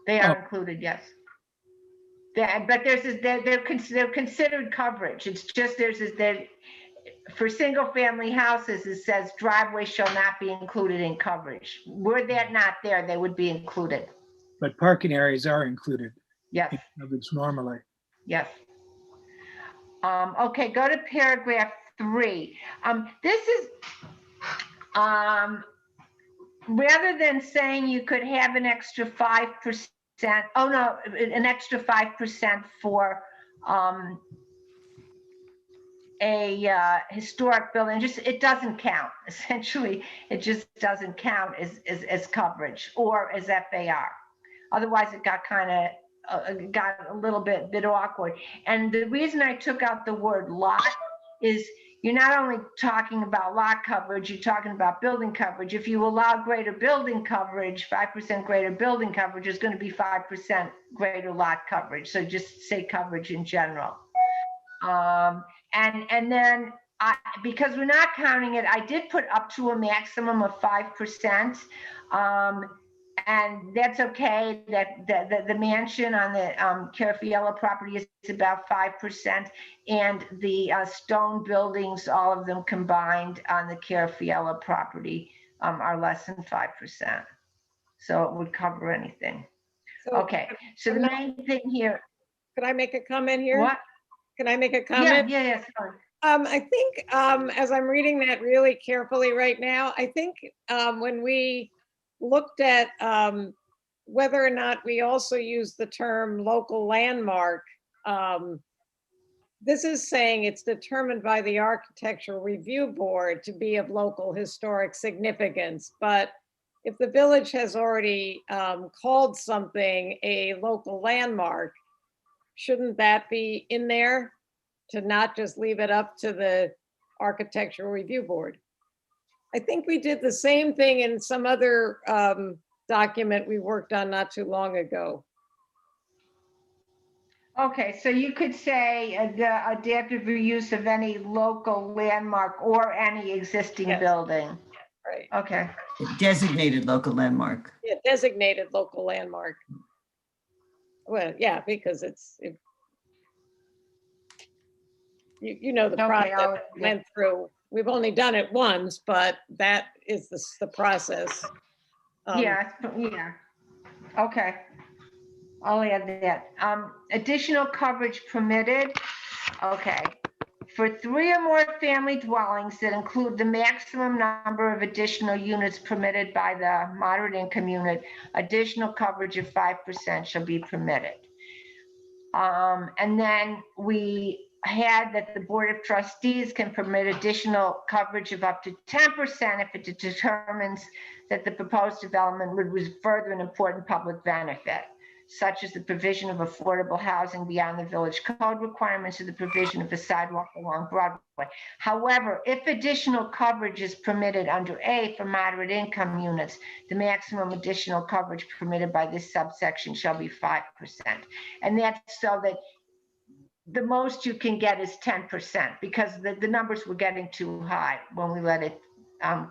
They are included, yes. But they're considered coverage. It's just for single family houses, it says driveway shall not be included in coverage. Were that not there, they would be included. But parking areas are included. Yes. In coverage normally. Yes. Okay, go to paragraph 3. This is rather than saying you could have an extra 5%. Oh no, an extra 5% for a historic building. It doesn't count. Essentially, it just doesn't count as coverage or as FAR. Otherwise, it got got a little bit awkward. And the reason I took out the word lot is you're not only talking about lot coverage, you're talking about building coverage. If you allow greater building coverage, 5% greater building coverage is going to be 5% greater lot coverage. So just say coverage in general. And then because we're not counting it, I did put up to a maximum of 5%. And that's okay. That the mansion on the Carafiella property is about 5%, and the stone buildings, all of them combined on the Carafiella property, are less than 5%. So it would cover anything. Okay. So the main thing here. Could I make a comment here? What? Can I make a comment? Yeah. Sorry. I think as I'm reading that really carefully right now, I think when we looked at whether or not we also use the term local landmark, this is saying it's determined by the Architectural Review Board to be of local historic significance. But if the village has already called something a local landmark, shouldn't that be in there to not just leave it up to the Architectural Review Board? I think we did the same thing in some other document we worked on not too long ago. Okay, so you could say the adaptive reuse of any local landmark or any existing building. Right. Okay. Designated local landmark. Yeah, designated local landmark. Well, yeah, because you know the process we went through. We've only done it once, but that is the process. Yeah. Okay. I'll add that. Additional coverage permitted. Okay. For 3 or more family dwellings that include the maximum number of additional units permitted by the moderate income unit, additional coverage of 5% shall be permitted. And then we had that the Board of Trustees can permit additional coverage of up to 10% if it determines that the proposed development would further an important public benefit, such as the provision of affordable housing beyond the village code requirements or the provision of a sidewalk along Broadway. However, if additional coverage is permitted under A for moderate income units, the maximum additional coverage permitted by this subsection shall be 5%. And that's so that the most you can get is 10% because the numbers were getting too high when we let it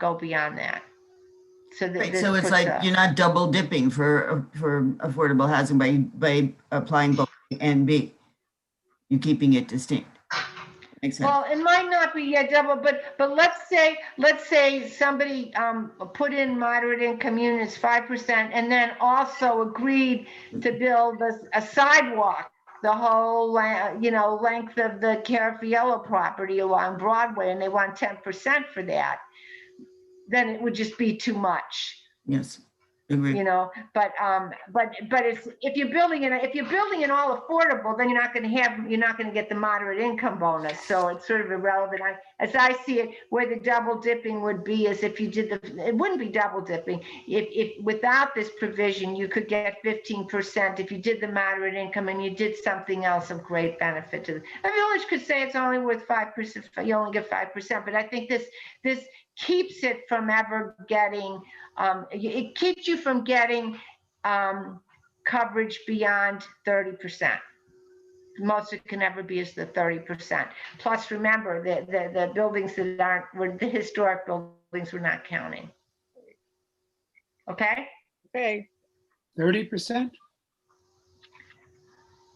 go beyond that. So, right, so it's like you're not double dipping for affordable housing by applying both A and B. You're keeping it distinct. Makes sense. Well, it might not be yet double, but let's say somebody put in moderate income units 5% and then also agreed to build a sidewalk the whole length of the Carafiello property along Broadway, and they want 10% for that. Then it would just be too much. Yes, agree. But it's if you're building an all affordable, then you're not going to get the moderate income bonus. So it's sort of irrelevant. As I see it, where the double dipping would be is if you did it wouldn't be double dipping. If without this provision, you could get 15% if you did the moderate income and you did something else of great benefit to the village. Could say it's only worth 5%. You only get 5%, but I think this keeps it from ever getting, it keeps you from getting coverage beyond 30%. Most it can ever be is the 30%. Plus, remember, the buildings that were the historic buildings we're not counting. Okay? Okay. 30%?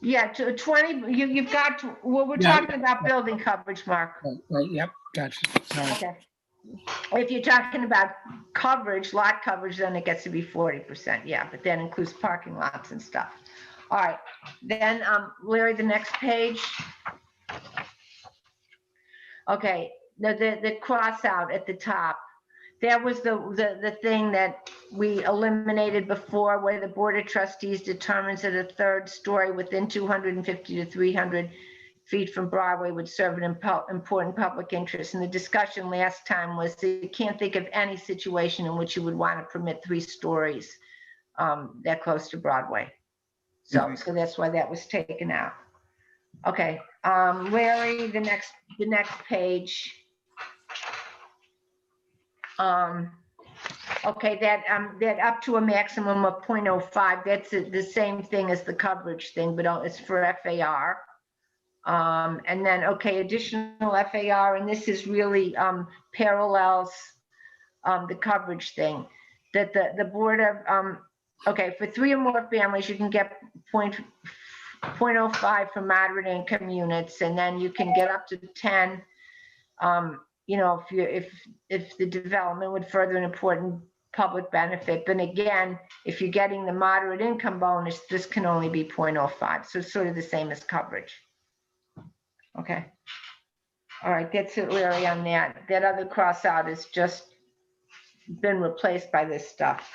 Yeah, to 20, you've got, we're talking about building coverage, Mark. Right, yep, gotcha. Sorry. Okay. If you're talking about coverage, lot coverage, then it gets to be 40%. Yeah, but that includes parking lots and stuff. All right, then Larry, the next page. Okay, the cross out at the top. That was the thing that we eliminated before, where the Board of Trustees determines that a third story within 250 to 300 feet from Broadway would serve an important public interest. And the discussion last time was that you can't think of any situation in which you would want to permit 3 stories that close to Broadway. So that's why that was taken out. Okay, Larry, the next page. Okay, that up to a maximum of 0.05, that's the same thing as the coverage thing, but it's for FAR. And then, okay, additional FAR, and this is really parallels the coverage thing, that the Board of, okay, for 3 or more families, you can get 0.05 for moderate income units, and then you can get up to 10, if the development would further an important public benefit. But again, if you're getting the moderate income bonus, this can only be 0.05. So it's sort of the same as coverage. Okay. All right, that's it, Larry, on that. That other cross out has just been replaced by this stuff.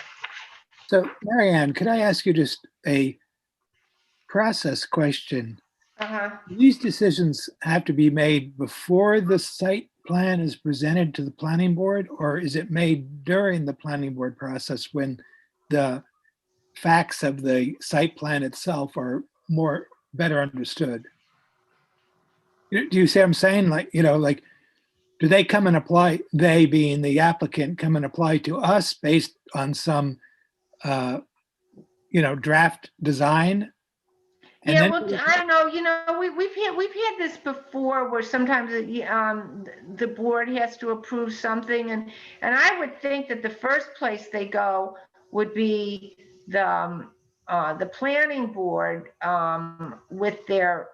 So Marianne, could I ask you just a process question? These decisions have to be made before the site plan is presented to the planning board, or is it made during the planning board process when the facts of the site plan itself are better understood? Do you see what I'm saying? Like, like, do they come and apply, they being the applicant, come and apply to us based on some, draft design? And Yeah, then, well, I don't know, we've had this before where sometimes the board has to approve something, and I would think that the first place they go would be the planning board with their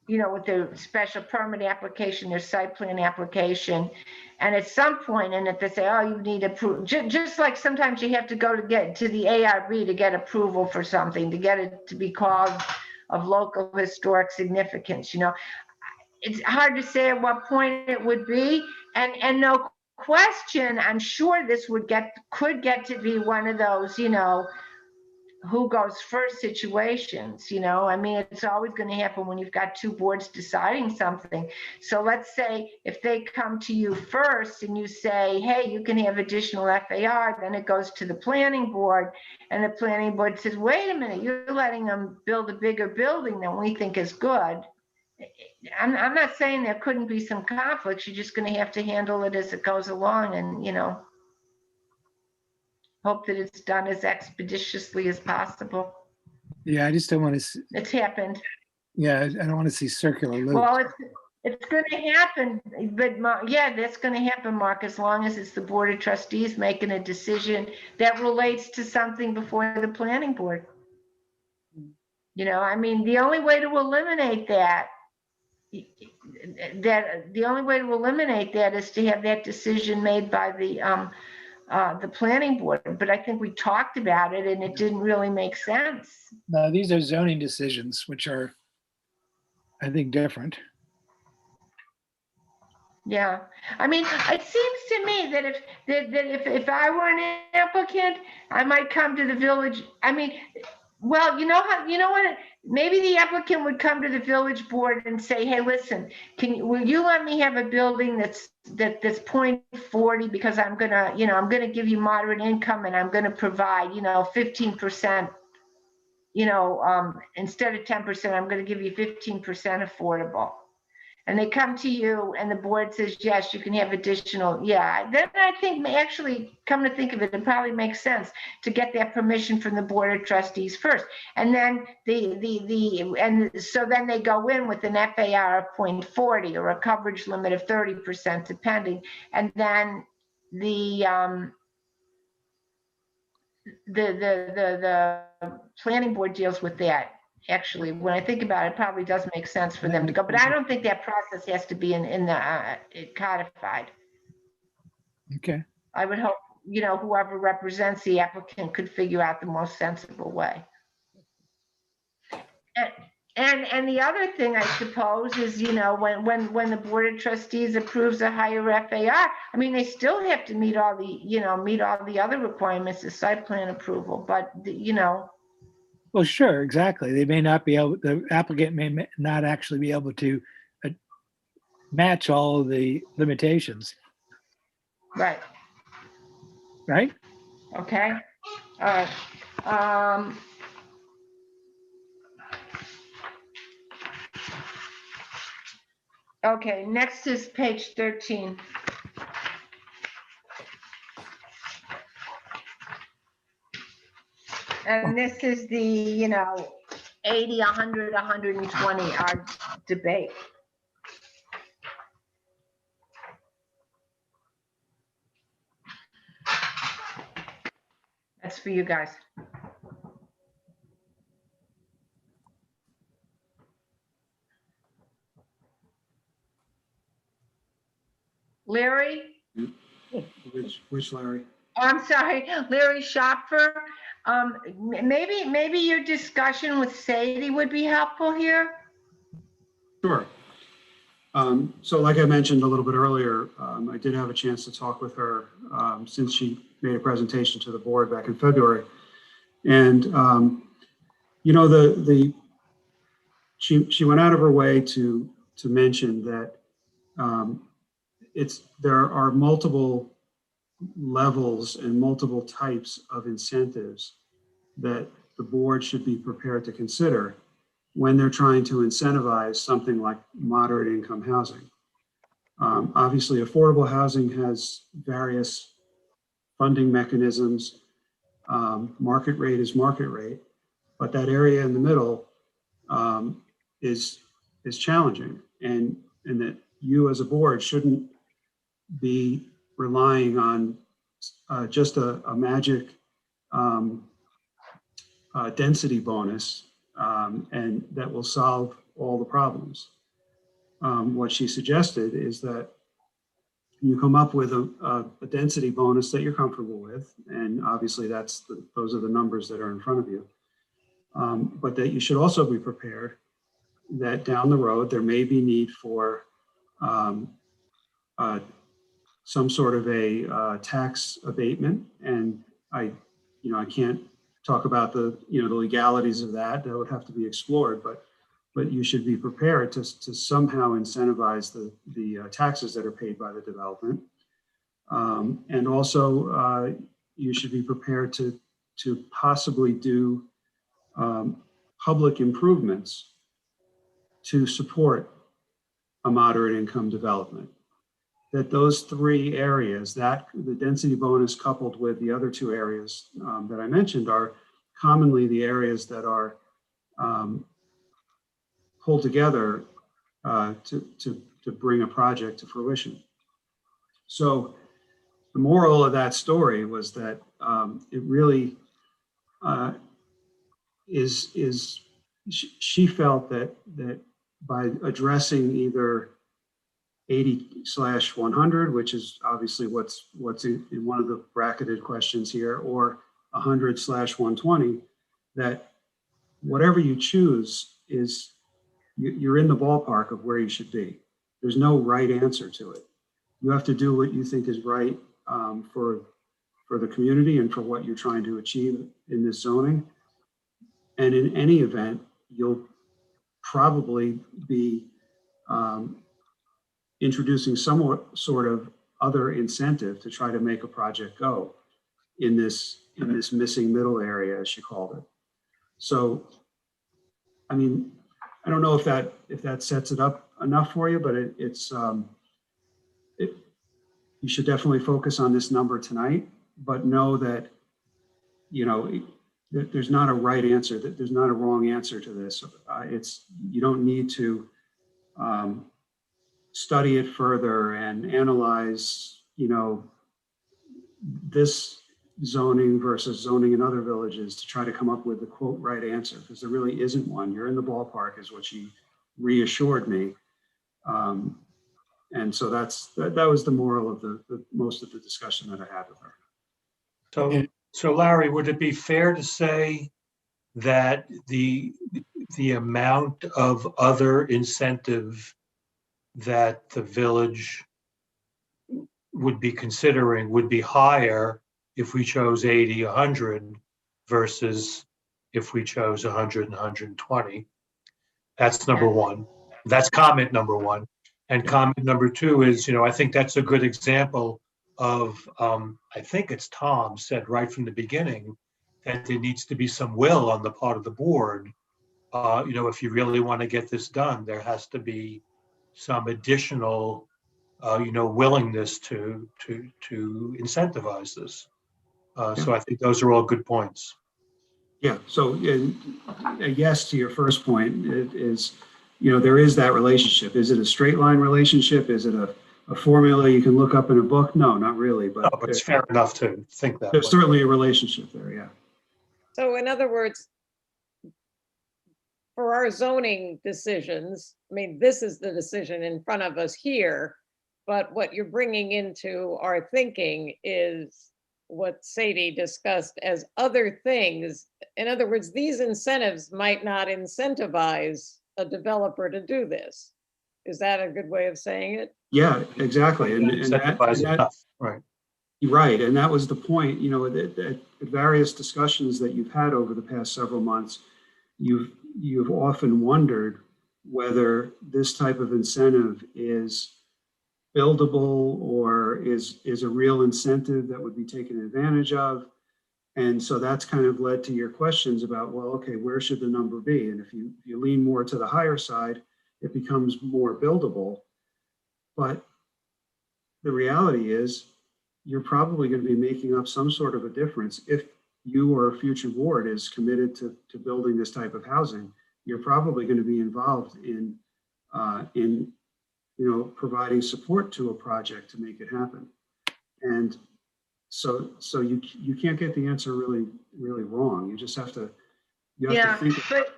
with their special permit application, their site plan application. And at some point in it, they say, oh, you need approval. Just like sometimes you have to go to get to the ARB to get approval for something, to get it to be called of local historic significance. It's hard to say at what point it would be. And no question, I'm sure this could get to be one of those, who goes first situations. I mean, it's always going to happen when you've got two boards deciding something. So let's say if they come to you first and you say, hey, you can have additional FAR, then it goes to the planning board, and the planning board says, wait a minute, you're letting them build a bigger building than we think is good. I'm not saying there couldn't be some conflicts. You're just going to have to handle it as it goes along, and hope that it's done as expeditiously as possible. yeah, I just don't want to see, It's happened. yeah, I don't want to see circular loops. Well, it's going to happen, but yeah, that's going to happen, Mark, as long as it's the Board of Trustees making a decision that relates to something before the planning board. I mean, the only way to eliminate that is to have that decision made by the planning board. But I think we talked about it and it didn't really make sense. No, these are zoning decisions, which are, I think, different. Yeah, I mean, it seems to me that if I were an applicant, I might come to the village. I mean, well, maybe the applicant would come to the village board and say, hey, listen, will you let me have a building that's 0.40, because I'm gonna give you moderate income, and I'm gonna provide 15%, instead of 10%, I'm gonna give you 15% affordable. And they come to you and the board says, yes, you can have additional. Yeah, then I think, actually, come to think of it, it probably makes sense to get that permission from the Board of Trustees first. And then so then they go in with an FAR of 0.40 or a coverage limit of 30%, depending. And then the planning board deals with that. Actually, when I think about it, it probably does make sense for them to go, but I don't think that process has to be in the codified. Okay. I would hope, whoever represents the applicant could figure out the most sensible way. And the other thing, I suppose, is, when the Board of Trustees approves a higher FAR, I mean, they still have to meet all the other requirements of site plan approval, but Well, sure, exactly. They may not be able, the applicant may not actually be able to match all of the limitations. Right. Right? Okay. All right. Okay, next is page 13. And this is the, 80, 100, 120, our debate. That's for you guys. Larry? Which Larry? Oh, I'm sorry, Larry Schopfer. Maybe your discussion with Sadie would be helpful here. Sure. So like I mentioned a little bit earlier, I did have a chance to talk with her since she made a presentation to the board back in February. And, you know, she went out of her way to mention that there are multiple levels and multiple types of incentives that the board should be prepared to consider when they're trying to incentivize something like moderate income housing. Obviously, affordable housing has various funding mechanisms. Market rate is market rate, but that area in the middle is challenging, and that you as a board shouldn't be relying on just a magic density bonus and that will solve all the problems. What she suggested is that you come up with a density bonus that you're comfortable with, and obviously those are the numbers that are in front of you. But that you should also be prepared that down the road there may be need for some sort of a tax abatement, and I can't talk about the legalities of that. That would have to be explored, but you should be prepared to somehow incentivize the taxes that are paid by the development. And also you should be prepared to possibly do public improvements to support a moderate income development. That those three areas, that the density bonus coupled with the other two areas that I mentioned, are commonly the areas that are pulled together to bring a project to fruition. So the moral of that story was that it really she felt that by addressing either 80/100, which is obviously what's in one of the bracketed questions here, or 100/120, that whatever you choose is you're in the ballpark of where you should be. There's no right answer to it. You have to do what you think is right for the community and for what you're trying to achieve in this zoning. And in any event, you'll probably be introducing some sort of other incentive to try to make a project go in this missing middle area, as she called it. So, I mean, I don't know if that sets it up enough for you, but you should definitely focus on this number tonight, but know that, that there's not a right answer, that there's not a wrong answer to this. You don't need to study it further and analyze, this zoning versus zoning in other villages to try to come up with the quote right answer, because there really isn't one. You're in the ballpark is what she reassured me. And so that was the moral of the most of the discussion that I had with her. So Larry, would it be fair to say that the amount of other incentive that the village would be considering would be higher if we chose 80, 100 versus if we chose 100 and 120? That's number one. That's comment number one. And comment number two is, I think that's a good example of, I think it's Tom said right from the beginning that there needs to be some will on the part of the board. If you really want to get this done, there has to be some additional, willingness to incentivize this. So I think those are all good points. Yeah. So a yes to your first point is, there is that relationship. Is it a straight line relationship? Is it a formula you can look up in a book? No, not really. But it's fair enough to think that. There's certainly a relationship there. Yeah. So in other words, for our zoning decisions, I mean, this is the decision in front of us here, but what you're bringing into our thinking is what Sadie discussed as other things. In other words, these incentives might not incentivize a developer to do this. Is that a good way of saying it? Yeah, exactly. And Incentivize enough, right. Right, and that was the point, you know, at various discussions that you've had over the past several months, you've often wondered whether this type of incentive is buildable or is a real incentive that would be taken advantage of. And so that's kind of led to your questions about, well, okay, where should the number be? And if you lean more to the higher side, it becomes more buildable. But the reality is, you're probably going to be making up some sort of a difference. If you or a future board is committed to building this type of housing, you're probably going to be involved in providing support to a project to make it happen. And so you can't get the answer really wrong. You just have to think. But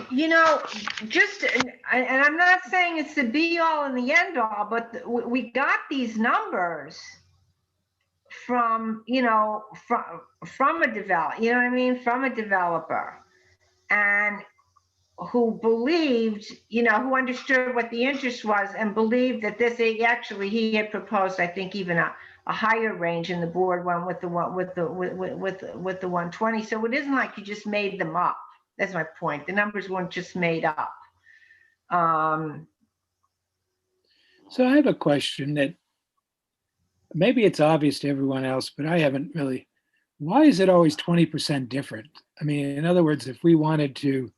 you know, and I'm not saying it's the be all and the end all, but we got these numbers from from a developer, and who believed, who understood what the interest was and believed that he had proposed, I think, even a higher range, and the board went with the 120. So it isn't like you just made them up. That's my point. The numbers weren't just made up. So I have a question that maybe it's obvious to everyone else, but I haven't really. Why is it always 20% different? I mean, in other words, if we wanted to,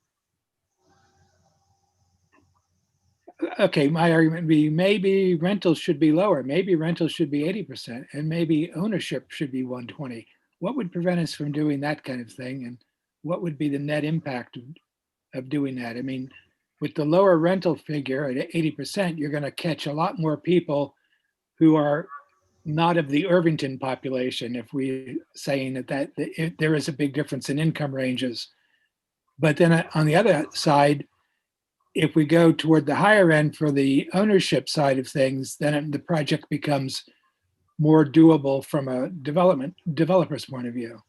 okay, my argument would be maybe rentals should be lower, maybe rentals should be 80%, and maybe ownership should be 120. What would prevent us from doing that kind of thing? And what would be the net impact of doing that? I mean, with the lower rental figure at 80%, you're going to catch a lot more people who are not of the Irvington population, if we're saying that there is a big difference in income ranges. But then on the other side, if we go toward the higher end for the ownership side of things, then the project becomes more doable from a developer's point of view.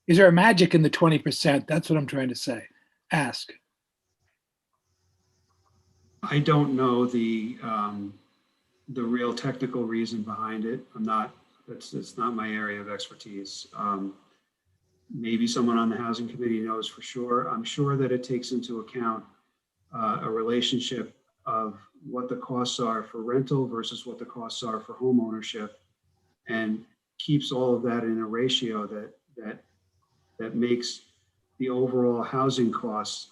Is there a magic in the 20%? That's what I'm trying to ask. I don't know the real technical reason behind it. It's not my area of expertise. Maybe someone on the housing committee knows for sure. I'm sure that it takes into account a relationship of what the costs are for rental versus what the costs are for home ownership, and keeps all of that in a ratio that makes the overall housing costs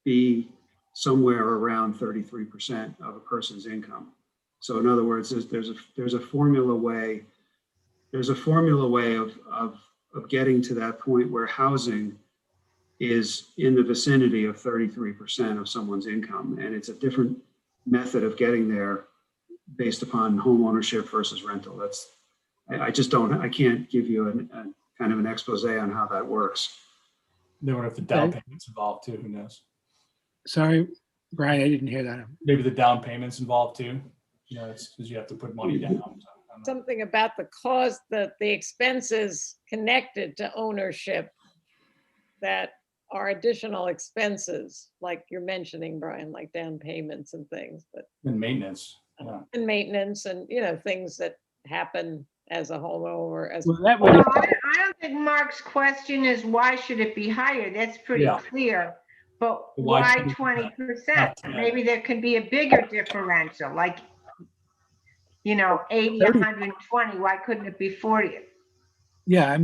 be somewhere around 33% of a person's income. So in other words, there's a formula way. There's a formula way of getting to that point where housing is in the vicinity of 33% of someone's income, and it's a different method of getting there based upon home ownership versus rental. I can't give you a kind of an expose on how that works. Then what if the down payment's involved too? Who knows? Sorry, Brian, I didn't hear that. Maybe the down payment's involved too. It's because you have to put money down. Something about the cost, that the expenses connected to ownership that are additional expenses, like you're mentioning, Brian, like down payments and things, and maintenance. Yeah. And maintenance, and things that happen as a homeowner. I don't think Mark's question is why should it be higher? That's pretty clear. But why 20%? Maybe there could be a bigger differential, like 80, 120. Why couldn't it be 40? Yeah, I'm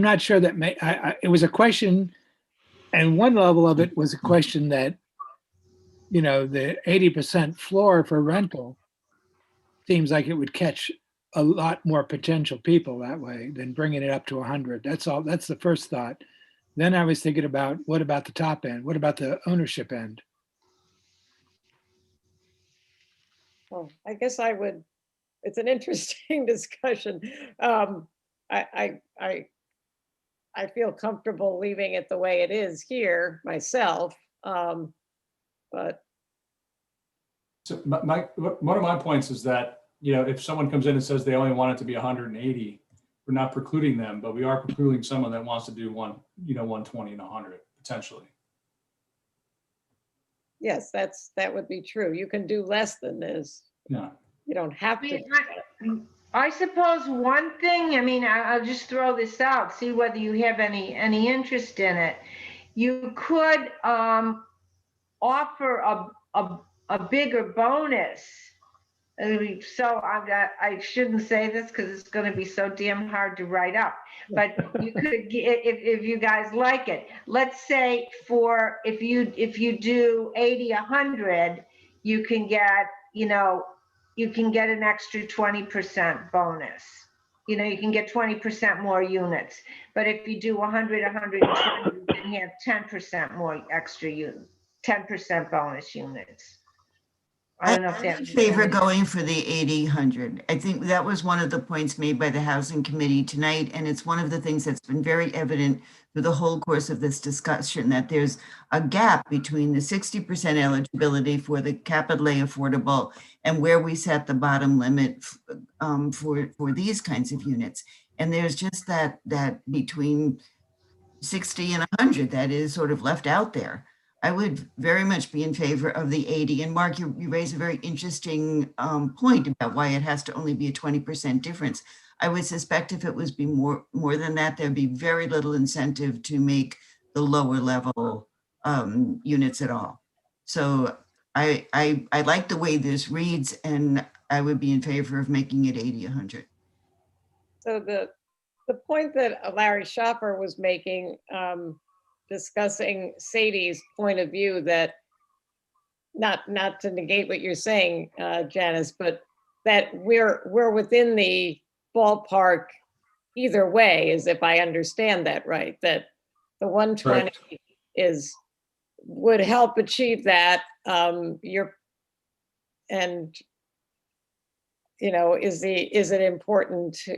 not sure that it was a question, and one level of it was a question that, the 80% floor for rental seems like it would catch a lot more potential people that way than bringing it up to 100. That's all. That's the first thought. Then I was thinking about, what about the top end? What about the ownership end? Well, I guess it's an interesting discussion. I feel comfortable leaving it the way it is here myself. But so one of my points is that, if someone comes in and says they only want it to be 180, we're not precluding them, but we are precluding someone that wants to do 120 and 100 potentially. Yes, that would be true. You can do less than this. Yeah. You don't have to. I suppose one thing, I mean, I'll just throw this out, see whether you have any interest in it. You could offer a bigger bonus. So I shouldn't say this because it's going to be so damn hard to write up. But you could, if you guys like it, let's say if you do 80, 100, you can get an extra 20% bonus. You can get 20% more units. But if you do 100, 120, you can have 10% more extra units, 10% bonus units. I don't know if I'm that in makes favor sense. going for the 80, 100. I think that was one of the points made by the Housing Committee tonight, and it's one of the things that's been very evident through the whole course of this discussion, that there's a gap between the 60% eligibility for the capital A affordable and where we set the bottom limit for these kinds of units. And there's just that between 60 and 100 that is sort of left out there. I would very much be in favor of the 80. And Mark, you raise a very interesting point about why it has to only be a 20% difference. I would suspect if it was more than that, there'd be very little incentive to make the lower level units at all. So I like the way this reads, and I would be in favor of making it 80, 100. So the point that Larry Schaffer was making, discussing Sadie's point of view, that not to negate what you're saying, Janice, but that we're within the ballpark either way, as if I understand that right, that the 120 would help achieve that. Is it important to,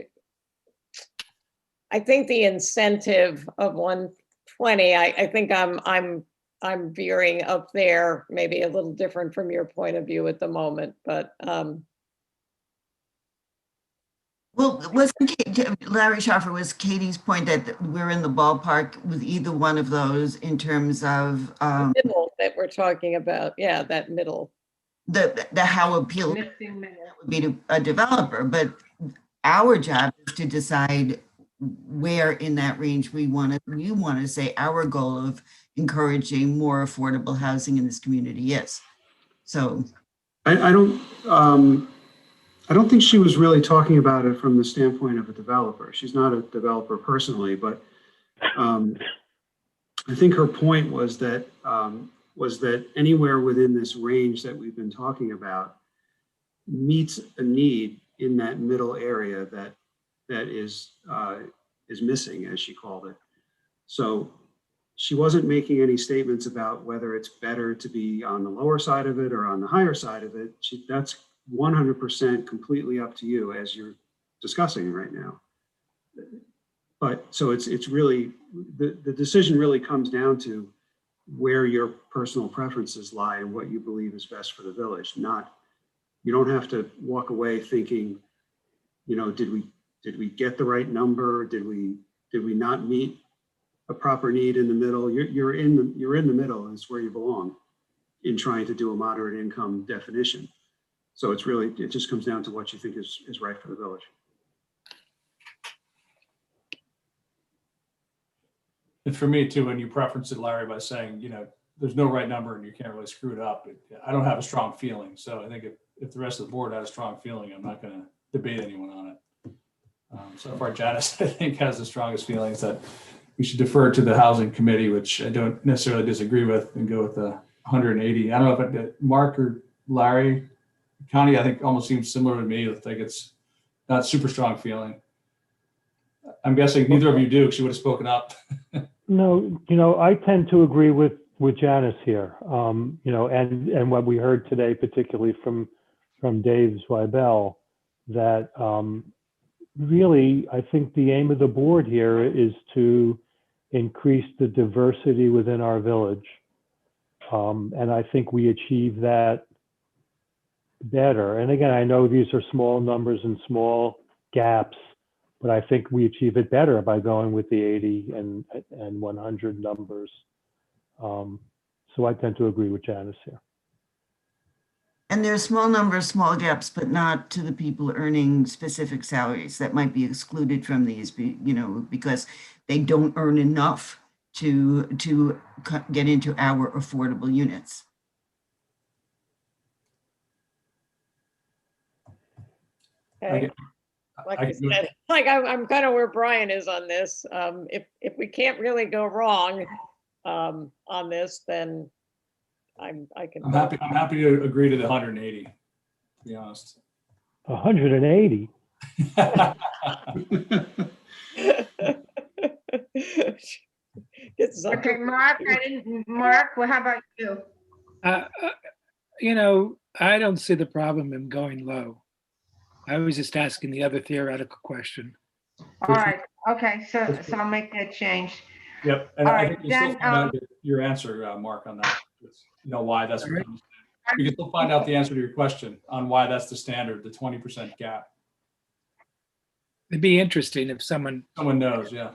I think the incentive of 120, I think I'm veering up there, maybe a little different from your point of view at the moment, but well, Larry Schaffer, was Katie's point that we're in the ballpark with either one of those in terms of the middle that we're talking about? Yeah, that middle. The how appealing that would be to a developer, but our job is to decide where in that range we want to say our goal of encouraging more affordable housing in this community is. So I don't think she was really talking about it from the standpoint of a developer. She's not a developer personally, but I think her point was that anywhere within this range that we've been talking about meets a need in that middle area that is missing, as she called it. So she wasn't making any statements about whether it's better to be on the lower side of it or on the higher side of it. That's 100% completely up to you as you're discussing right now. But so it's really, the decision really comes down to where your personal preferences lie and what you believe is best for the village. You don't have to walk away thinking, did we get the right number? Did we not meet a proper need in the middle? You're in the middle, and it's where you belong in trying to do a moderate income definition. So it just comes down to what you think is right for the village. And for me too, when you preference it, Larry, by saying, there's no right number and you can't really screw it up, I don't have a strong feeling. So I think if the rest of the board had a strong feeling, I'm not going to debate anyone on it. So far, Janice, I think, has the strongest feelings that we should defer to the Housing Committee, which I don't necessarily disagree with, and go with the 180. I don't know if Mark or Larry, Connie, I think almost seems similar to me. I think it's not super strong feeling. I'm guessing neither of you do, because you would have spoken up. No, I tend to agree with Janice here. And what we heard today, particularly from Dave Zweibel, that really, I think the aim of the board here is to increase the diversity within our village. And I think we achieve that better. And again, I know these are small numbers and small gaps, but I think we achieve it better by going with the 80 and 100 numbers. So I tend to agree with Janice here. And there are small numbers, small gaps, but not to the people earning specific salaries that might be excluded from these, because they don't earn enough to get into our affordable units. Okay. Like I said, I'm kind of where Brian is on this. If we can't really go wrong on this, then I can. I'm happy to agree to the 180, to be honest. 180? Okay, Mark, Mark, well, how about you? I don't see the problem in going low. I was just asking the other theoretical question. All right, okay, so I'll make that change. Yep, and All I right, think you then, still find out your answer, Mark, on that. Why that's what you can still find out the answer to your question on why that's the standard, the 20% gap. It'd be interesting if someone knows, yeah.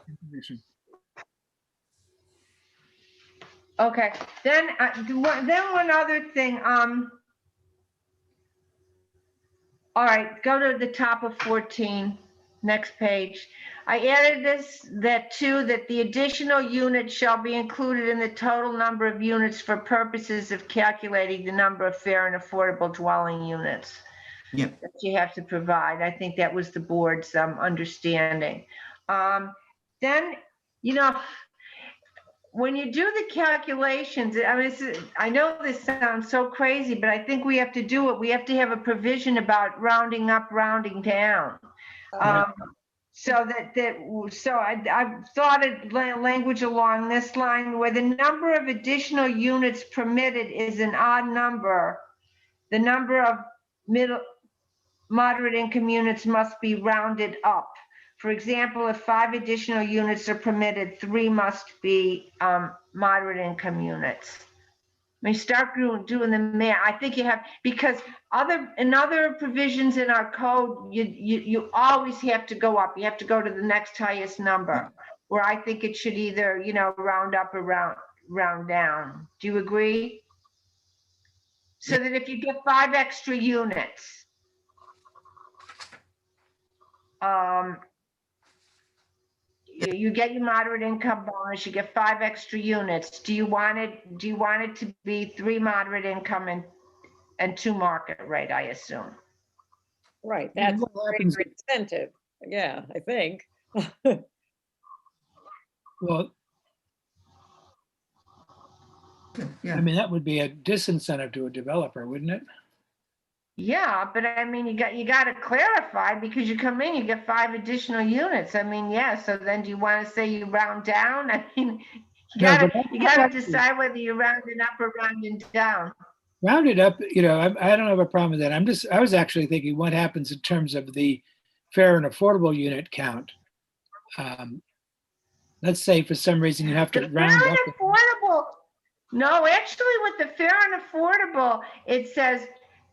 Okay, then one other thing. All right, go to the top of 14, next page. I added that the additional unit shall be included in the total number of units for purposes of calculating the number of fair and affordable dwelling units. Yep. That you have to provide. I think that was the board's understanding. Then, when you do the calculations, I know this sounds so crazy, but I think we have to do it. We have to have a provision about rounding up, rounding down. So I've thought of language along this line where the number of additional units permitted is an odd number. The number of moderate income units must be rounded up. For example, if 5 additional units are permitted, 3 must be moderate income units. I mean, start doing the math. I think you have, because in other provisions in our code, you always have to go up. You have to go to the next highest number, where I think it should either, round up or round down. Do you agree? So that if you get 5 extra units, you get your moderate income bonus, you get 5 extra units. Do you want it to be 3 moderate income and 2 market rate, I assume? Right, that's a greater incentive. Yeah, I think. Well, yeah. I mean, that would be a disincentive to a developer, wouldn't it? Yeah, but I mean, you got to clarify, because you come in, you get 5 additional units. I mean, yeah. So then, do you want to say you round down? I mean, you got to decide whether you're rounding up or rounding down. Rounded up, I don't have a problem with that. I was actually thinking what happens in terms of the fair and affordable unit count. Let's say for some reason you have to round up. Affordable. No, actually, with the fair and affordable, it says,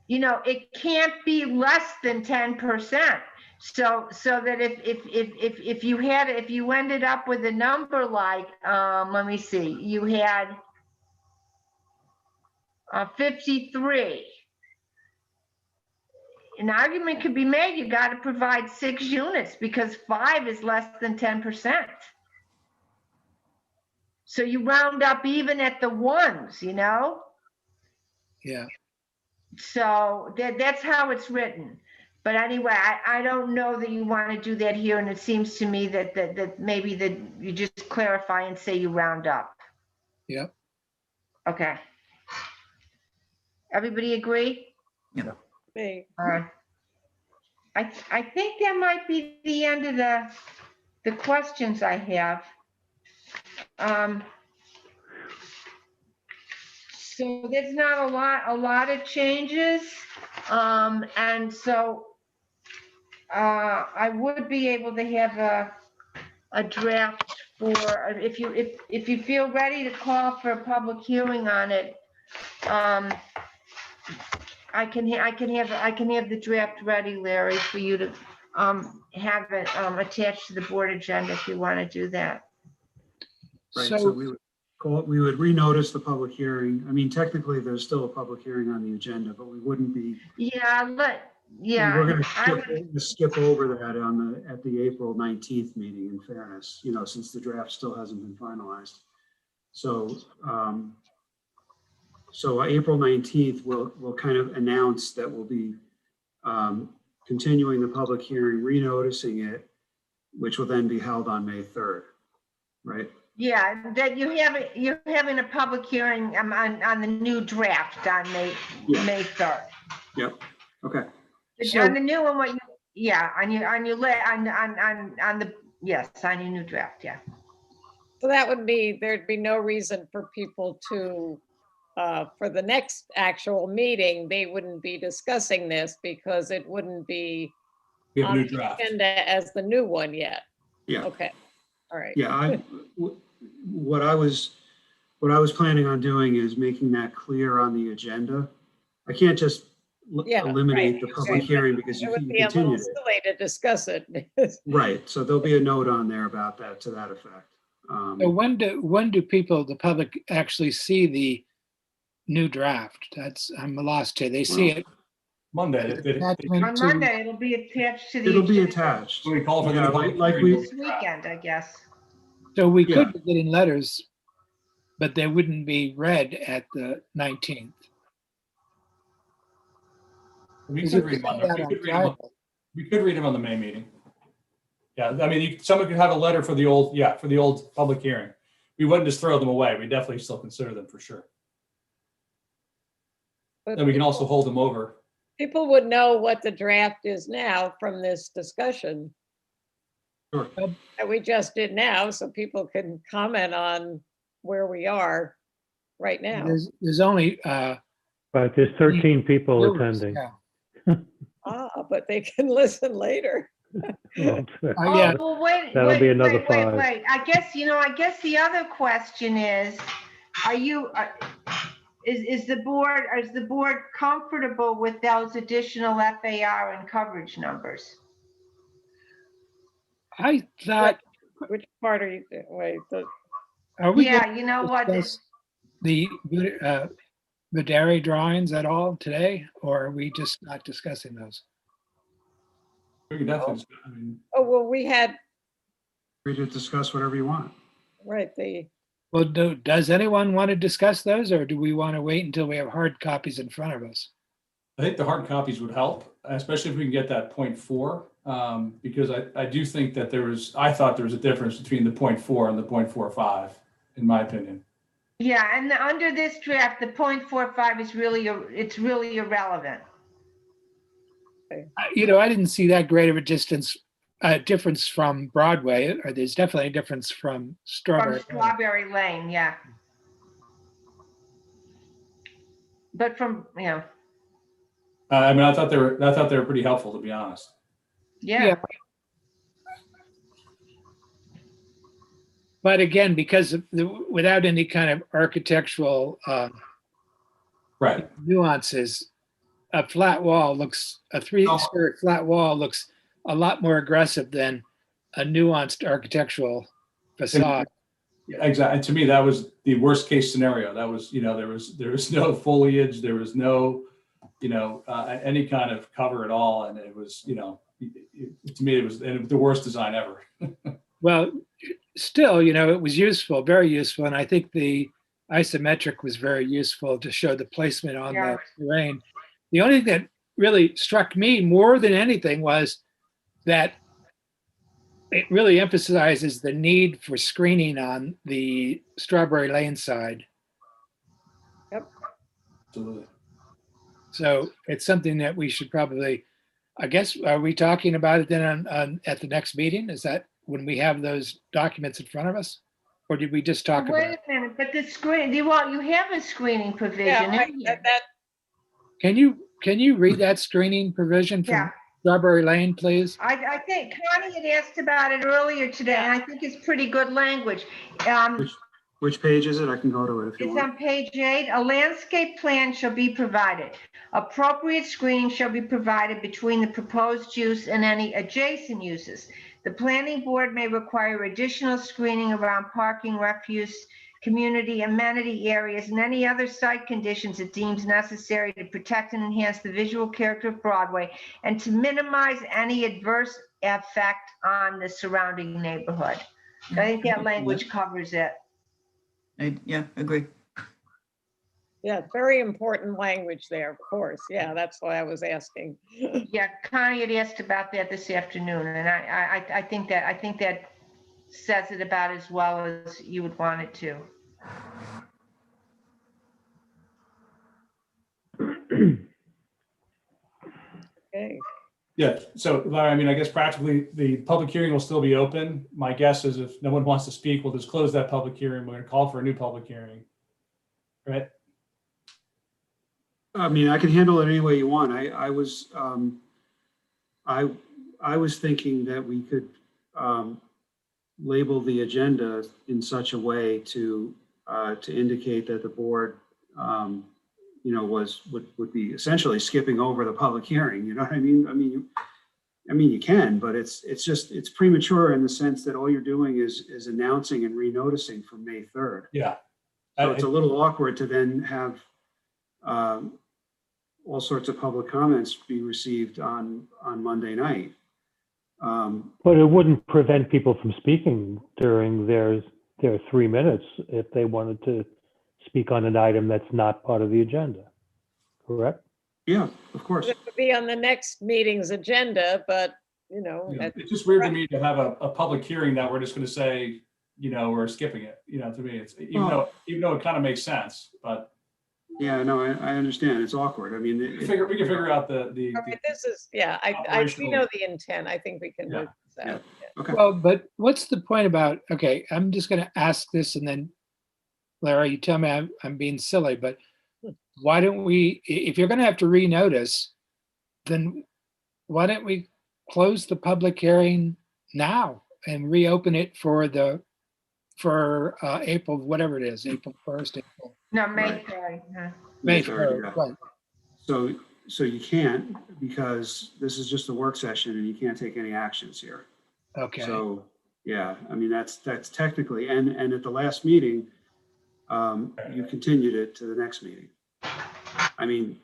it can't be less than 10%. So that if you ended up with a number like, let me see, you had 53. An argument could be made, you got to provide 6 units because 5 is less than 10%. So you round up even at the ones, Yeah. So that's how it's written. But anyway, I don't know that you want to do that here, and it seems to me that maybe that you just clarify and say you round up. Yep. Okay. Everybody agree? Yeah. Me. All right. I think that might be the end of the questions I have. So there's not a lot of changes. And so I would be able to have a draft for, if you feel ready to call for a public hearing on it, I can have the draft ready, Larry, for you to have it attached to the board agenda if you want to do that. Right, so we would we would renotice the public hearing. I mean, technically, there's still a public hearing on the agenda, but we wouldn't be, Yeah, we're going I to skip over that at the April 19th meeting, in fairness, you know, since the draft still hasn't been finalized. So, April 19th, we'll kind of announce that we'll be continuing the public hearing, renoticing it, which will then be held on May 3rd, right? Yeah, that you're having a public hearing on the new draft on May 3rd. Yep. Okay. On the new one, on your new draft, yeah. So that would be, there'd be no reason for people to, for the next actual meeting, they wouldn't be discussing this because it wouldn't be We have a on new the draft. agenda as the new one yet. Yeah. Okay, all right. Yeah, what I was planning on doing is making that clear on the agenda. I can't just eliminate the public hearing because you It would can be a little continue it. silly to discuss it. Right, so there'll be a note on there about that, to that effect. So when do people, the public, actually see the new draft? I'm lost here. They see it Monday. On Monday, it'll be attached to the. It'll be attached. We call for the Yeah, public like hearing. This weekend, I guess. So we could be getting letters, but they wouldn't be read at the 19th. We Is could it read them on that the, on we could read them on- Friday? we could read them on the May meeting. Yeah, I mean, someone could have a letter for the old public hearing. We wouldn't just throw them away. We definitely still consider them for sure. But And we can also hold them over. people would know what the draft is now from this discussion. Sure. That we just did now, so people can comment on where we are right now. There's only But there's 13 people viewers, attending. yeah. But they can listen later. Well, yeah. Well, wait, That'll be another wait. 5. I guess the other question is, is the board comfortable with those additional FAR and coverage numbers? I thought, Which part are you, wait, are we Yeah, going you know to what? discuss the Vidari drawings at all today, or are we just not discussing those? We could definitely, I mean, well, we had, Free to discuss whatever you want. right, Well, does anyone want to discuss those, or do we want to wait until we have hard copies in front of us? I think the hard copies would help, especially if we can get that 0.4, because I do think that I thought there was a difference between the 0.4 and the 0.45, in my opinion. Yeah, and under this draft, the 0.45 is really irrelevant. I didn't see that great of a difference from Broadway, or there's definitely a difference from Strawberry. From Strawberry Lane, yeah. But from, I mean, I thought they were pretty helpful, to be honest. yeah. But again, because without any kind of architectural Right. nuances, a 3-story flat wall looks a lot more aggressive than a nuanced architectural facade. Exactly. And to me, that was the worst case scenario. That was, there was no foliage, there was no, any kind of cover at all. And it was, to me, it was the worst design ever. Well, still, it was useful, very useful. And I think the isometric was very useful to show the placement on the terrain. The only thing that really struck me more than anything was that it really emphasizes the need for screening on the Strawberry Lane side. Yep. Absolutely. So it's something that we should probably, I guess, are we talking about it then at the next meeting? Is that when we have those documents in front of us? Or did we just talk about it? Wait a minute, but the screen, you have a screening provision in here. Can you read that screening provision from Strawberry Lane, please? I think Connie had asked about it earlier today, and I think it's pretty good language. Which page is it? I can go to it if you It's want. on page 8. A landscape plan shall be provided. Appropriate screening shall be provided between the proposed use and any adjacent uses. The planning board may require additional screening around parking, refuse community amenity areas, and any other site conditions it deems necessary to protect and enhance the visual character of Broadway and to minimize any adverse effect on the surrounding neighborhood. I think that language covers it. Yeah, agree. Yeah, very important language there, of course. Yeah, that's why I was asking. Yeah, Connie had asked about that this afternoon, and I think that says it about as well as you would want it to. Okay. Yeah, so Larry, I mean, I guess practically the public hearing will still be open. My guess is if no one wants to speak, we'll just close that public hearing. We're going to call for a new public hearing. Right? I mean, I can handle it any way you want. I was thinking that we could label the agenda in such a way to indicate that the board, you know, would be essentially skipping over the public hearing. You know what I mean? I mean, you can, but it's premature in the sense that all you're doing is announcing and renoticing from May 3rd. Yeah. So it's a little awkward to then have all sorts of public comments be received on Monday night. But it wouldn't prevent people from speaking during their 3 minutes if they wanted to speak on an item that's not part of the agenda, correct? Yeah, of course. It would be on the next meeting's agenda, but, you know. Yeah, it's just weird to me to have a public hearing that we're just going to say, you know, we're skipping it. You know, to me, it's even though it kind of makes sense, but. Yeah, no, I understand. It's awkward. I mean, we can figure out the Okay, this is, yeah, we know the intent. I think we can work this out. Yeah. Okay. Well, but what's the point about, okay, I'm just going to ask this and then, Larry, you tell me I'm being silly, but why don't we, if you're going to have to renotice, then why don't we close the public hearing now and reopen it for April, whatever it is, April 1st, April. No, May 3rd. Yeah. May 3rd, right. So you can't, because this is just a work session and you can't take any actions here. Okay. So, yeah, I mean, that's technically, and at the last meeting, you continued it to the next meeting. I mean,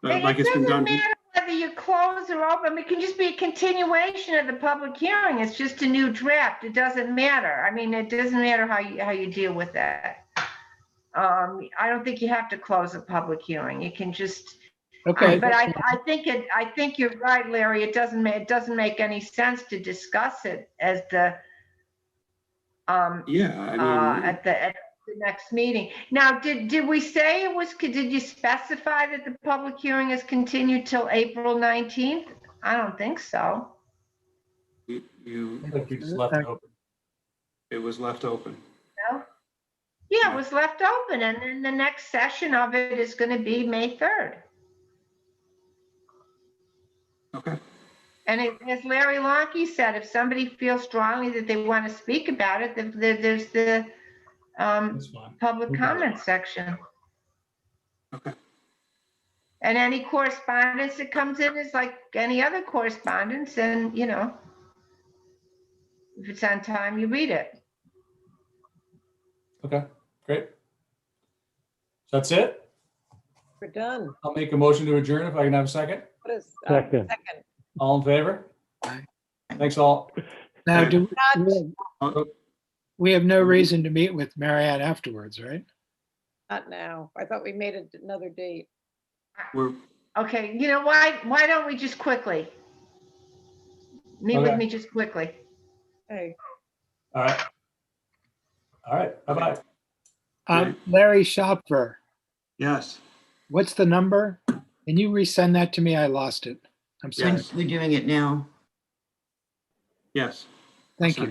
like it's been done. It doesn't matter whether you close or open. It can just be a continuation of the public hearing. It's just a new draft. It doesn't matter. I mean, it doesn't matter how you deal with that. I don't think you have to close a public hearing. You can just. Okay. But I think you're right, Larry. It doesn't make any sense to discuss it as the. Yeah, I mean. At the next meeting. Now, did we say it was? Did you specify that the public hearing is continued till April 19th? I don't think so. You just left it open. It was left open. No? Yeah, it was left open, and then the next session of it is going to be May 3rd. Okay. And as Larry Lonke said, if somebody feels strongly that they want to speak about it, there's the public comment section. Okay. And any correspondence that comes in is like any other correspondence, and you know, if it's on time, you read it. Okay, great. That's it. We're done. I'll make a motion to adjourn if I can have a second. What is Second. second? All in favor? Thanks all. Now, Oh, we have no reason to meet with Marianne afterwards, right? Not now. I thought we made it another date. Okay, you know why don't we just quickly meet with me just quickly? Hey. All right. Bye-bye. Larry Shopper. Yes. What's the number? Can you resend that to me? I lost it. I'm sorry. We're doing it now. Yes. Thank you.